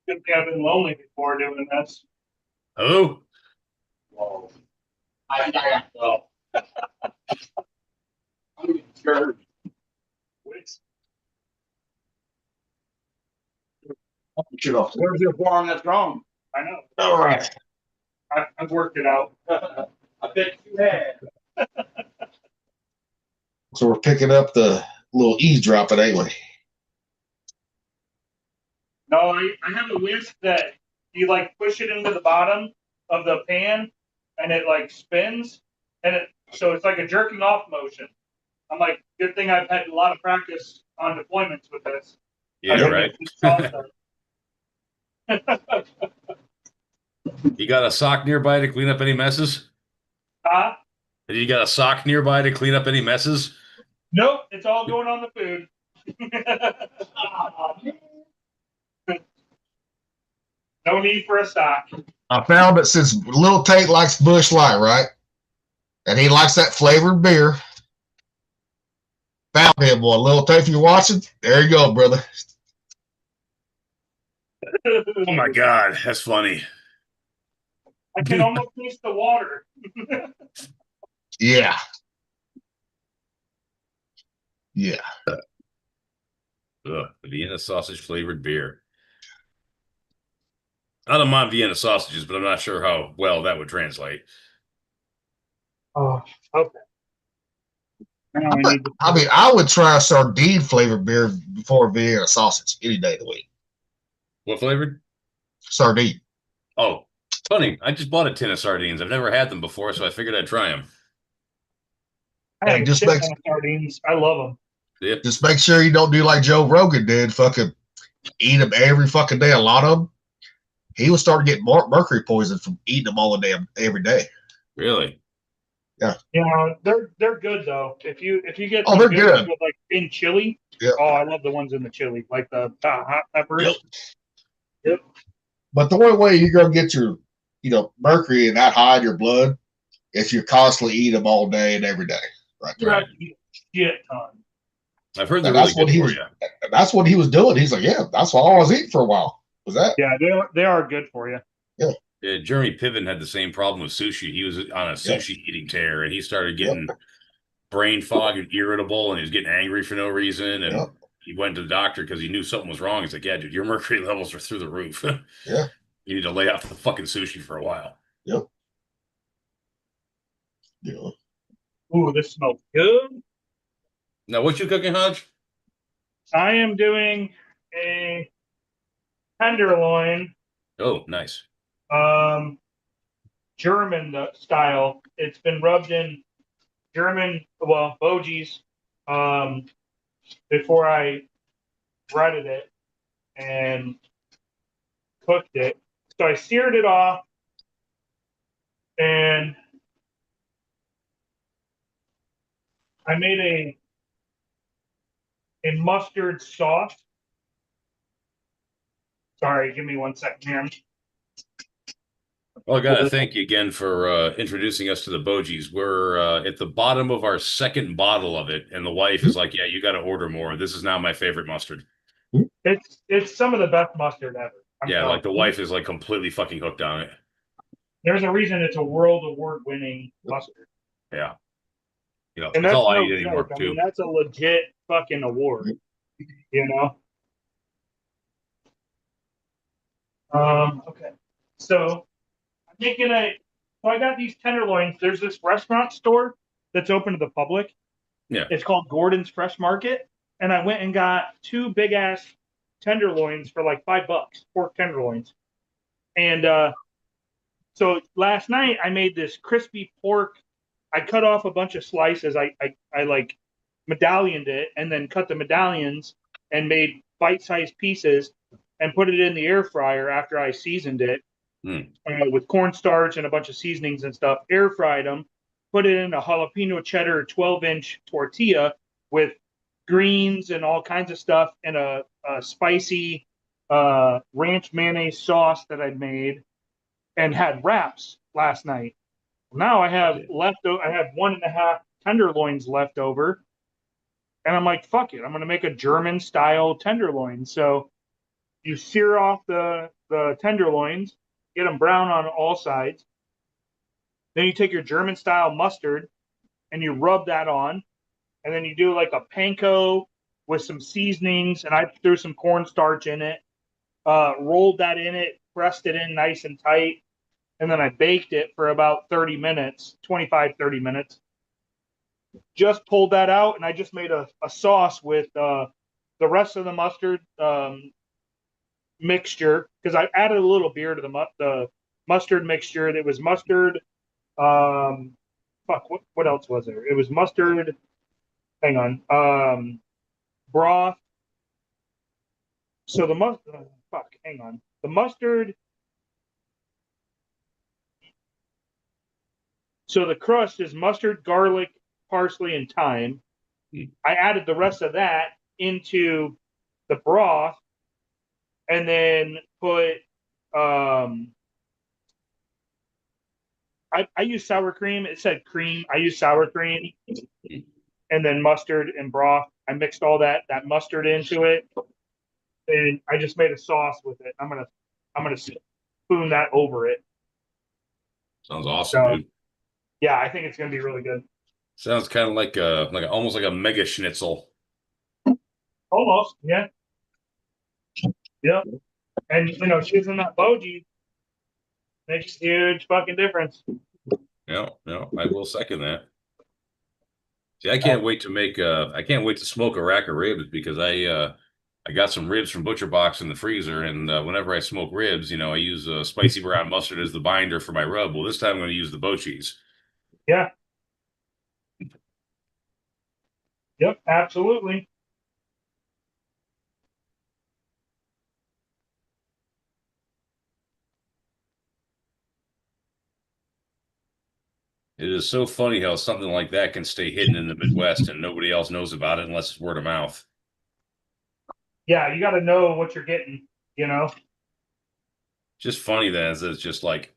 Good thing I've been lonely before doing this. Hello? Whoa. Oh. I'm scared. Where's your forearm that's wrong? I know. All right. I've worked it out. I bet you had. So we're picking up the little eavesdropping, ain't we? No, I have a whisk that you like push it into the bottom of the pan and it like spins and so it's like a jerking off motion. I'm like, good thing I've had a lot of practice on deployments with this. Yeah, right. You got a sock nearby to clean up any messes? Huh? You got a sock nearby to clean up any messes? Nope, it's all going on the food. No need for a sock. I found that since Little Tate likes Busch Light, right? And he likes that flavored beer. Found him, boy. Little Tate, if you're watching, there you go, brother. Oh my God, that's funny. I can almost taste the water. Yeah. Yeah. Vienna sausage flavored beer. I don't mind Vienna sausages, but I'm not sure how well that would translate. Oh, okay. I mean, I would try a sardine flavored beer before Vienna sausage any day of the week. What flavored? Sardine. Oh, funny. I just bought a tin of sardines. I've never had them before, so I figured I'd try them. I have just shit make- ton of sardines. I love them. Yep. Just make sure you don't do like Joe Rogan did, fucking eat them every fucking day, a lot of them. He would start getting mercury poison from eating them all the damn every day. Really? Yeah. Yeah, they're good though. If you get Oh, some they're good good. ones with, like in chili. Yeah. Oh, I love the ones in the chili, like the hot peppers. Yep. But the only way you're gonna get your, mercury and that high in your blood if you constantly eat them all day and every day. Right. You have to eat a shit ton. I've heard they're And really that's what good he for was. you. That's what he was doing. He's like, yeah, that's all I was eating for a while. Was that? Yeah, they are good for you. Yeah. Yeah, Jeremy Piven had the same problem with sushi. He was on a sushi eating tear, and he started getting brain fog and irritable, and he was getting angry for no reason. And he went to the doctor because he knew something was wrong. He's like, "Yeah, dude, your mercury levels are through the roof. Yeah. You need to lay off the fucking sushi for a while." Yep. Yeah. Ooh, this smells good. Now, what you cooking, Hodge? I am doing a tenderloin, Oh, nice. German style. It's been rubbed in German, Bogies, before I breaded it and cooked it. So I seared it off and I made a mustard sauce. Sorry, give me 1 second here. Well, I got to thank you again for introducing us to the Bogies. We're at the bottom of our second bottle of it, and the wife is like, "Yeah, you got to order more. This is now my favorite mustard." It's some of the best mustard ever. I'm Yeah, telling like the you. wife is like completely fucking hooked on it. There's a reason it's a world award winning mustard. Yeah. And that's that's all I no eat anymore joke. I too. mean, that's a legit fucking award. Okay. So I'm making so I got these tenderloins. There's this restaurant store that's open to the public. Yeah. It's called Gordon's Fresh Market. And I went and got 2 big ass tenderloins for like $5, pork tenderloins. And so last night I made this crispy pork I cut off a bunch of slices. I like medallioned it and then cut the medallions and made bite-sized pieces and put it in the air fryer after I seasoned it with cornstarch and a bunch of seasonings and stuff. Air fried them, put it in a jalapeno cheddar 12-inch tortilla with greens and all kinds of stuff and a spicy ranch mayonnaise sauce that I made and had wraps last night. Now I have I have 1.5 tenderloins left over. And I'm like, fuck it. I'm going to make a German style tenderloin. So you sear off the tenderloins, get them brown on all sides. Then you take your German style mustard and you rub that on. And then you do like a panko with some seasonings. And I threw some cornstarch in it, rolled that in it, pressed it in nice and tight. And then I baked it for about 30 minutes, 25, 30 minutes. Just pulled that out, and I just made a sauce with the rest of the mustard mixture because I added a little beer to the mustard mixture. It was mustard. What else was there? It was mustard. Hang on. Broth. So the mustard. Hang on. The mustard. So the crust is mustard, garlic, parsley, and thyme. I added the rest of that into the broth and then put I use sour cream. It said cream. I use sour cream and then mustard and broth. I mixed all that mustard into it and I just made a sauce with it. I'm gonna spoon that over it. Sounds awesome, dude. Yeah, I think it's gonna be really good. Sounds kind of like almost like a mega schnitzel. Almost, yeah. Yep. And choosing that Boji makes a huge fucking difference. Yeah, I will second that. See, I can't wait to smoke a rack of ribs because I got some ribs from Butcher Box in the freezer, and whenever I smoke ribs, I use spicy brown mustard as the binder for my rub. Well, this time I'm going to use the Bochis. Yeah. Yep, absolutely. It is so funny how something like that can stay hidden in the Midwest and nobody else knows about it unless it's word of mouth. Yeah, you got to know what you're getting, Just funny that it's just like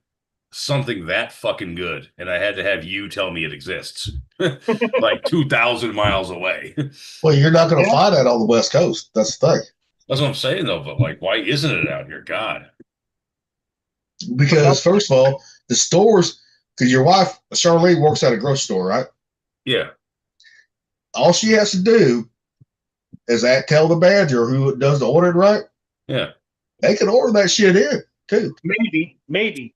something that fucking good, and I had to have you tell me it exists, like 2,000 miles away. Well, you're not going to find that on the West Coast. That's the thing. That's what I'm saying, though. But like, why isn't it out here? God. Because first of all, the stores. Because your wife Charlene works at a grocery store, right? Yeah. All she has to do is tell the manager who does the ordering, right? Yeah. They can order that shit in too. Maybe.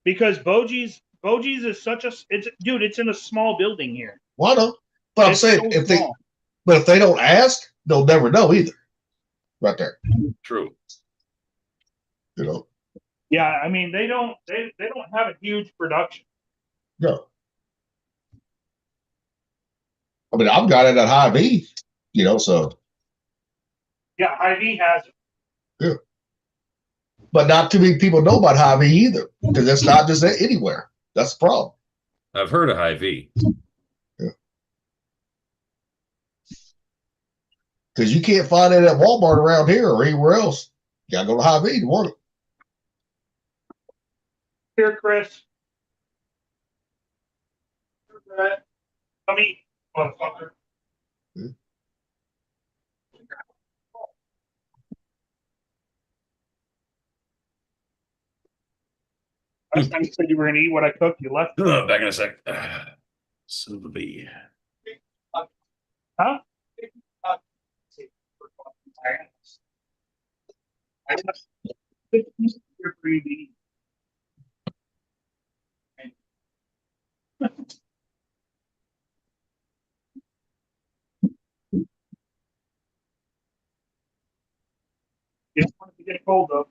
Because Boji's is such it's in a small building here. Well, I know. But I'm saying if they don't ask, they'll never know either. Right there. True. Yeah, I mean they don't have a huge production. No. I mean, I've got it at Hy-Vee, so. Yeah, Hy-Vee has it. Yeah. But not too many people know about Hy-Vee either, because it's not just anywhere. That's the problem. I've heard of Hy-Vee. Yeah. Because you can't find it at Walmart around here or anywhere else. You got to go to Hy-Vee to want it. Here, Chris. Come eat, motherfucker. Last time you said you were going to eat what I cooked, you left. Back in a sec. Son of a bee. Huh? You're breathing. You don't want it to get cold though.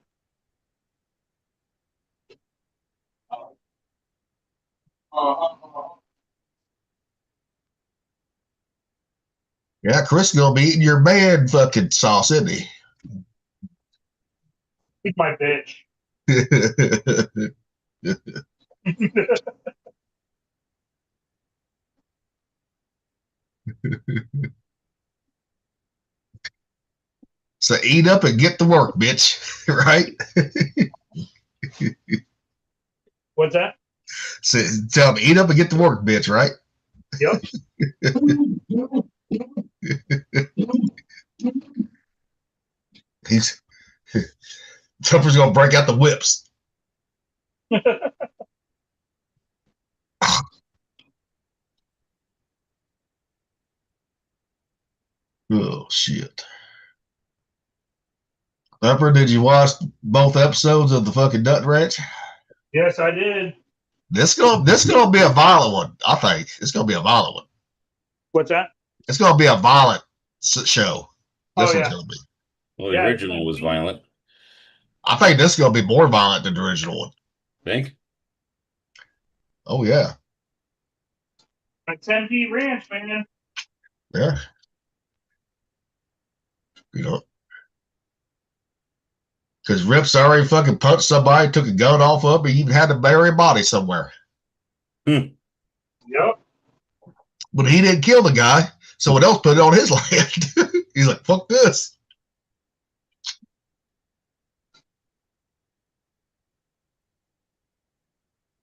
Yeah, Chris gonna be eating your man fucking sauce, isn't he? He's my bitch. So eat up and get to work, bitch. Right? What's that? So tell him eat up and get to work, bitch. Right? Yep. He's Tupper's gonna break out the whips. Oh shit. Tupper, did you watch both episodes of the fucking Nut Ranch? Yes, I did. This gonna be a violent one. I think it's gonna be a violent one. What's that? It's gonna be a violent show. This Oh, one's yeah. gonna be. Well, the original was violent. I think this is gonna be more violent than the original one. Think? Oh yeah, A 10P ranch, man. yeah. You know, because Rips already fucking punched somebody, took a gun off of him, he even had to bury a body somewhere. Yep. But he didn't kill the guy. Someone else put it on his land. He's like, fuck this.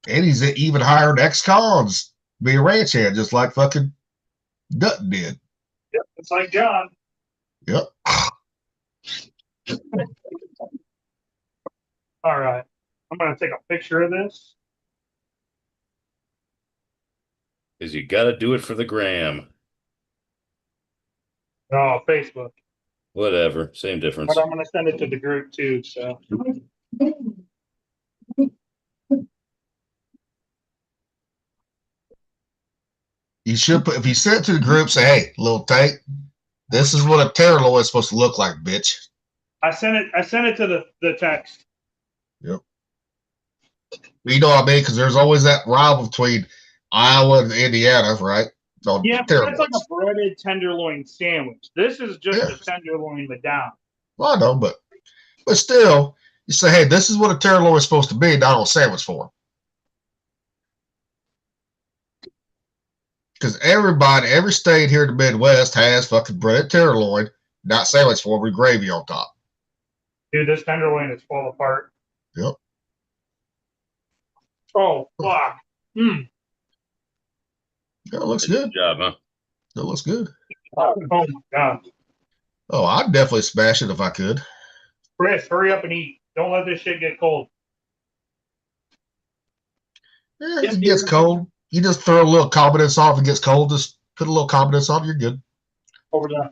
And he's even hired ex-cons to be a ranch hand, just like fucking Dutton did. Yep. It's like John. Yep. All right. I'm going to take a picture of this. Because you got to do it for the gram. Oh, Facebook. Whatever. Same difference. But I'm going to send it to the group too. So. You should put, if you send it to the group, say, hey, little Tate, this is what a Terraloy is supposed to look like, bitch. I sent it to the text. Yep. You know what I mean? Because there's always that rival between Iowa and Indiana, right? On Yeah, but that's like Terraloys. a breaded tenderloin sandwich. This is just a tenderloin but down. Well, I know, but still, you say, hey, this is what a Terraloy is supposed to be, not on a sandwich form. Because every state here in the Midwest has fucking breaded tenderloin, not sandwich form with gravy on top. Dude, this tenderloin is fall apart. Yep. Oh, fuck. Mm. Yeah, it looks good. Good job, huh? It looks good. Oh, my God. Oh, I'd definitely smash it if I could. Chris, hurry up and eat. Don't let this shit get cold. Yeah, if it gets cold, you just throw a little confidence on. If it gets cold, just put a little confidence on. You're good. Over there.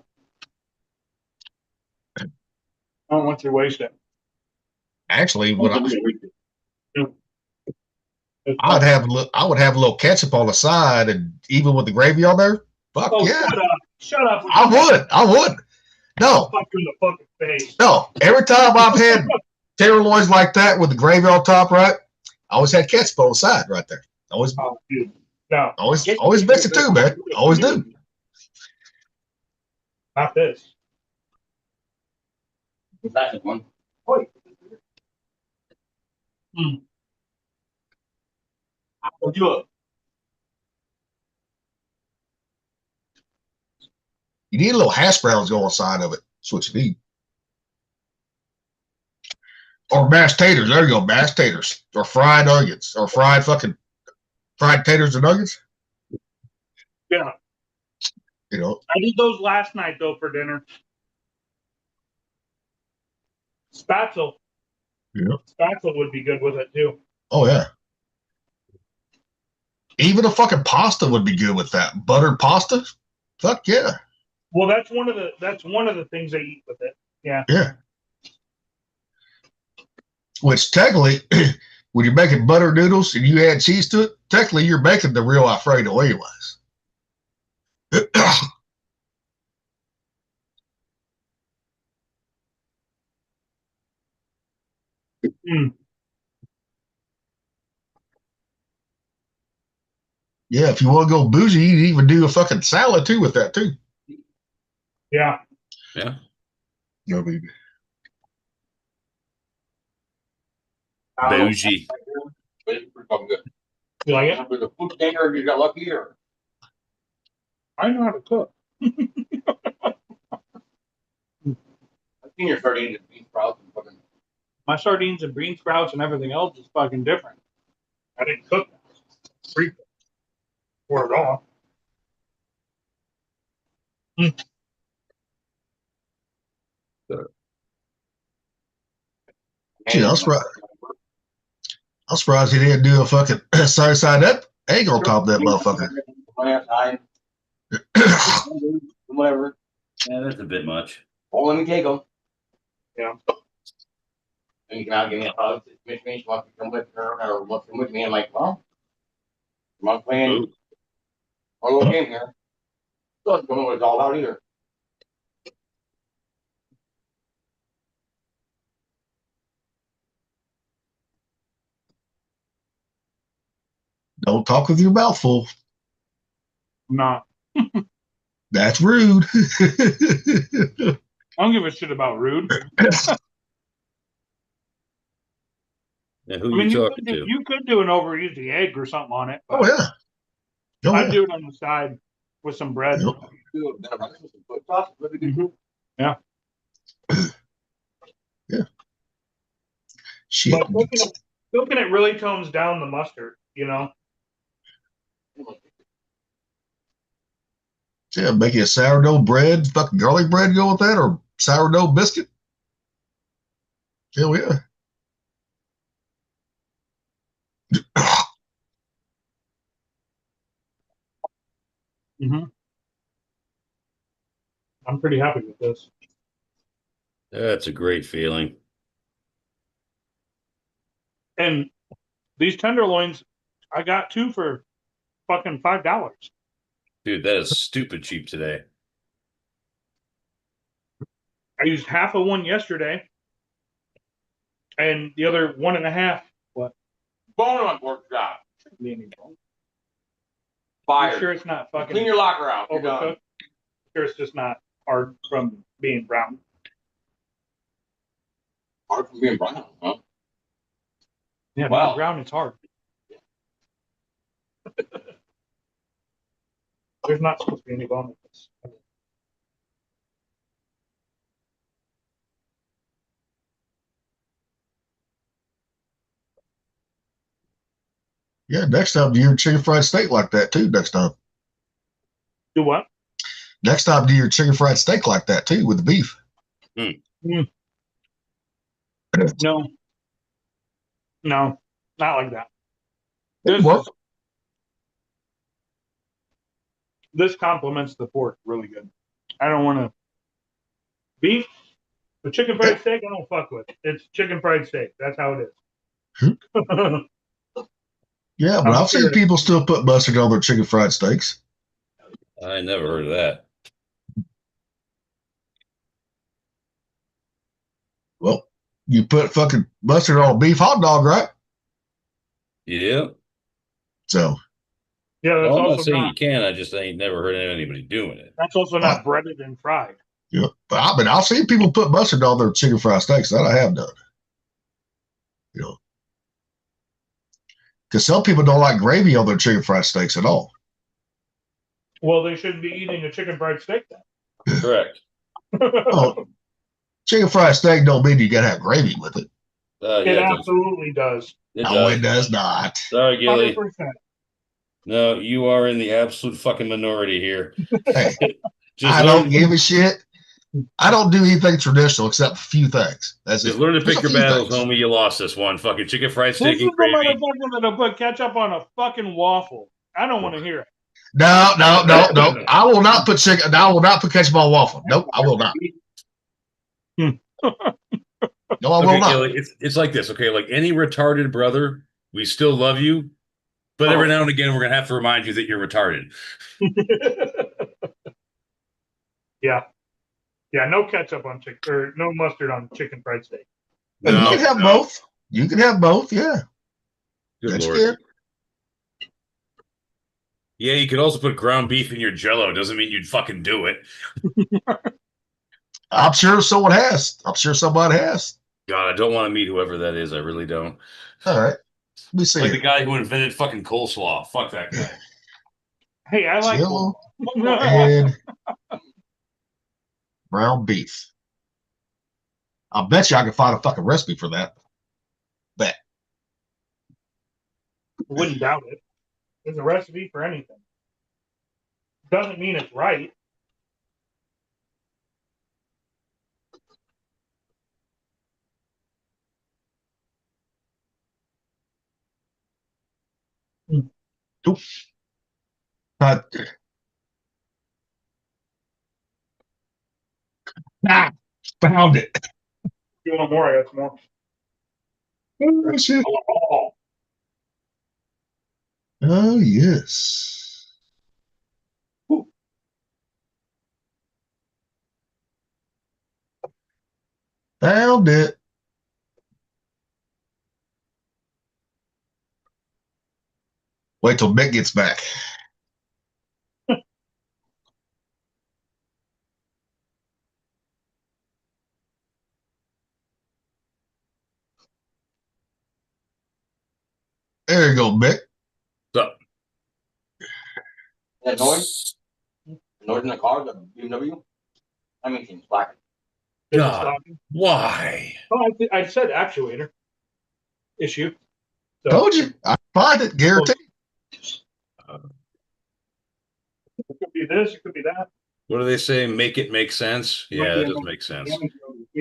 I don't want you to waste it. Actually, what I would have a little ketchup on the side, and even with the gravy on there. Fuck yeah! Shut up! I would. No, Fuck you in the fucking face. no. Every time I've had tenderloins like that with the gravy on top, right? I always had ketchup on the side, right there. Always, Oh, dude. No. always mix it too, man. Always do. Not this. The second one. Mm. I'll do it. You need a little hash browns go on the side of it. That's what you need. Or mashed taters. There you go, mashed taters. Or fried onions. Or fried taters and nuggets. Yeah. You know. I did those last night, though, for dinner. Spatzel. Yeah. Spatzel would be good with it, too. Oh, yeah. Even a fucking pasta would be good with that. Buttered pasta? Fuck yeah. Well, that's one of the things I eat with it. Yeah. Yeah. Which technically, when you're making butter noodles and you add cheese to it, technically you're making the real Alfredo anyways. Mm. Yeah, if you want to go bougie, you can even do a fucking salad too with that too. Yeah. Yeah. No baby. Bougie. You like it? With the food container, you got lucky or? I know how to cook. I've seen your sardines and bean sprouts and fucking. My sardines and bean sprouts and everything else is fucking different. I didn't cook them. Free for it all. Gee, I'm surprised he didn't do a fucking side up egg on top of that motherfucker. Whatever. Yeah, that's a bit much. Oh, let me take them. Yeah. And you can now give me a hug. Mitch wants to come with her or wants to come with me. I'm like, well, I'm not playing a little game here. Don't know what it's all about either. Don't talk with your mouth full. I'm not. That's rude. I don't give a shit about rude. Yeah, who you talking to? You could do an over easy egg or something on it. Oh yeah. Oh, I'd yeah. do it on the side with some bread. Yep. Yeah. Yeah. Shit. But cooking it really tones down the mustard, you know? Yeah, making a sourdough bread, fucking garlic bread go with that, or sourdough biscuit. Hell yeah. Mm-hmm. I'm pretty happy with this. That's a great feeling. And these tenderloins, I got 2 for fucking $5. Dude, that is stupid cheap today. I used half of one yesterday, and the other 1.5. What? Bone on pork chop. You Fire. sure it's not fucking Clean your locker out. You're done. overcooked? Sure it's just not hard from being brown. Hard from being brown, huh? Yeah, Wow. being brown it's hard. There's not supposed to be any bone in this. Yeah, next time do your chicken fried steak like that too. Next time. Do what? Next time do your chicken fried steak like that too with the beef. No. No, not like that. This complements the pork really good. I don't want to beef. The chicken fried steak, I don't fuck with. It's chicken fried steak. That's how it is. Yeah, but I've seen people still put mustard on their chicken fried steaks. I never heard of that. Well, you put fucking mustard on a beef hot dog, right? Yeah. So. Yeah, that's Well, I'm not also saying not, you can. I just ain't never heard of anybody doing it. that's also not breaded and fried. Yeah, but I've seen people put mustard on their chicken fried steaks. That I have done. You know, because some people don't like gravy on their chicken fried steaks at all. Well, they shouldn't be eating a chicken fried steak then. Correct. Oh, chicken fried steak don't mean you gotta have gravy with it. It absolutely does. It does not. Sorry, Gilly. 100%. No, you are in the absolute fucking minority here. Hey, Just I learn- don't give a shit. I don't do anything traditional except a few things. That's Just it. learn to Just pick a your few battles, things. homie. You lost this one. Fucking chicken fried This steak is and the gravy. motherfucker that'll put ketchup on a fucking waffle. I don't want to hear it. No. I will not put chicken. I will not put ketchup on waffle. Nope, I will not. No, I will Okay, not. Gilly, it's like this, okay? Like any retarded brother, we still love you, but every now and again, we're gonna have to remind you that you're retarded. Yeah. Yeah, no ketchup on chicken, or no mustard on chicken fried steak. You can have both. You can have both. Yeah. Good That's Lord. good. Yeah, you could also put ground beef in your Jello. Doesn't mean you'd fucking do it. I'm sure someone has. I'm sure somebody has. God, I don't want to meet whoever that is. I really don't. All right. Let me see. Like the guy who invented fucking coleslaw. Fuck that guy. Hey, I like Jello and brown beef. I'll bet you I can find a fucking recipe for that. Bet. Wouldn't doubt it. There's a recipe for anything. Doesn't mean it's right. Oop. Found it. You want more? I got some more. Oh, shit. Oh, yes. Found it. Wait till Mick gets back. There you go, Mick. What's up? That noise? Noise in the car, the BMW? I mean, it's black. God, why? Oh, I said actuator issue. So, Told you. I find it, guaranteed. It could be this, it could be that. What do they say? Make it make sense? Yeah, that does make sense.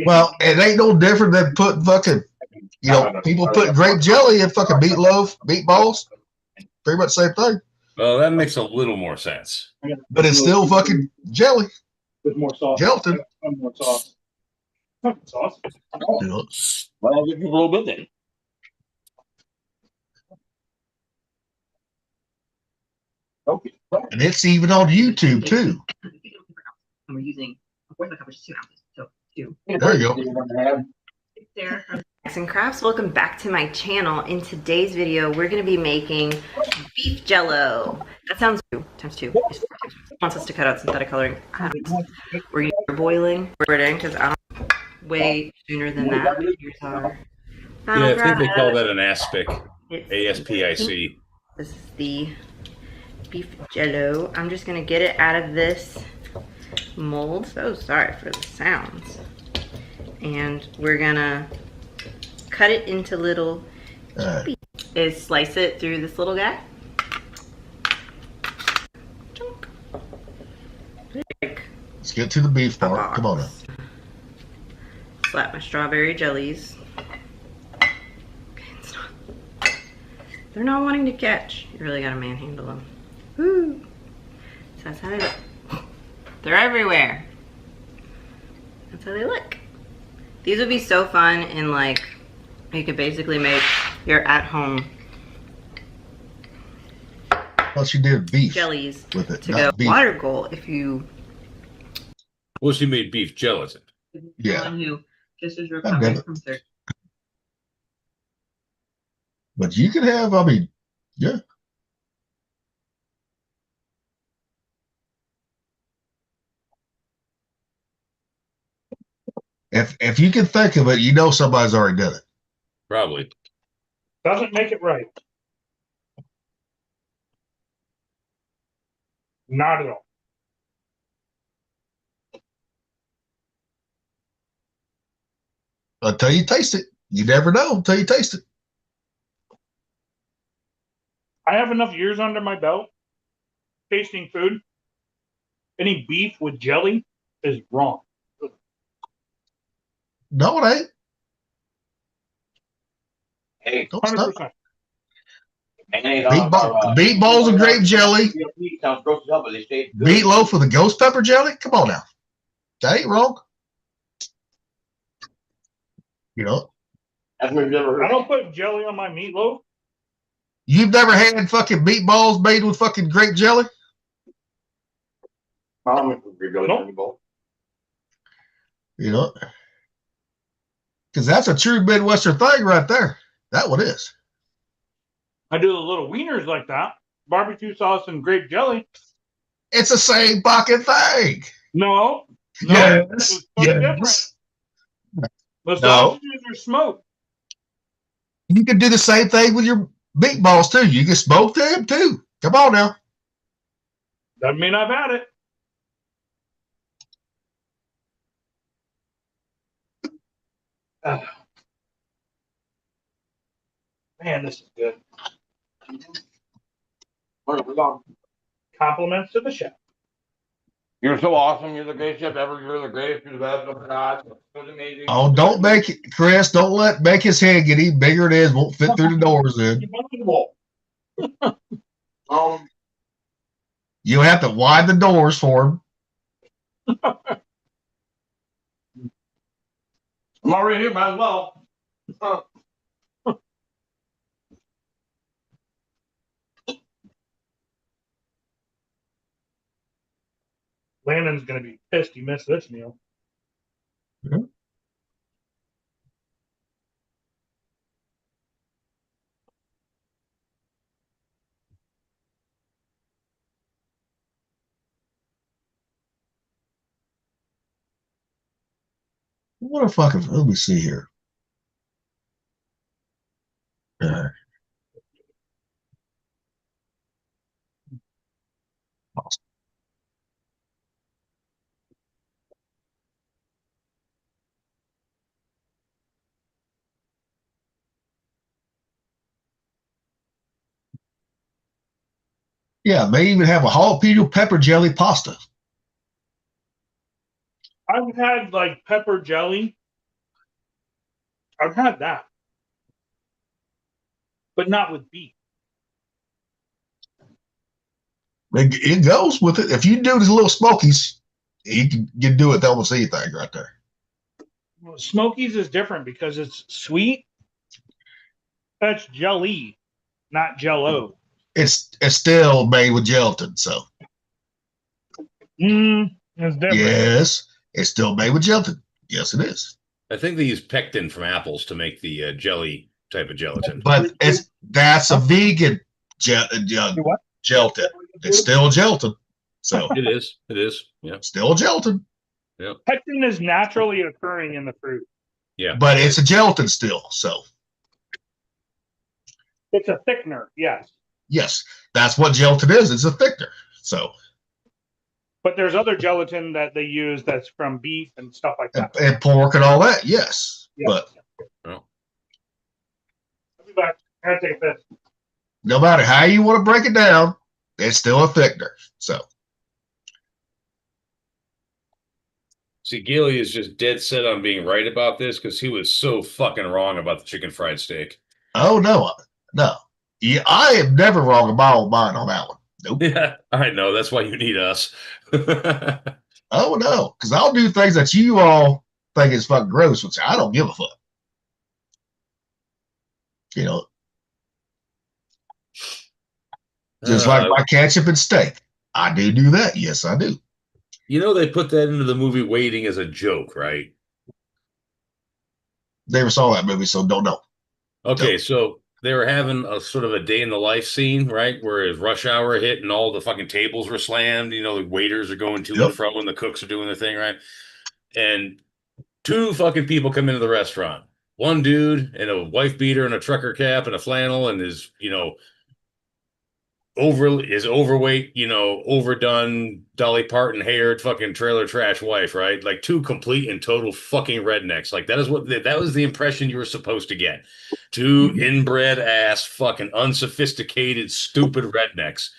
Well, it ain't no different than putting fucking, people put grape jelly in fucking meatloaf, meatballs. Pretty much the same thing. Well, that makes a little more sense. But it's still fucking jelly. With more sauce. Gelatin. More sauce. Sauce. Well, I'll give you a little bit then. Okay. And it's even on YouTube, too. And we're using a fourth of a cup, which is 2 ounces. So 2. There you go. Sarah from Snacks and Crafts. Welcome back to my channel. In today's video, we're going to be making beef jello. That sounds 2 times 2 is 4 times 4. Wants us to cut out synthetic coloring. We're going to start boiling. We're in because I'm way sooner than that. Here's our Yeah, I think they call that an aspic. ASPIC. This is the beef jello. I'm just going to get it out of this mold. So sorry for the sounds. And we're gonna cut it into little is slice it through this little guy. Let's get to the beef part. Come on now. Slap my strawberry jellies. Okay, it's not. They're not wanting to catch. You really gotta manhandle them. Woo! So that's how they look. They're everywhere. That's how they look. These would be so fun in like, you could basically make your at-home Plus you did beef jellies with it, to not go beef. water goal if you Well, she made beef gelatin. Yeah. someone who just is got recovering it. from surgery. But you can have, I mean, yeah. If you can think of it, you know somebody's already done it. Probably. Doesn't make it right. Not at all. Until you taste it. You never know until you taste it. I have enough years under my belt tasting food. Any beef with jelly is wrong. No, it ain't. Hey, Don't stop. 100%. Meatballs and grape jelly. Sounds gross as hell, but they stay good. Meatloaf with a ghost pepper jelly? Come on now. That ain't wrong. You know, That's what we've never heard. I don't put jelly on my meatloaf. you've never had fucking meatballs made with fucking grape jelly? Nope. You know, because that's a true Midwestern thing right there. That one is. I do the little wieners like that. Barbecue sauce and grape jelly. It's the same fucking thing. No, No, Yes. it's different. Yes. The No. sausages are smoked. You can do the same thing with your meatballs too. You can smoke them too. Come on now. Doesn't mean I've had it. Man, this is good. We're going. Compliments to the chef. You're so awesome. You're the greatest chef ever. You're the greatest. You're the best. Oh my God. It was amazing. Oh, don't make it, Chris. Don't make his head get even bigger. It is. Won't fit through the doors. Then you'll have to widen the doors for him. I'm already here. Might as well. Landon's going to be pissed he missed this meal. What a fucking. Let me see here. Yeah, may even have a jalapeno pepper jelly pasta. I've had like pepper jelly. I've had that. But not with beef. It goes with it. If you do these little smokies, you can do it to almost anything right there. Well, Smokies is different because it's sweet. That's jelly, not jello. It's still made with gelatin, so. It's different. Yes, it's still made with gelatin. Yes, it is. I think they use pectin from apples to make the jelly type of gelatin. But that's a vegan gelatin. It's still gelatin. So it is. It is. Yeah. Still gelatin. Yeah. Pectin is naturally occurring in the fruit. Yeah. But it's a gelatin still. So it's a thickener, yes. Yes, that's what gelatin is. It's a thickener. So. But there's other gelatin that they use that's from beef and stuff like that. And pork and all that, yes. Yeah. But I'll be back. I gotta take a piss. no matter how you want to break it down, it's still a thickener. So. See, Gilly is just dead set on being right about this because he was so fucking wrong about the chicken fried steak. Oh, no. Yeah, I am never wrong about mine on that one. Nope. Yeah, I know. That's why you need us. Oh, no. Because I'll do things that you all think is fucking gross, which I don't give a fuck. You know. Just like my ketchup and steak. I do that. Yes, I do. You know, they put that into the movie Waiting as a joke, right? Never saw that movie, so don't know. Okay, so they were having a sort of a day in the life scene, right? Where his rush hour hit and all the fucking tables were slammed. You know, the waiters are going to and fro and the cooks are doing their thing, right? And two fucking people come into the restaurant. One dude in a wife beater and a trucker cap and a flannel and is, you know, overweight, you know, overdone Dolly Parton haired fucking trailer trash wife, right? Like two complete and total fucking rednecks. Like that was the impression you were supposed to get. Two inbred ass fucking unsophisticated stupid rednecks.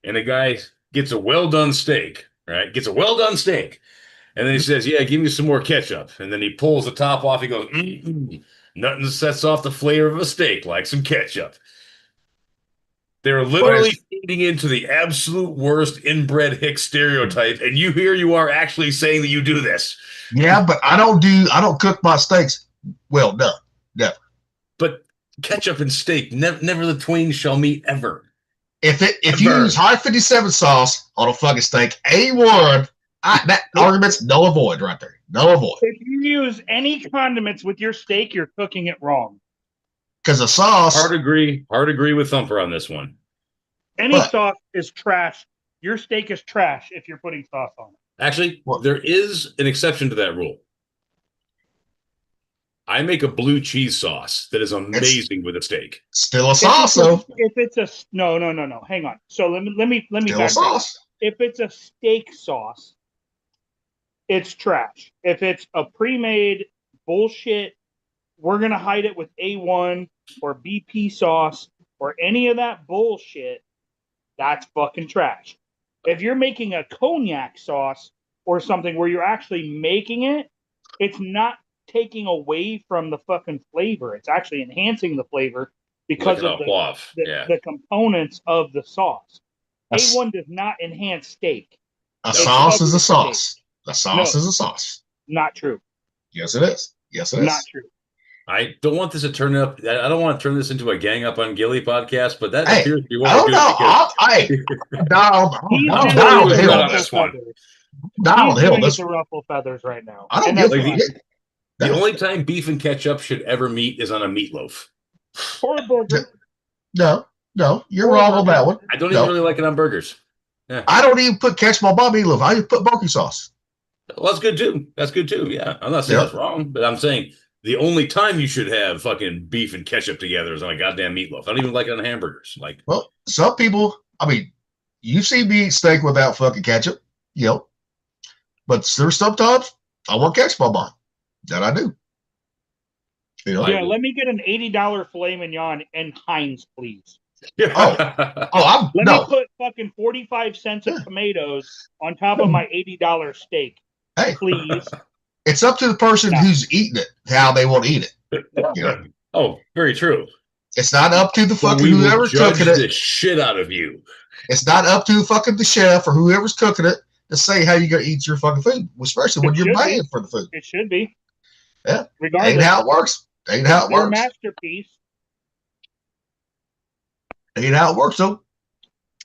And the guy gets a well done steak, right? Gets a well done steak. And then he says, "Yeah, give me some more ketchup." And then he pulls the top off. He goes, "Nothing sets off the flavor of a steak like some ketchup." They're literally feeding into the absolute worst inbred hick stereotype, and you are actually saying that you do this. Yeah, but I don't cook my steaks well done. Never. But ketchup and steak, never the twain shall meet ever. If you use high 57 sauce on a fucking steak, A1, that argument's null and void right there. Null and void. If you use any condiments with your steak, you're cooking it wrong. Because the sauce. Hard agree with Thumper on this one. Any sauce is trash. Your steak is trash if you're putting sauce on it. Actually, there is an exception to that rule. I make a blue cheese sauce that is amazing with a steak. Still a sauce, though. If it's a no, hang on. So let me Still a back sauce. up. If it's a steak sauce, it's trash. If it's a pre-made bullshit, we're gonna hide it with A1 or BP sauce or any of that bullshit. That's fucking trash. If you're making a cognac sauce or something where you're actually making it, it's not taking away from the fucking flavor. It's actually enhancing the flavor because Like of an poivre, yeah. the components of the sauce. That's- A1 does not enhance steak. A It sauce is a covers sauce. steak. A sauce No. is a sauce. Not true. Yes, it is. Yes, it is. Not true. I don't want this to turn up. I don't want to turn this into a gang up on Gilly podcast, but that Hey, appears to be what I we're don't doing. know. because- He's down the doing it hill. to on this ruffle one. feathers. Down He's the hill. doing it This, to ruffle feathers right now. I don't And get that's Like fine. the only time beef and ketchup should ever meet is on a meatloaf. Or a burger. no, you're Or a wrong on burger. that one. I don't No. even really like it on burgers. Yeah. I don't even put ketchup on my meatloaf. I just put barbecue sauce. Well, that's good too. That's good too. Yeah. I'm not saying Yeah. that's wrong, but I'm saying the only time you should have fucking beef and ketchup together is on a goddamn meatloaf. I don't even like it on hamburgers. Like, Well, some people, I mean, you see me eat steak without fucking ketchup, but there's sometimes I want ketchup on mine. That I do. Yeah, let me get an $80 filet mignon and Heinz, please. I'm Let no. me put fucking 45 cents of tomatoes on top of my $80 steak, Hey, please. it's up to the person who's eating it how they want to eat it. You know? Oh, very true. It's not up to the But fucking we will whoever's judge cooking the it. shit out of you. It's not up to fucking the chef or whoever's cooking it to say how you gonna eat your fucking food, especially when It you're should be. paying for the food. It should be. Yeah, Regardless. ain't how it works. Ain't how it Their works. masterpiece. Ain't how it works though.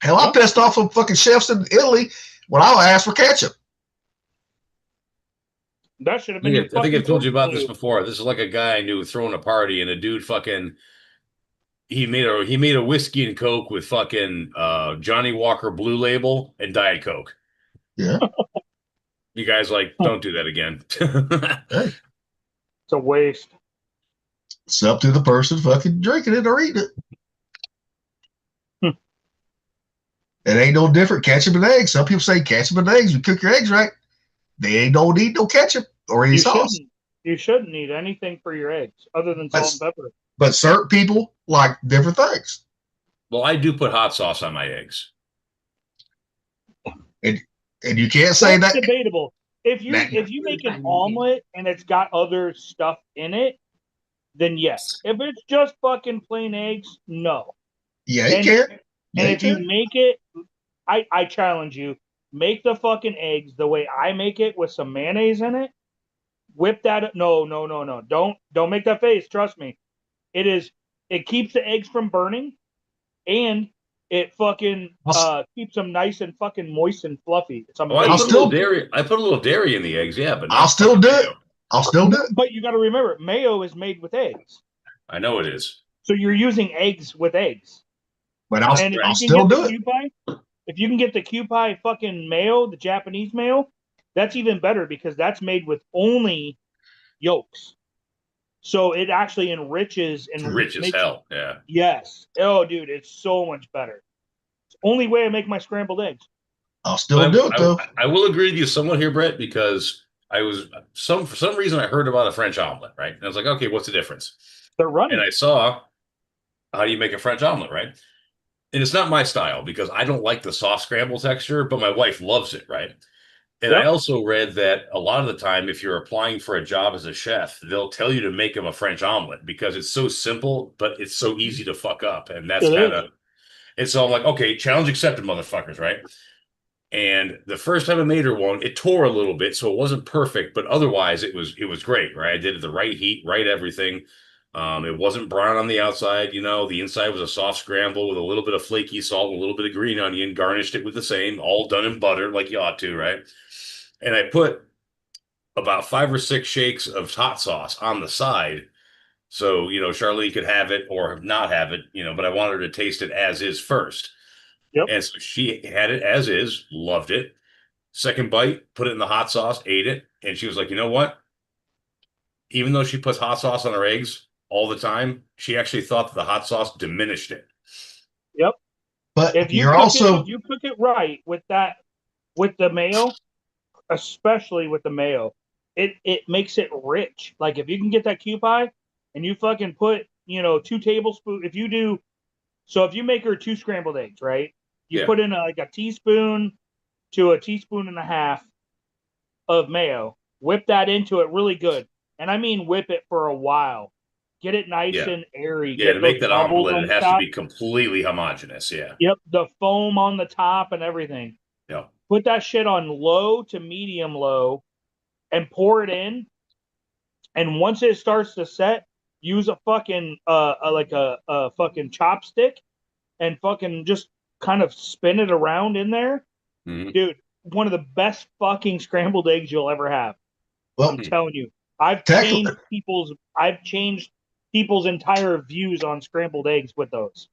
Hell, I pissed off some fucking chefs in Italy when I asked for ketchup. That should have I been. think, your I think I've fucking told you about clue. this before. This is like a guy I knew throwing a party, and a dude fucking he made a whiskey and coke with fucking Johnny Walker Blue Label and Diet Coke. Yeah. You guys don't do that again. Hey, It's a waste. it's up to the person fucking drinking it or eating it. It ain't no different. Ketchup and eggs. Some people say ketchup and eggs. You cook your eggs right. They ain't don't need no ketchup or any sauce. You shouldn't need anything for your eggs other than salt and pepper. But certain people like different things. Well, I do put hot sauce on my eggs. And you can't say That's that. debatable. If you make an omelet and it's got other stuff in it, then yes. If it's just fucking plain eggs, no. Yeah, you And- can't. Yeah, And you if you can't. make it, I challenge you, make the fucking eggs the way I make it with some mayonnaise in it. Whip that. No. Don't make that face. Trust me. It keeps the eggs from burning, and it fucking keeps them nice and fucking moist and fluffy. It's Oh, amazing. I put a little dairy in the eggs, yeah, but I'll still do it. I'll still do it. But you got to remember, mayo is made with eggs, I know it is. so you're using eggs with eggs. But I'll And if I'll you can still get do the it. Kewpie, if you can get the Kewpie fucking mayo, the Japanese mayo, that's even better because that's made with only yolks. So it actually enriches and It's rich as makes- hell. Yeah. Yes. Oh, dude, it's so much better. It's the only way I make my scrambled eggs. I'll still do it though. I will agree with you somewhat here, Brett, because for some reason I heard about a French omelet, right? And I was like, okay, what's the difference? They're running. And I saw how do you make a French omelet, right? And it's not my style because I don't like the soft scramble texture, but my wife loves it, right? And I Yep. also read that a lot of the time, if you're applying for a job as a chef, they'll tell you to make them a French omelet because it's so simple, but it's so easy to fuck up. And that's It kind is. of, and so I'm like, okay, challenge accepted, motherfuckers, right? And the first time I made her one, it tore a little bit, so it wasn't perfect, but otherwise it was great, right? I did it the right heat, right everything. It wasn't brown on the outside, the inside was a soft scramble with a little bit of flaky salt, a little bit of green onion, garnished it with the same, all done in butter like you ought to, right? And I put about 5 or 6 shakes of hot sauce on the side. So, Charlene could have it or not have it, but I wanted her to taste it as is first. Yep. And so she had it as is, loved it. Second bite, put it in the hot sauce, ate it, and she was like, you know what? Even though she puts hot sauce on her eggs all the time, she actually thought that the hot sauce diminished it. Yep. But If you cook it right with the mayo, especially with the mayo, it makes it rich. Like if you can get that kewpie and you fucking put, 2 tablespoons. If you make her 2 scrambled eggs, right? You put in a teaspoon to a teaspoon and a half of mayo. Whip that into it really good. And I mean whip it for a while. Get it nice and airy. Yeah, to make those that bubbles omelet, on it has top. to be completely homogeneous. Yeah. Yep, the foam on the top and everything. Yeah. Put that shit on low to medium low and pour it in. And once it starts to set, use a fucking a fucking chopstick and fucking just kind of spin it around in there. Mm-hmm. Dude, one of the best fucking scrambled eggs you'll ever have. Well, I'm telling you. I've changed people's entire views on scrambled eggs with those.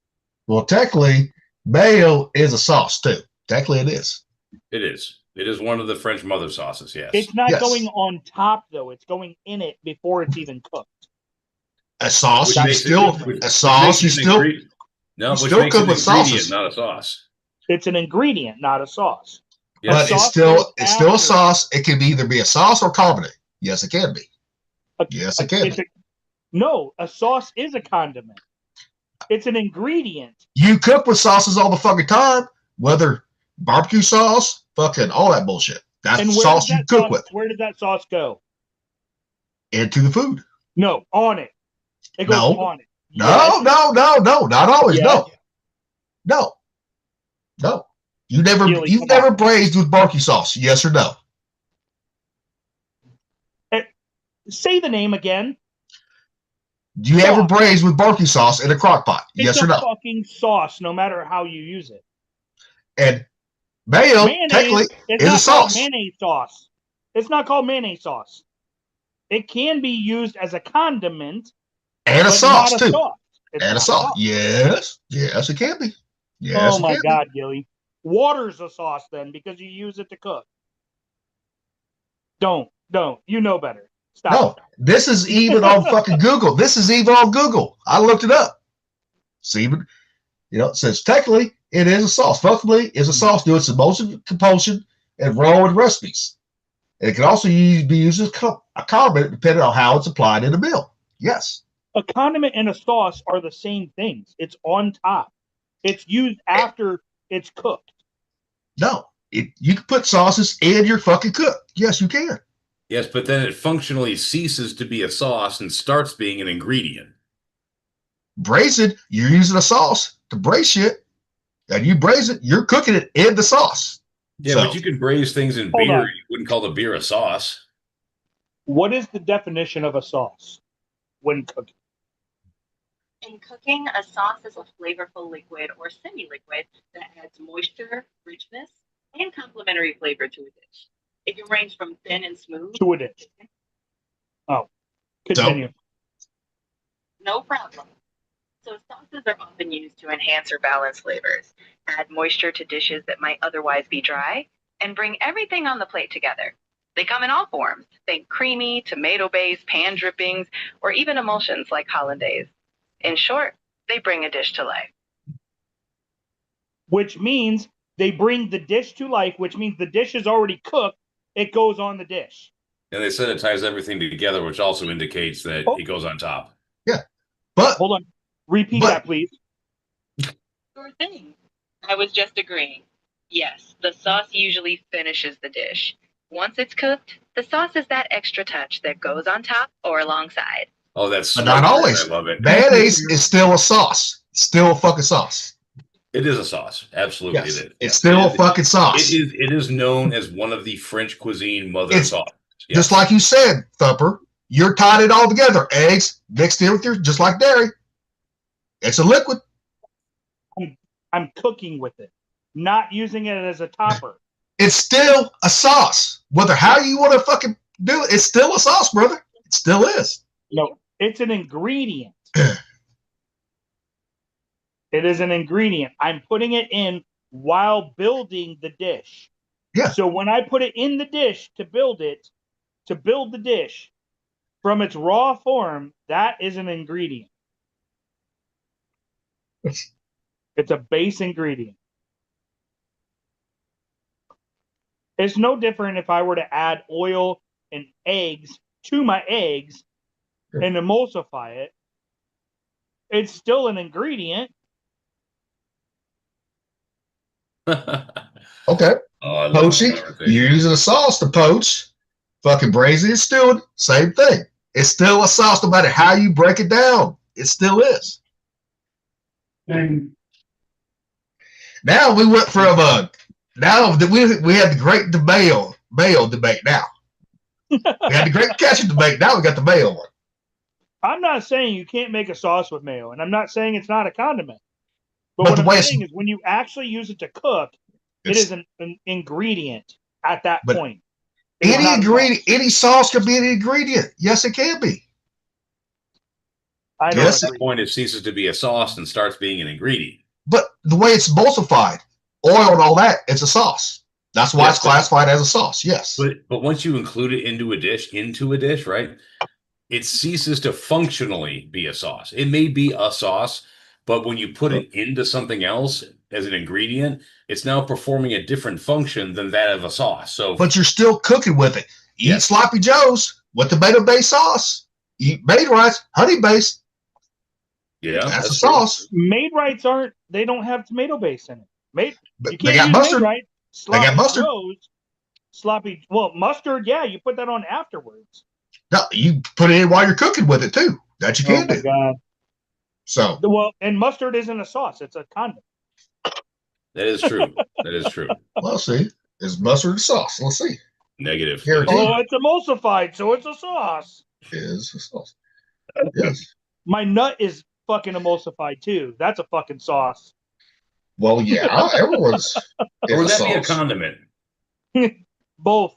Well, technically, mayo is a sauce too. Technically, it is. It is. It is one of the French mother sauces. Yes. It's not going on top though. It's going in it before it's even cooked. A sauce, Which you makes still it- a sauce, you which makes it still ingre- No, you which still makes it cook an with ingredient, sauces. not a sauce. It's an ingredient, not a sauce. But sauce it's still goes a after. sauce. It can either be a sauce or condiment. Yes, it can be. Yes, it can be. No, a sauce is a condiment. It's an ingredient. You cook with sauces all the fucking time, whether barbecue sauce, fucking all that bullshit. That's And the where sauce does you that cook sauce, with where did that sauce go? into the food. No, on it. It goes No. on it. No, Yes. no, not always. Yes. No. You've Gilly, come never braised with barbecue sauce, yes or no? Say the name again. Do you ever braise with barbecue sauce in a crock pot? Yes It's or a no? fucking sauce, no matter how you use it. And mayo, Mayonnaise, technically, it's is a not called sauce. mayonnaise sauce. It's not called mayonnaise sauce. It can be used as a condiment And a but sauce, not a too. sauce. It's And a not sauce. Yes, it can be. Yes, Oh it my can be. God, Gilly. Water's a sauce then because you use it to cook. Don't. You know better. Stop. No, this is even on fucking Google. This is even on Google. I looked it up. It's even, it says technically it is a sauce. Functionally, is a sauce due to its emulsion, compulsion, and raw in recipes. And it can also be used as a condiment depending on how it's applied in the meal. Yes. A condiment and a sauce are the same things. It's on top. It's used after it's cooked. No, you can put sauces in your fucking cook. Yes, you can. Yes, but then it functionally ceases to be a sauce and starts being an ingredient. Braising, you're using a sauce to braise shit, and you braise it, you're cooking it in the sauce. Yeah, So- but you can braise things in Hold beer. on. You wouldn't call the beer a sauce. What is the definition of a sauce when cooking? In cooking, a sauce is a flavorful liquid or semi-liquid that adds moisture, richness, and complementary flavor to a dish. It can range from thin and smooth. To a dish. Oh, continue. No problem. So sauces are often used to enhance or balance flavors, add moisture to dishes that might otherwise be dry, and bring everything on the plate together. They come in all forms. Think creamy, tomato-based, pan drippings, or even emulsions like hollandaise. In short, they bring a dish to life. Which means they bring the dish to life, which means the dish is already cooked. It goes on the dish. And they said it ties everything together, which also indicates that it goes on top. Yeah. But hold on. Repeat that, please. Sure thing. I was just agreeing. Yes, the sauce usually finishes the dish. Once it's cooked, the sauce is that extra touch that goes on top or alongside. Oh, that's But not smart. always. I love it. Mayonnaise is still a sauce. Still a fucking sauce. It is a sauce. Absolutely, Yes, it is. it's still a fucking sauce. It is known as one of the French cuisine mother sauces. Yes. Just like you said, Thumper, you're tying it all together. Eggs mixed in with just like dairy. It's a liquid. I'm cooking with it, not using it as a topper. It's still a sauce. Whether how you want to fucking do it, it's still a sauce, brother. It still is. No, it's an ingredient. It is an ingredient. I'm putting it in while building the dish. Yeah. So when I put it in the dish to build the dish from its raw form, that is an ingredient. It's a base ingredient. It's no different if I were to add oil and eggs to my eggs and emulsify it. It's still an ingredient. Okay. Oh, Poaching, you're using a sauce to poach. Fucking braising and stewing, same thing. It's still a sauce no matter how you break it down. It still is. And now we went from now that we had the great mayo debate now. We had the great ketchup debate. Now we got the mayo one. I'm not saying you can't make a sauce with mayo, and I'm not saying it's not a condiment. But But the what way I'm it's- saying is when you actually use it to cook, it is an ingredient at that But point. It is Any not a ingredient, any sauce can be an ingredient. Yes, it can be. I don't Yes, At that point, it ceases to be a sauce and starts being an ingredient. but the way it's emulsified, oil and all that, it's a sauce. That's why Yes, it's classified as a sauce. Yes. But once you include it into a dish, right? It ceases to functionally be a sauce. It may be a sauce, but when you put it into something else as an ingredient, it's now performing a different function than that of a sauce. So, But you're still cooking with it. You eat sloppy joes with tomato-based sauce. You eat made rice, honey-based. yeah, That's a true. sauce. Made rights they don't have tomato base in it. You They can't got use mustard. made rights. They got mustard. Mustard, yeah, you put that on afterwards. No, you put it in while you're cooking with it too. That you can Oh my do. God. So Well, and mustard isn't a sauce; it's a condiment. That is true. That is true. well, see, is mustard a sauce? Let's see. Negative. Guaranteed. Oh, it's emulsified, so it's a sauce. Is a sauce. Yes. My nut is fucking emulsified too. That's a fucking sauce. Well, yeah, everyone's. Or would is that be a sauce. condiment? Both.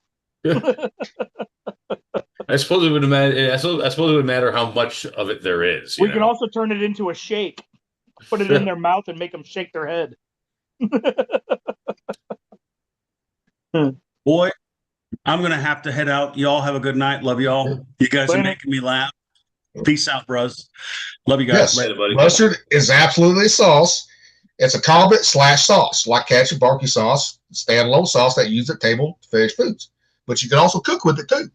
I suppose it would matter. I suppose it would matter how much of it there is. We can also turn it into a shake. Put it in their mouth and make them shake their head. Boy, I'm gonna have to head out. Y'all have a good night. Love y'all. You guys are making me laugh. Peace out, bros. Love you guys. Yes, mustard is absolutely a sauce. It's a condiment / sauce, like ketchup, barbecue sauce, standalone sauce that you use at table to finish foods. But you can also cook with it too.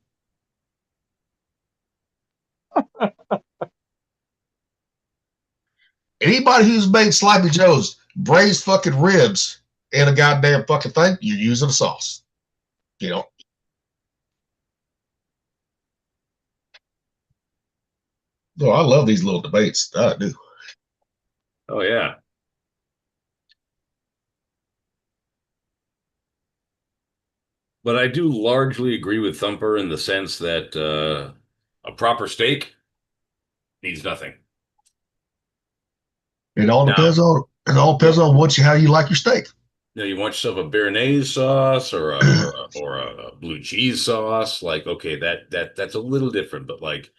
Anybody who's made sloppy joes, braised fucking ribs in a goddamn fucking thing, you're using a sauce. You know. Oh, I love these little debates. I do. Oh yeah. But I do largely agree with Thumper in the sense that a proper steak needs nothing. It all depends on how you like your steak. You know, you want yourself a Béarnaise sauce or a blue cheese sauce. Like, okay, that's a little different, but like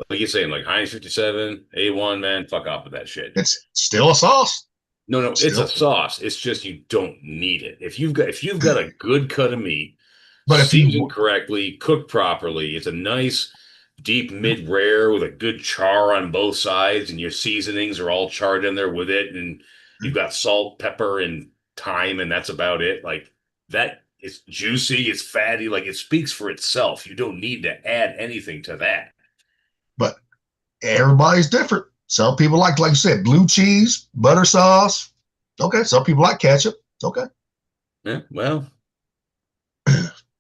you're saying, like Heinz 57, A1, man, fuck off with that shit. It's still a sauce. No, it's a sauce. It's just you don't need it. If you've got a good cut of meat, but if seasoned correctly, cooked properly, it's a nice deep mid rare with a good char on both sides, and your seasonings are all charred in there with it, and you've got salt, pepper, and thyme, and that's about it. Like that, it's juicy, it's fatty, like it speaks for itself. You don't need to add anything to that. But everybody's different. Some people like you said, blue cheese, butter sauce. Okay. Some people like ketchup. It's okay. Yeah, well,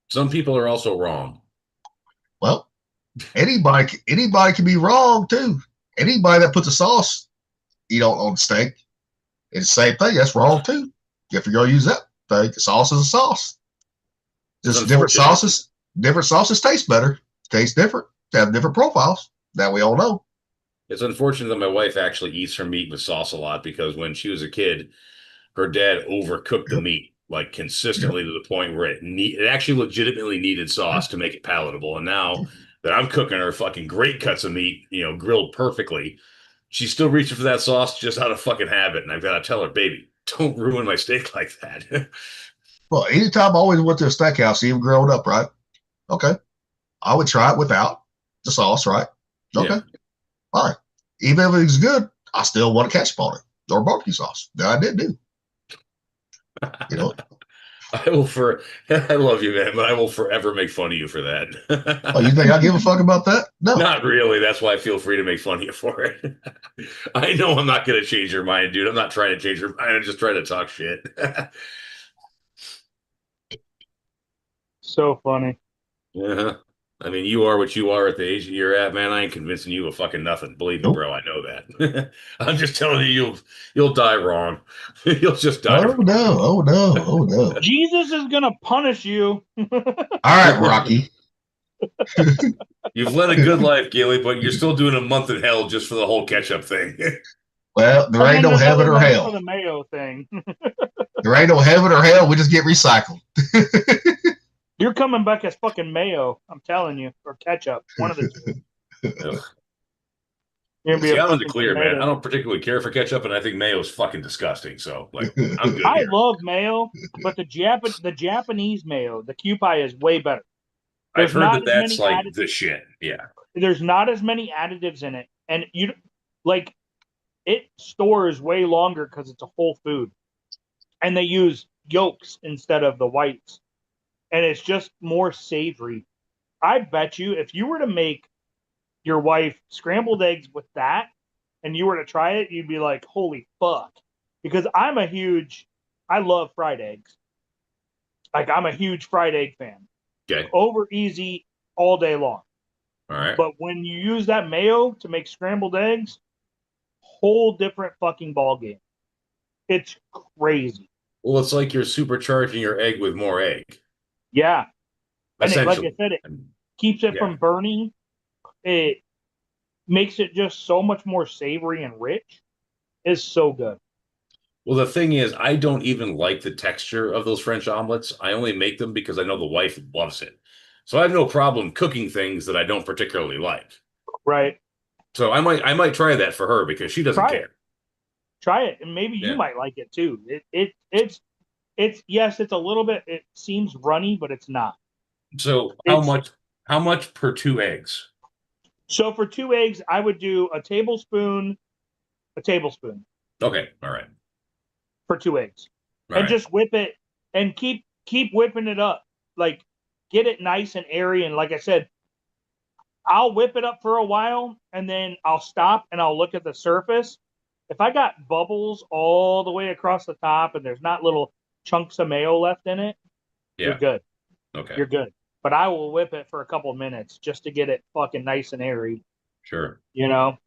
some people are also wrong. Well, anybody can be wrong too. Anybody that puts a sauce, on steak, it's the same thing. That's wrong too. If you're gonna use that thing, sauce is a sauce. Just different sauces. Different sauces taste better. Taste different. They have different profiles. That we all know. It's unfortunate that my wife actually eats her meat with sauce a lot because when she was a kid, her dad overcooked the meat like consistently to the point where it actually legitimately needed sauce to make it palatable. And now that I'm cooking her fucking great cuts of meat, grilled perfectly, she's still reaching for that sauce just out of fucking habit. And I've got to tell her, baby, don't ruin my steak like that. Well, anytime I always went to a steakhouse, even growing up, right? Okay. I would try it without the sauce, right? Okay. Yeah. All right. Even if it's good, I still want a ketchup on it or barbecue sauce. That I did do. You know, I love you, man, but I will forever make fun of you for that. oh, you think I give a fuck about that? No. Not really. That's why I feel free to make fun of you for it. I know I'm not going to change your mind, dude. I'm not trying to change your mind. I'm just trying to talk shit. So funny. Yeah. I mean, you are what you are at the age that you're at, man. I ain't convincing you of fucking nothing. Believe me, bro. I know that. I'm just telling you, you'll die wrong. You'll just die. Oh wrong. no! Oh no! Oh no! Jesus is gonna punish you. All right, Rocky. You've led a good life, Gilly, but you're still doing a month in hell just for the whole ketchup thing. Well, there ain't no heaven or For hell. the mayo thing. There ain't no heaven or hell. We just get recycled. You're coming back as fucking mayo. I'm telling you, or ketchup. One of the two. You're gonna be See, a I'm in the fucking clear, tomato. man. I don't particularly care for ketchup, and I think mayo is fucking disgusting. So, like, I'm good I here. love mayo, but the Japanese mayo, the Kewpie, is way better. I've heard not that as that's many like the shit. Yeah. There's not as many additives in it, and you like it stores way longer because it's a whole food, and they use yolks instead of the whites, and it's just more savory. I bet you if you were to make your wife scrambled eggs with that, and you were to try it, you'd be like, "Holy fuck!" Because I love fried eggs. Like I'm a huge fried egg fan. Okay. Over easy all day long. All right. But when you use that mayo to make scrambled eggs, whole different fucking ball game. It's crazy. Well, it's like you're supercharging your egg with more egg. Yeah. And like I Essentially. said, it keeps it from burning. It makes it just so much more savory and rich. It's so good. Well, the thing is, I don't even like the texture of those French omelets. I only make them because I know the wife loves it. So I have no problem cooking things that I don't particularly like. Right. So I might try that for her because she doesn't care. Try it, and maybe you might like it too. It's yes, it's a little bit. It seems runny, but it's not. So how much per 2 eggs? So for 2 eggs, I would do a tablespoon. Okay, all right. For 2 eggs, All and right. just whip it, and keep whipping it up. Like get it nice and airy, and like I said, I'll whip it up for a while, and then I'll stop and I'll look at the surface. If I got bubbles all the way across the top and there's not little chunks of mayo left in it, you're good. Okay. You're good. But I will whip it for a couple of minutes just to get it fucking nice and airy, Sure. you know?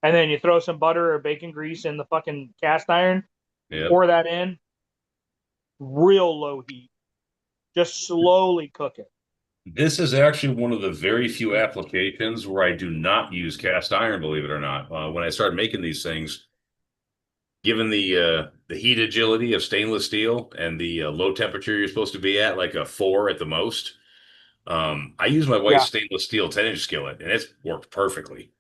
And then you throw some butter or bacon grease in the fucking cast iron, Yeah. pour that in, real low heat. Just slowly cook it. This is actually one of the very few applications where I do not use cast iron, believe it or not. When I started making these things, given the heat agility of stainless steel and the low temperature you're supposed to be at, like a 4 at the most, I use my wife's stainless steel 10-inch skillet, and it's worked perfectly.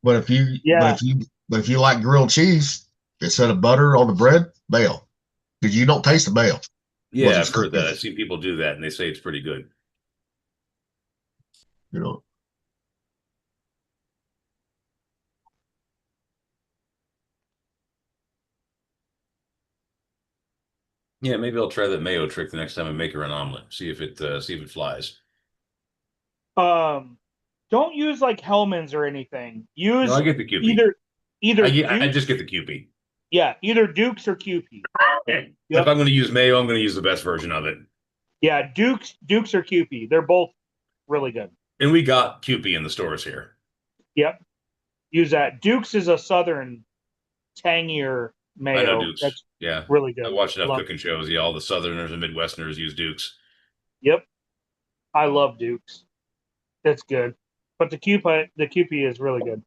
But if you like grilled cheese instead of butter on the bread, mayo, because you don't taste the mayo. Yeah, I've heard that. I've seen people do that, and they say it's pretty good. You know. Yeah, maybe I'll try that mayo trick the next time I make her an omelet. See if it flies. Don't use like Hellman's or anything. Use No, I get the Kewpie. either I just get the Kewpie. Yeah, either Dukes or Kewpie. If I'm going to use mayo, I'm going to use the best version of it. Yeah, Dukes or Kewpie. They're both really good. And we got Kewpie in the stores here. Yep. Use that. Dukes is a southern, tangier mayo. I know Dukes. That's yeah, really good. I watch enough Love cooking shows. Yeah, all the Southerners and Midwesterners use Dukes. Yep. I love Dukes. That's good. But the Kewpie is really good.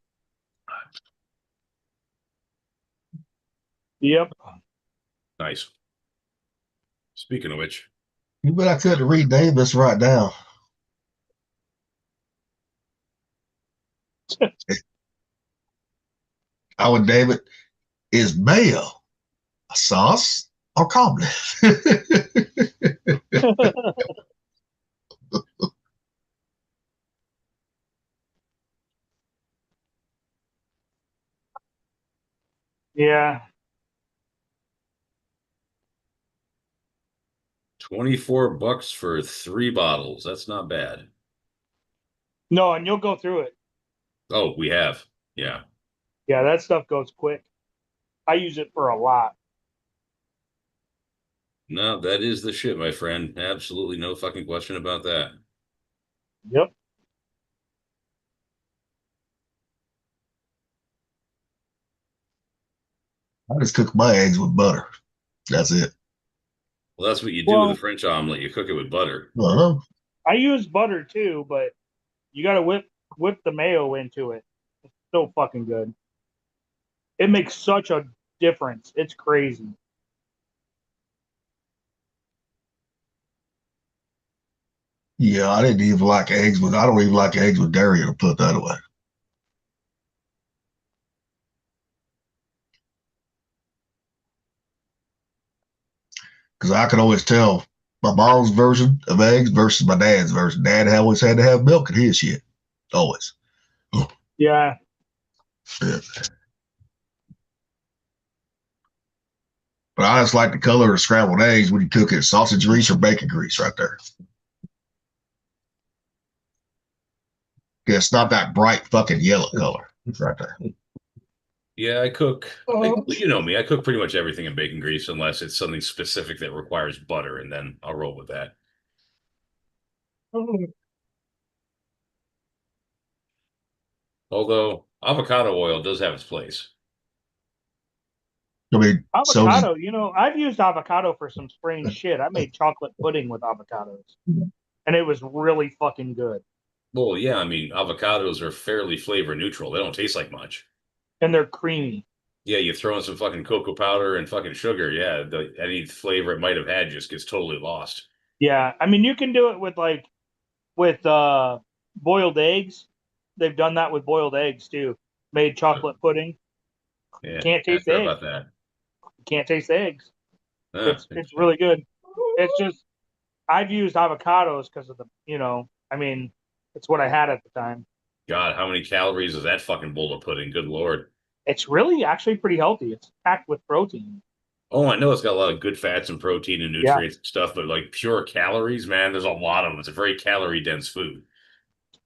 Yep. Nice. Speaking of which, you bet I couldn't rename this right now. I would name it, is mayo sauce or calmness. Yeah. $24 for 3 bottles. That's not bad. No, and you'll go through it. Oh, we have. Yeah. Yeah, that stuff goes quick. I use it for a lot. No, that is the shit, my friend. Absolutely no fucking question about that. Yep. I just cook my eggs with butter. That's it. Well, that's what you do with a French omelet. You cook it with butter. I use butter too, but you got to whip the mayo into it. It's so fucking good. It makes such a difference. It's crazy. Yeah, I didn't even like eggs, but I don't even like eggs with dairy, to put that away. Because I could always tell my mom's version of eggs versus my dad's version. Dad always had to have milk in his shit. Always. Yeah. Yeah. But I just like the color of scrambled eggs when you cook it. Sausage grease or bacon grease right there. Yeah, it's not that bright fucking yellow color. It's right there. Yeah, I cook. You know me. I cook pretty much everything in bacon grease unless it's something specific that requires butter, and then I'll roll with that. Although avocado oil does have its place. I mean, avocado, I've used avocado for some strange shit. I made chocolate pudding with avocados, and it was really fucking good. Well, yeah, I mean, avocados are fairly flavor neutral. They don't taste like much. And they're creamy. Yeah, you throw in some fucking cocoa powder and fucking sugar. Yeah, any flavor it might have had just gets totally lost. Yeah, I mean, you can do it with boiled eggs. They've done that with boiled eggs too. Made chocolate pudding. Yeah, Can't taste the eggs. about that. Can't taste the eggs. It's really good. It's just I've used avocados because of it's what I had at the time. God, how many calories is that fucking bowl of pudding? Good Lord. It's really actually pretty healthy. It's packed with protein. Oh, I know it's got a lot of good fats and protein and nutrients and stuff, but like pure calories, man, there's a lot of them. It's a very calorie dense food.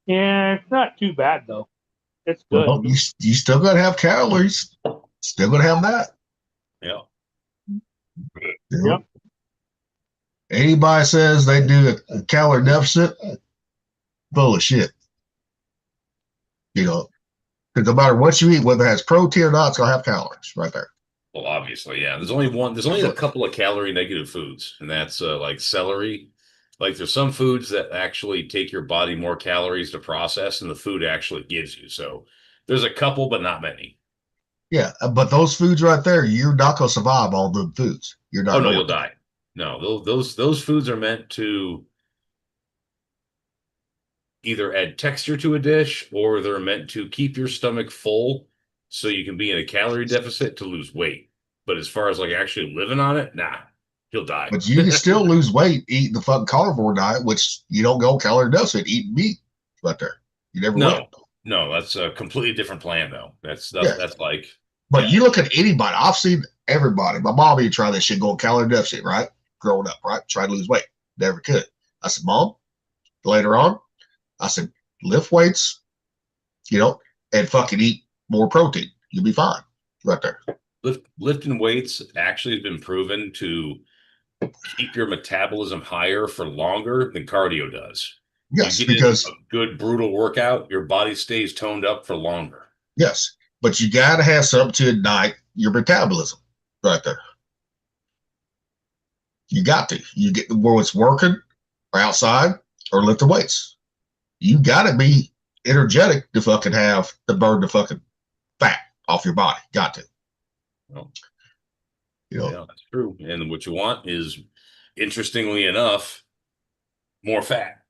Yeah, it's not too bad though. It's good. Well, you still got to have calories. Still going to have that. Yeah. Yep. Anybody says they do a calorie deficit, full of shit. Because no matter what you eat, whether it has protein or not, it's gonna have calories right there. Well, obviously, yeah. There's only a couple of calorie negative foods, and that's like celery. Like there's some foods that actually take your body more calories to process than the food actually gives you. So there's a couple, but not many. Yeah, but those foods right there, you're not gonna survive all the foods. You're not. Oh no, you'll die. No, those foods are meant to either add texture to a dish or they're meant to keep your stomach full so you can be in a calorie deficit to lose weight. But as far as like actually living on it, nah, you'll die. But you can still lose weight eating the fucking carnivore diet, which you don't go calorie deficit eating meat right there. You never will. No, that's a completely different plan though. That's like. But you look at anybody, I've seen everybody. My mom even tried that shit going calorie deficit, right? Growing up, right? Trying to lose weight. Never could. I said, Mom, later on, I said, lift weights, and fucking eat more protein. You'll be fine right there. Lifting weights actually has been proven to keep your metabolism higher for longer than cardio does. Yes, you get because a good brutal workout, your body stays toned up for longer. Yes, but you got to have something to ignite your metabolism right there. You got to. You get where it's working or outside or lift the weights. You got to be energetic to fucking have to burn the fucking fat off your body. Got to. Well, yeah, that's true. And what you want is, interestingly enough, more fat.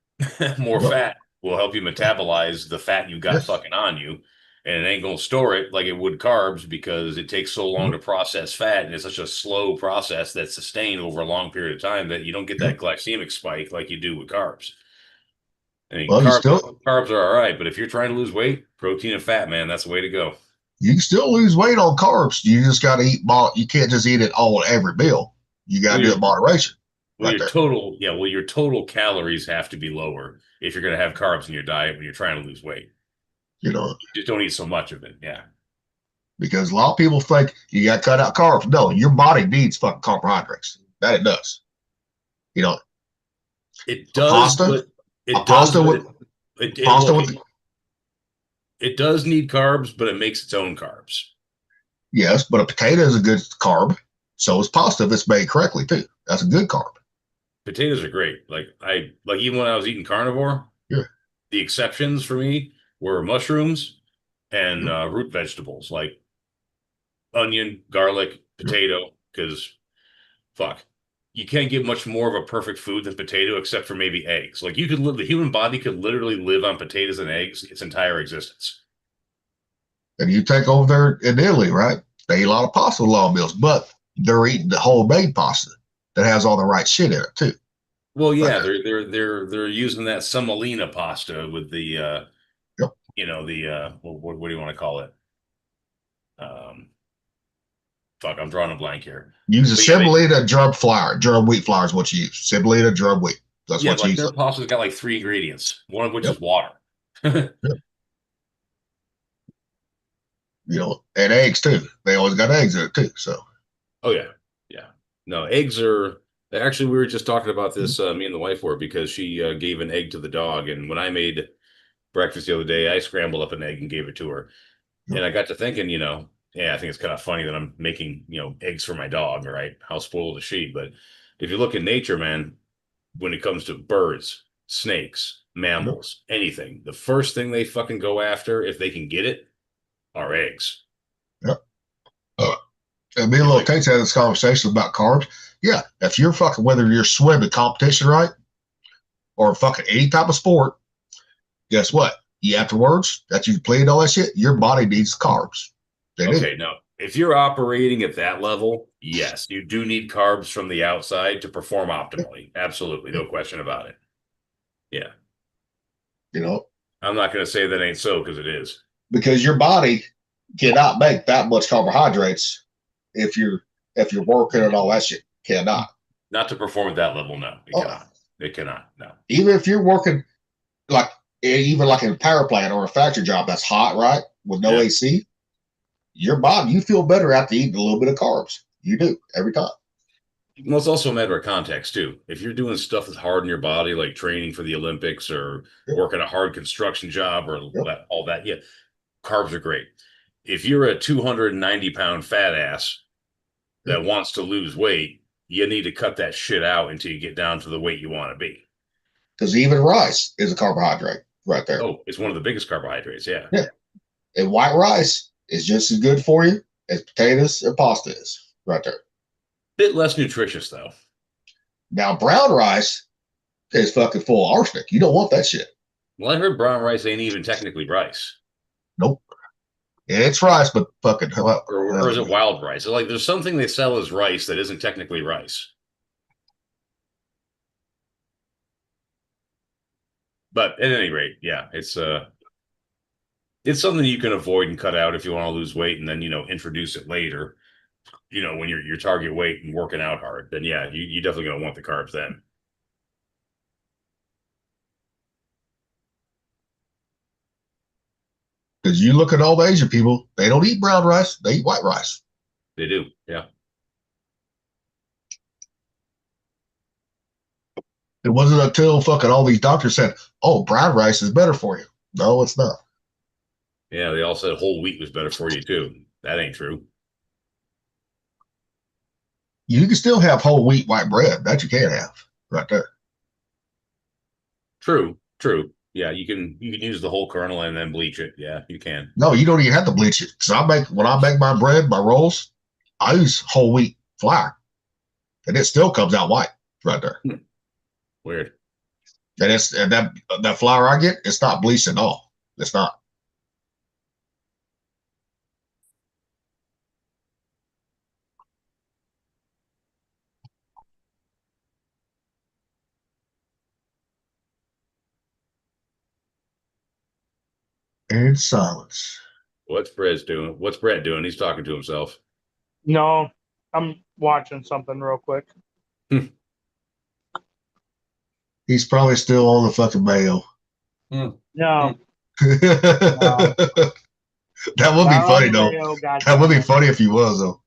More fat will help you metabolize the fat you got fucking on you. And it ain't gonna store it like it would carbs because it takes so long to process fat, and it's such a slow process that's sustained over a long period of time that you don't get that glycemic spike like you do with carbs. I mean, Well, carbs are all right, but if you're trying to lose weight, protein and fat, man, that's the way to go. You can still lose weight on carbs. You just got to eat. You can't just eat it all every meal. You got to do it in moderation. Well, your total calories have to be lower if you're going to have carbs in your diet when you're trying to lose weight. You know, you just don't eat so much of it. Yeah. Because a lot of people think you got to cut out carbs. No, your body needs fucking carbohydrates. That it does. You know, it does. Pasta. It does need carbs, but it makes its own carbs. Yes, but a potato is a good carb. So is pasta if it's made correctly too. That's a good carb. Potatoes are great. Like even when I was eating carnivore, the exceptions for me were mushrooms and root vegetables like onion, garlic, potato. Because you can't get much more of a perfect food than potato, except for maybe eggs. Like the human body could literally live on potatoes and eggs its entire existence. And you take over there in Italy, right? They eat a lot of pasta with long meals, but they're eating the homemade pasta that has all the right shit in it too. Well, yeah, they're using that semolina pasta with the what do you want to call it? I'm drawing a blank here. Use a semolina drum flour. Drum wheat flour is what you use. Semolina drum wheat. That's what you use. Their pasta's got like 3 ingredients, one of which is water. You know, and eggs too. They always got eggs in it too. So. Oh yeah. No, eggs are actually. We were just talking about this. Me and the wife were, because she gave an egg to the dog, and when I made breakfast the other day, I scrambled up an egg and gave it to her, and I got to thinking, I think it's kind of funny that I'm making eggs for my dog. Right? How spoiled is she? But if you look in nature, man, when it comes to birds, snakes, mammals, anything, the first thing they fucking go after, if they can get it, are eggs. Yep. And me and Little Tate's had this conversation about carbs. Yeah, if you're fucking, whether you're swimming competition, right, or fucking any type of sport, guess what? Afterwards, that you played all that shit, your body needs carbs. No. If you're operating at that level, yes, you do need carbs from the outside to perform optimally. Absolutely, no question about it. Yeah. I'm not going to say that ain't so, because it is. Because your body cannot make that much carbohydrates if you're working and all that shit. Cannot. Not to perform at that level, no. It cannot. No. Even if you're working even like in a power plant or a factory job that's hot, right, with no AC, your body, you feel better after eating a little bit of carbs. You do every time. Well, it's also a matter of context too. If you're doing stuff that's hard in your body, like training for the Olympics or working a hard construction job or all that, carbs are great. If you're a 290-pound fat ass that wants to lose weight, you need to cut that shit out until you get down to the weight you want to be. Because even rice is a carbohydrate right there. Oh, it's one of the biggest carbohydrates, yeah. And white rice is just as good for you as potatoes and pasta is right there. Bit less nutritious, though. Now, brown rice is fucking full of arsenic. You don't want that shit. Well, I heard brown rice ain't even technically rice. Nope. It's rice, but fucking or is it wild rice? Like, there's something they sell as rice that isn't technically rice. But at any rate, it's something you can avoid and cut out if you want to lose weight, and then introduce it later. When you're your target weight and working out hard, then you definitely gonna want the carbs then. Because you look at all the Asian people, they don't eat brown rice, they eat white rice. They do, yeah. It wasn't until fucking all these doctors said, oh, brown rice is better for you. No, it's not. Yeah, they all said whole wheat was better for you too. That ain't true. You can still have whole wheat white bread. That you can have right there. True. Yeah, you can use the whole kernel and then bleach it. Yeah, you can. No, you don't even have to bleach it. Because when I make my bread, my rolls, I use whole wheat flour. And it still comes out white right there. Weird. And that flour I get, it's not bleached at all. It's not. And silence. What's Brett doing? What's Brett doing? He's talking to himself. No, I'm watching something real quick. He's probably still on the fucking mail. No. That would be funny, though. That would be funny if he was, though.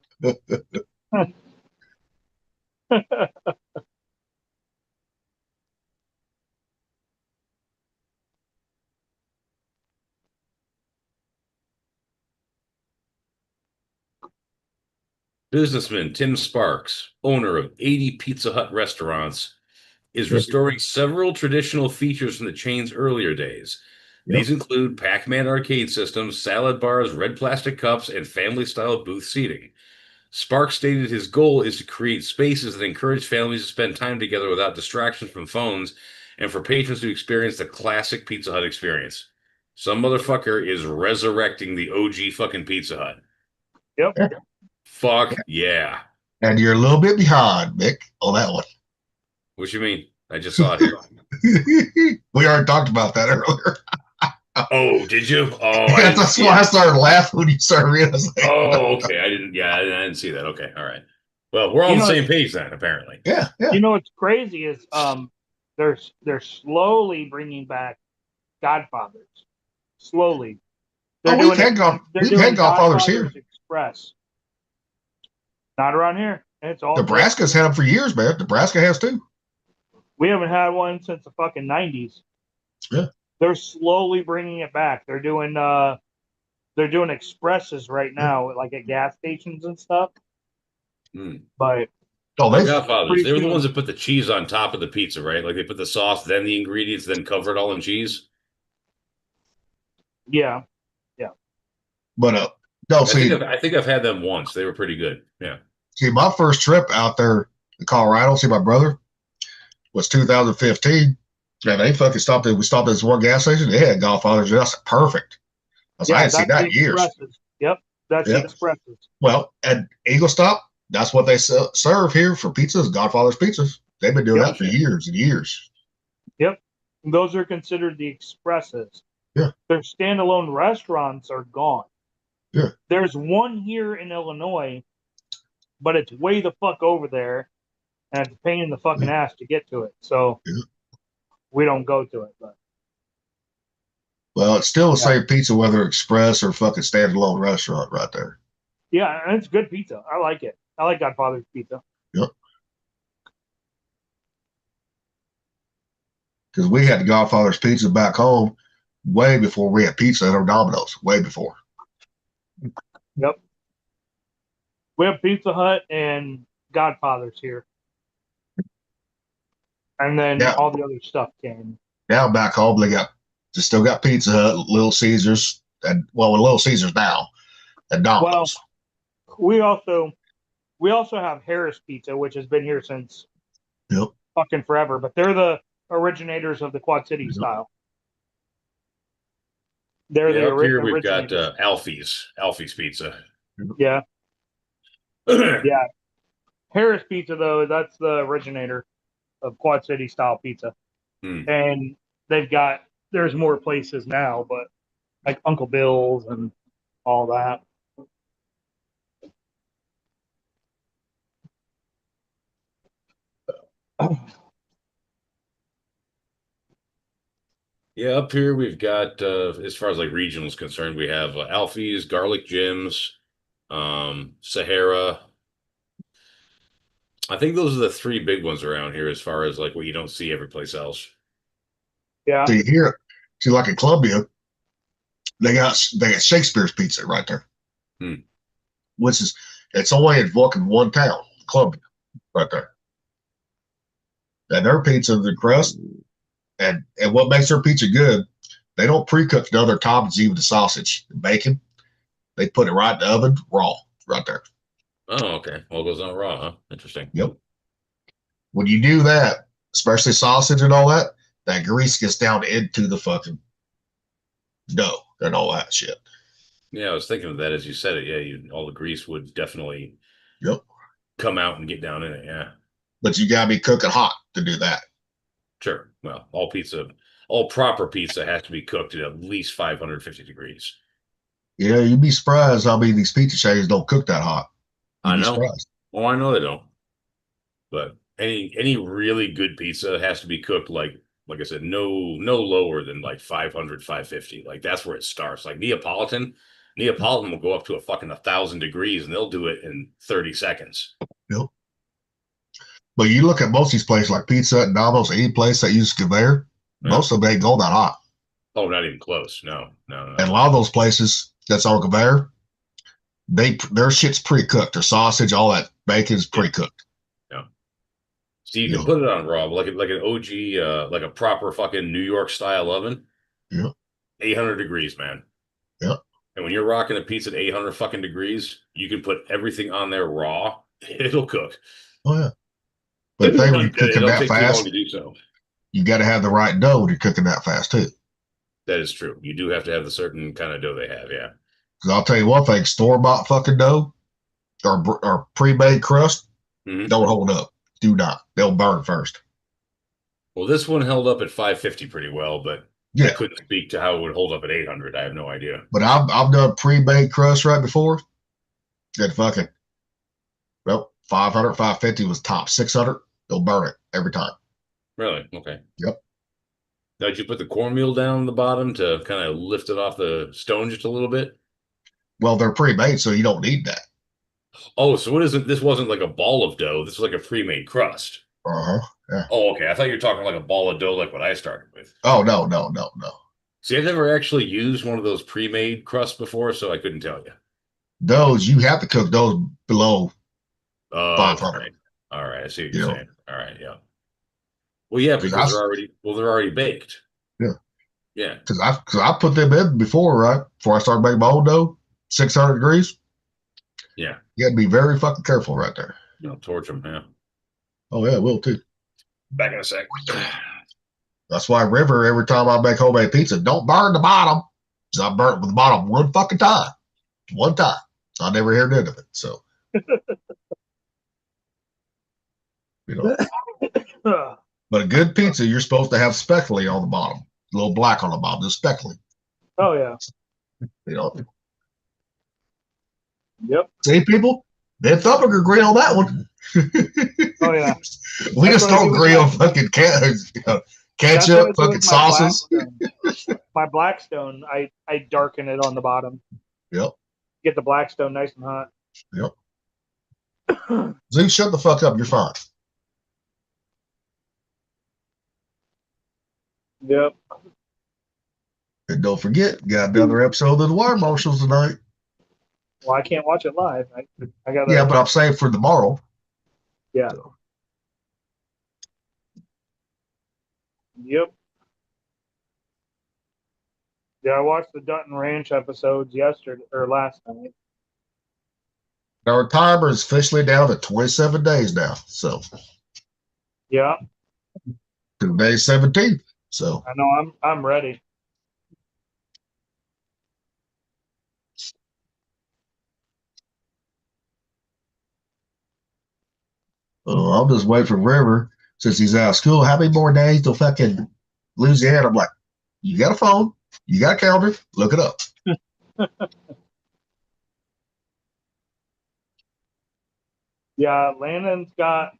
Businessman Tim Sparks, owner of 80 Pizza Hut restaurants, is restoring several traditional features from the chain's earlier days. These include Pac-Man arcade systems, salad bars, red plastic cups, and family-style booth seating. Sparks stated his goal is to create spaces that encourage families to spend time together without distractions from phones and for patrons to experience the classic Pizza Hut experience. Some motherfucker is resurrecting the OG fucking Pizza Hut. Yep. Fuck yeah. And you're a little bit behind, Mick, on that one. What you mean? I just saw it here. We already talked about that earlier. Oh, did you? Oh, that's why I started laughing when you started realizing. Oh, okay. I didn't see that. Okay, all right. Well, we're all on the same page then, apparently. Yeah. You know what's crazy is they're slowly bringing back Godfathers. Slowly. We've had Godfathers here. Express. Not around here. It's all Nebraska's had them for years, man. Nebraska has too. We haven't had one since the fucking 90s. Yeah. They're slowly bringing it back. They're doing expresses right now, like at gas stations and stuff. But Godfathers, they were the ones that put the cheese on top of the pizza, right? Like they put the sauce, then the ingredients, then cover it all in cheese. Yeah. But I think I've had them once. They were pretty good. Yeah. See, my first trip out there in Colorado, see my brother, was 2015. And they fucking stopped it. We stopped at this one gas station. They had Godfathers. That's perfect. I hadn't seen that in years. Yep. That's the expresses. Well, at Eagle Stop, that's what they serve here for pizzas, Godfather's pizzas. They've been doing that for years and years. Yep. And those are considered the expresses. Yeah. Their standalone restaurants are gone. Yeah. There's one here in Illinois, but it's way the fuck over there, and it's a pain in the fucking ass to get to it. So we don't go to it. But well, it's still the same pizza, whether express or fucking standalone restaurant right there. Yeah, and it's good pizza. I like it. I like Godfather's pizza. Yep. Because we had the Godfather's pizza back home way before we had pizza or Domino's. Way before. Yep. We have Pizza Hut and Godfather's here. And then all the other stuff came. Now back home, they still got Pizza Hut, Little Caesars, and Little Caesars now, and Domino's. Well, we also have Harris Pizza, which has been here since fucking forever. But they're the originators of the Quad City style. They're the here we've got Alfie's Pizza. Yeah. Yeah. Harris Pizza, though, that's the originator of Quad City style pizza. And there's more places now, but like Uncle Bill's and all that. Yeah, up here we've got, as far as like regional is concerned, we have Alfie's, Garlic Jim's, Sahara. I think those are the three big ones around here as far as like what you don't see every place else. Yeah. See, like in Columbia, they got Shakespeare's Pizza right there, which is it's only in fucking one town, Columbia, right there. And their pizza, the crust, and what makes their pizza good, they don't pre-cook the other toppings, even the sausage, the bacon. They put it right in the oven, raw, right there. Oh, okay. All goes on raw, huh? Interesting. Yep. When you do that, especially sausage and all that, that grease gets down into the fucking dough and all that shit. Yeah, I was thinking of that as you said it. Yeah, all the grease would definitely come out and get down in it. Yeah. But you gotta be cooking hot to do that. Sure. Well, all pizza all proper pizza has to be cooked at least 550 degrees. Yeah, you'd be surprised how many of these pizza chains don't cook that hot. You'd I be know. surprised. Oh, I know they don't. But any really good pizza has to be cooked like I said, no lower than like 500, 550. Like that's where it starts. Like Neapolitan will go up to a fucking 1,000 degrees and they'll do it in 30 seconds. Yep. But you look at most of these places like Pizza Hut and Domino's, any place that uses conveyor, most of them ain't going that hot. Oh, not even close. No. And a lot of those places that's on conveyor, their shit's pre-cooked. Their sausage, all that bacon's pre-cooked. Yeah. So you can put it on raw, like an OG, like a proper fucking New York style oven. Yeah. 800 degrees, man. Yeah. And when you're rocking a pizza at 800 fucking degrees, you can put everything on there raw. It'll cook. Oh yeah. But if they were cooking that fast, to do so. You got to have the right dough when you're cooking that fast too. That is true. You do have to have the certain kind of dough they have, yeah. Because I'll tell you one thing: store-bought fucking dough or pre-made crust don't hold up. Do not. They'll burn first. Well, this one held up at 550 pretty well, but I couldn't speak to how it would hold up at 800. I have no idea. But I've done pre-made crust right before. That fucking 500, 550 was top. 600, they'll burn it every time. Really? Okay. Yep. Now, did you put the cornmeal down on the bottom to kind of lift it off the stone just a little bit? Well, they're pre-made, so you don't need that. Oh, so this wasn't like a ball of dough. This was like a pre-made crust. Uh-huh. Yeah. Oh, okay. I thought you were talking like a ball of dough like what I started with. Oh, no. See, I've never actually used one of those pre-made crusts before, so I couldn't tell you. Those, you have to cook those below 500. All right. I see what you're saying. All right. Yeah. Well, yeah, because they're already baked. Yeah. Yeah. Because I put them in before, right? Before I started making my own dough, 600 degrees. Yeah. You got to be very fucking careful right there. Don't torch them, yeah. Oh, yeah, will too. Back in a sec. That's why River, every time I make homemade pizza, don't burn the bottom. Because I burnt with the bottom one fucking time. One time. I never heard the end of it. So, But a good pizza, you're supposed to have speckly on the bottom. A little black on the bottom, just speckly. Oh, yeah. Yep. See, people? Then Thumper could agree on that one. Oh, yeah. We just don't agree on fucking ketchup, fucking sauces. My Blackstone, I darken it on the bottom. Yep. Get the Blackstone nice and hot. Yep. Zeus, shut the fuck up. You're fine. Yep. And don't forget, got another episode of the Wire Marshals tonight. Well, I can't watch it live. I got. Yeah, but I'm saying for tomorrow. Yeah. So. Yep. Yeah, I watched the Dutton Ranch episodes yesterday or last night. Our timer is officially down to 27 days now. So. Yeah. Today's 17th. So. I know I'm ready. I'll just wait for River since he's out of school. How many more days till fucking Louisiana? I'm like, you got a phone, you got a calendar, look it up. Yeah, Landon's got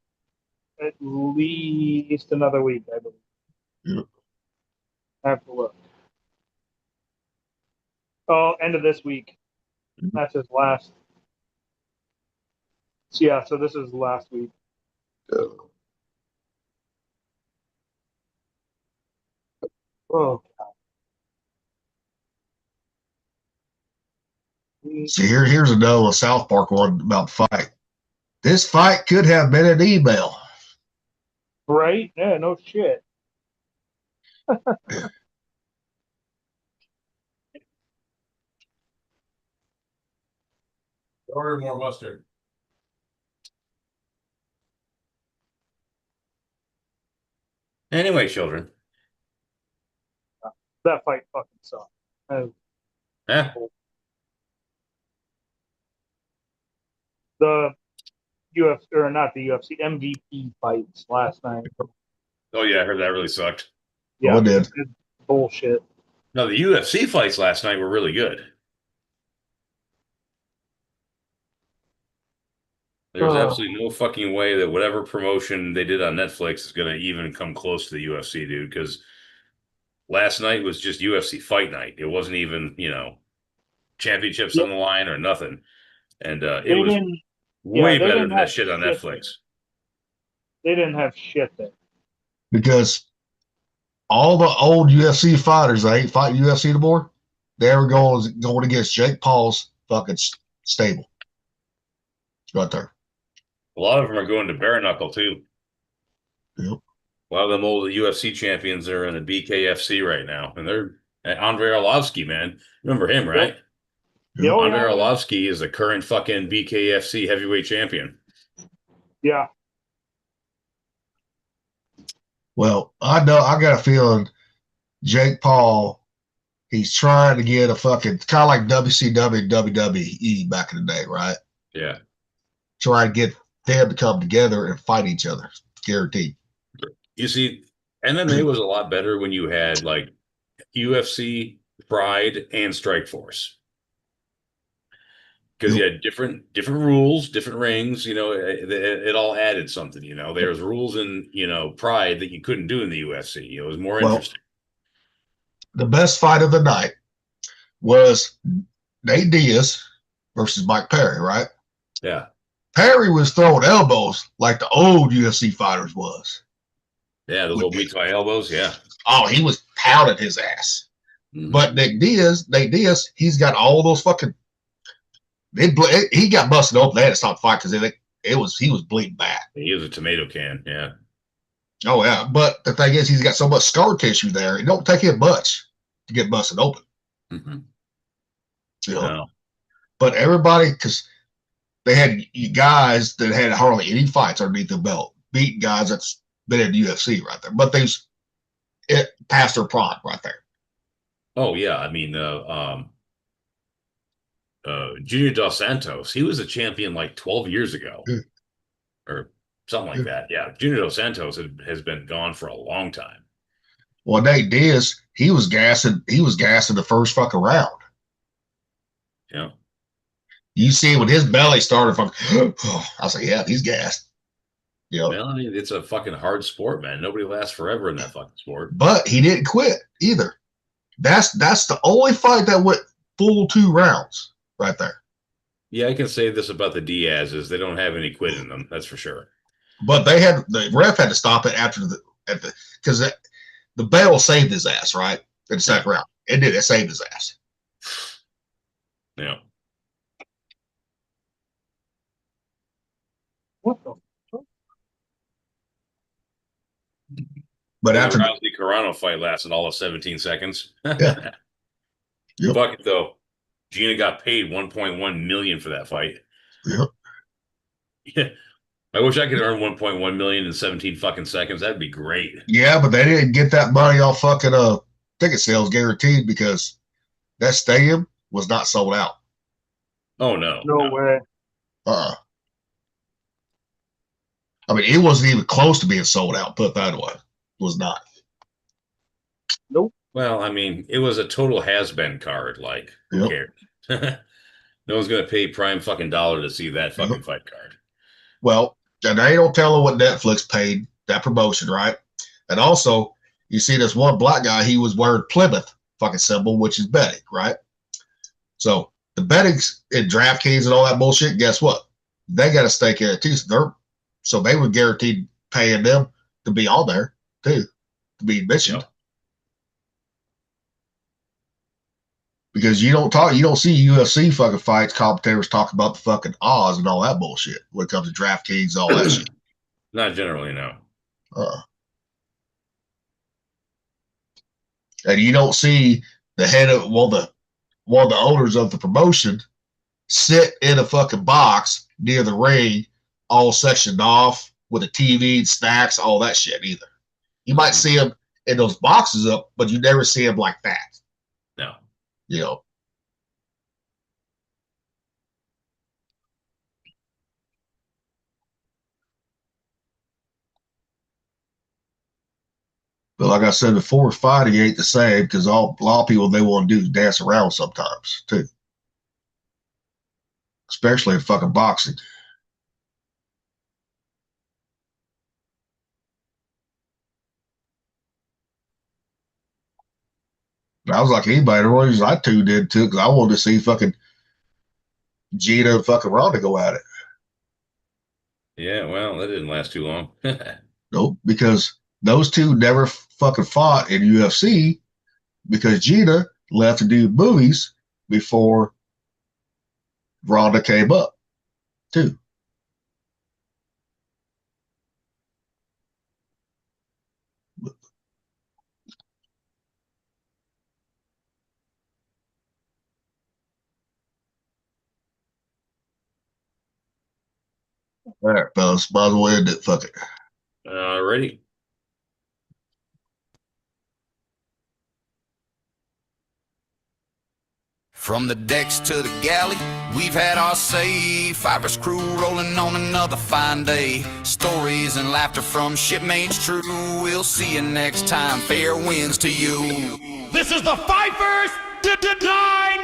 at least another week, I believe. Yep. I have to look. Oh, end of this week. That's his last. Yeah, so this is last week. Oh, God. See, here's a South Park one about the fight. This fight could have been an email. Right? Yeah, no shit. Order more mustard. Anyway, children. That fight fucking sucked. Yeah. The UFC, or not the UFC, MVP fights last night. Oh yeah, I heard that really sucked. Oh, it did. Bullshit. No, the UFC fights last night were really good. There's absolutely no fucking way that whatever promotion they did on Netflix is going to even come close to the UFC, dude, because last night was just UFC fight night. It wasn't even, championships on the line or nothing. And it was way better than that shit on Netflix. They didn't have shit there. Because all the old UFC fighters, they ain't fighting UFC anymore. They were going against Jake Paul's fucking stable. Right there. A lot of them are going to bare knuckle too. Yep. A lot of them old UFC champions are in the BKFC right now, and they're Andrei Arlovsky, man. Remember him, right? Yep. Andrei Arlovsky is the current fucking BKFC heavyweight champion. Yeah. Well, I got a feeling Jake Paul, he's trying to get a fucking kind of like WCW, WWE back in the day, right? Yeah. Try to get them to come together and fight each other. Guaranteed. You see, MMA was a lot better when you had like UFC, Pride, and Strikeforce. Because you had different rules, different rings, it all added something, There's rules in, Pride that you couldn't do in the UFC. It was more interesting. The best fight of the night was Nate Diaz versus Mike Perry, right? Yeah. Perry was throwing elbows like the old UFC fighters was. Yeah, those little Muay Thai elbows, yeah. Oh, he was pounding his ass. Mm-hmm. But Nate Diaz, he's got all those fucking. He got busted open. They had to stop the fight because he was bleeding bad. He was a tomato can, yeah. Oh yeah, but the thing is, he's got so much scar tissue there. It don't take him much to get busted open. Mm-hmm. No. But everybody, because they had guys that had hardly any fights underneath the belt, beat guys that's been in the UFC right there. But it passed their prime right there. Oh yeah, I mean, Junior Dos Santos, he was a champion like 12 years ago, or something like that. Yeah, Junior Dos Santos has been gone for a long time. Well, Nate Diaz, he was gassing the first fucking round. Yeah. You see when his belly started fucking, I was like, yeah, he's gassed. Yeah. Well, I mean, it's a fucking hard sport, man. Nobody lasts forever in that fucking sport. But he didn't quit either. That's the only fight that went full 2 rounds right there. Yeah, I can say this about the Diaz's. They don't have any quit in them. That's for sure. But the ref had to stop it because the bell saved his ass, right? In the second round. It did. It saved his ass. Yeah. What the fuck? But after the Rousey Carano fight lasted all of 17 seconds. Yeah. Yep. Fuck it though. Gina got paid $1.1 million for that fight. Yep. Yeah. I wish I could earn $1.1 million in 17 fucking seconds. That'd be great. Yeah, but they didn't get that money off fucking ticket sales guaranteed because that stadium was not sold out. Oh no. No way. I mean, it wasn't even close to being sold out, put that way. It was not. Nope. Well, I mean, it was a total has-been card. Like, who cares? No one's gonna pay prime fucking dollar to see that fucking fight card. Well, and they don't tell her what Netflix paid that promotion, right? And also, you see this one black guy, he was wearing Plymouth fucking symbol, which is betting, right? So the bettings in DraftKings and all that bullshit, guess what? They got a stake in it too. So they were guaranteed paying them to be on there too, to be mentioned. Yep. Because you don't see UFC fucking fights, commentators talk about the fucking odds and all that bullshit when it comes to DraftKings, all that shit. Not generally, no. And you don't see the head of one of the owners of the promotion sit in a fucking box near the ring, all sectioned off with a TV, snacks, all that shit either. You might see him in those boxes up, but you never see him like that. No. You know. But like I said before, fighting ain't the same because a lot of people, they want to do is dance around sometimes too. Especially in fucking boxing. I was like anybody, the reason I tuned in too, because I wanted to see fucking Gina and fucking Ronda go at it. Yeah, well, that didn't last too long. Nope, because those two never fucking fought in UFC because Gina left to do movies before Ronda came up, too. All right, fellas, might as well end it. Fuck it. Alrighty. From the decks to the galley, we've had our say. Fibrous crew rolling on another fine day. Stories and laughter from shipmates true. We'll see you next time. Fair winds to you. This is the Fifers 9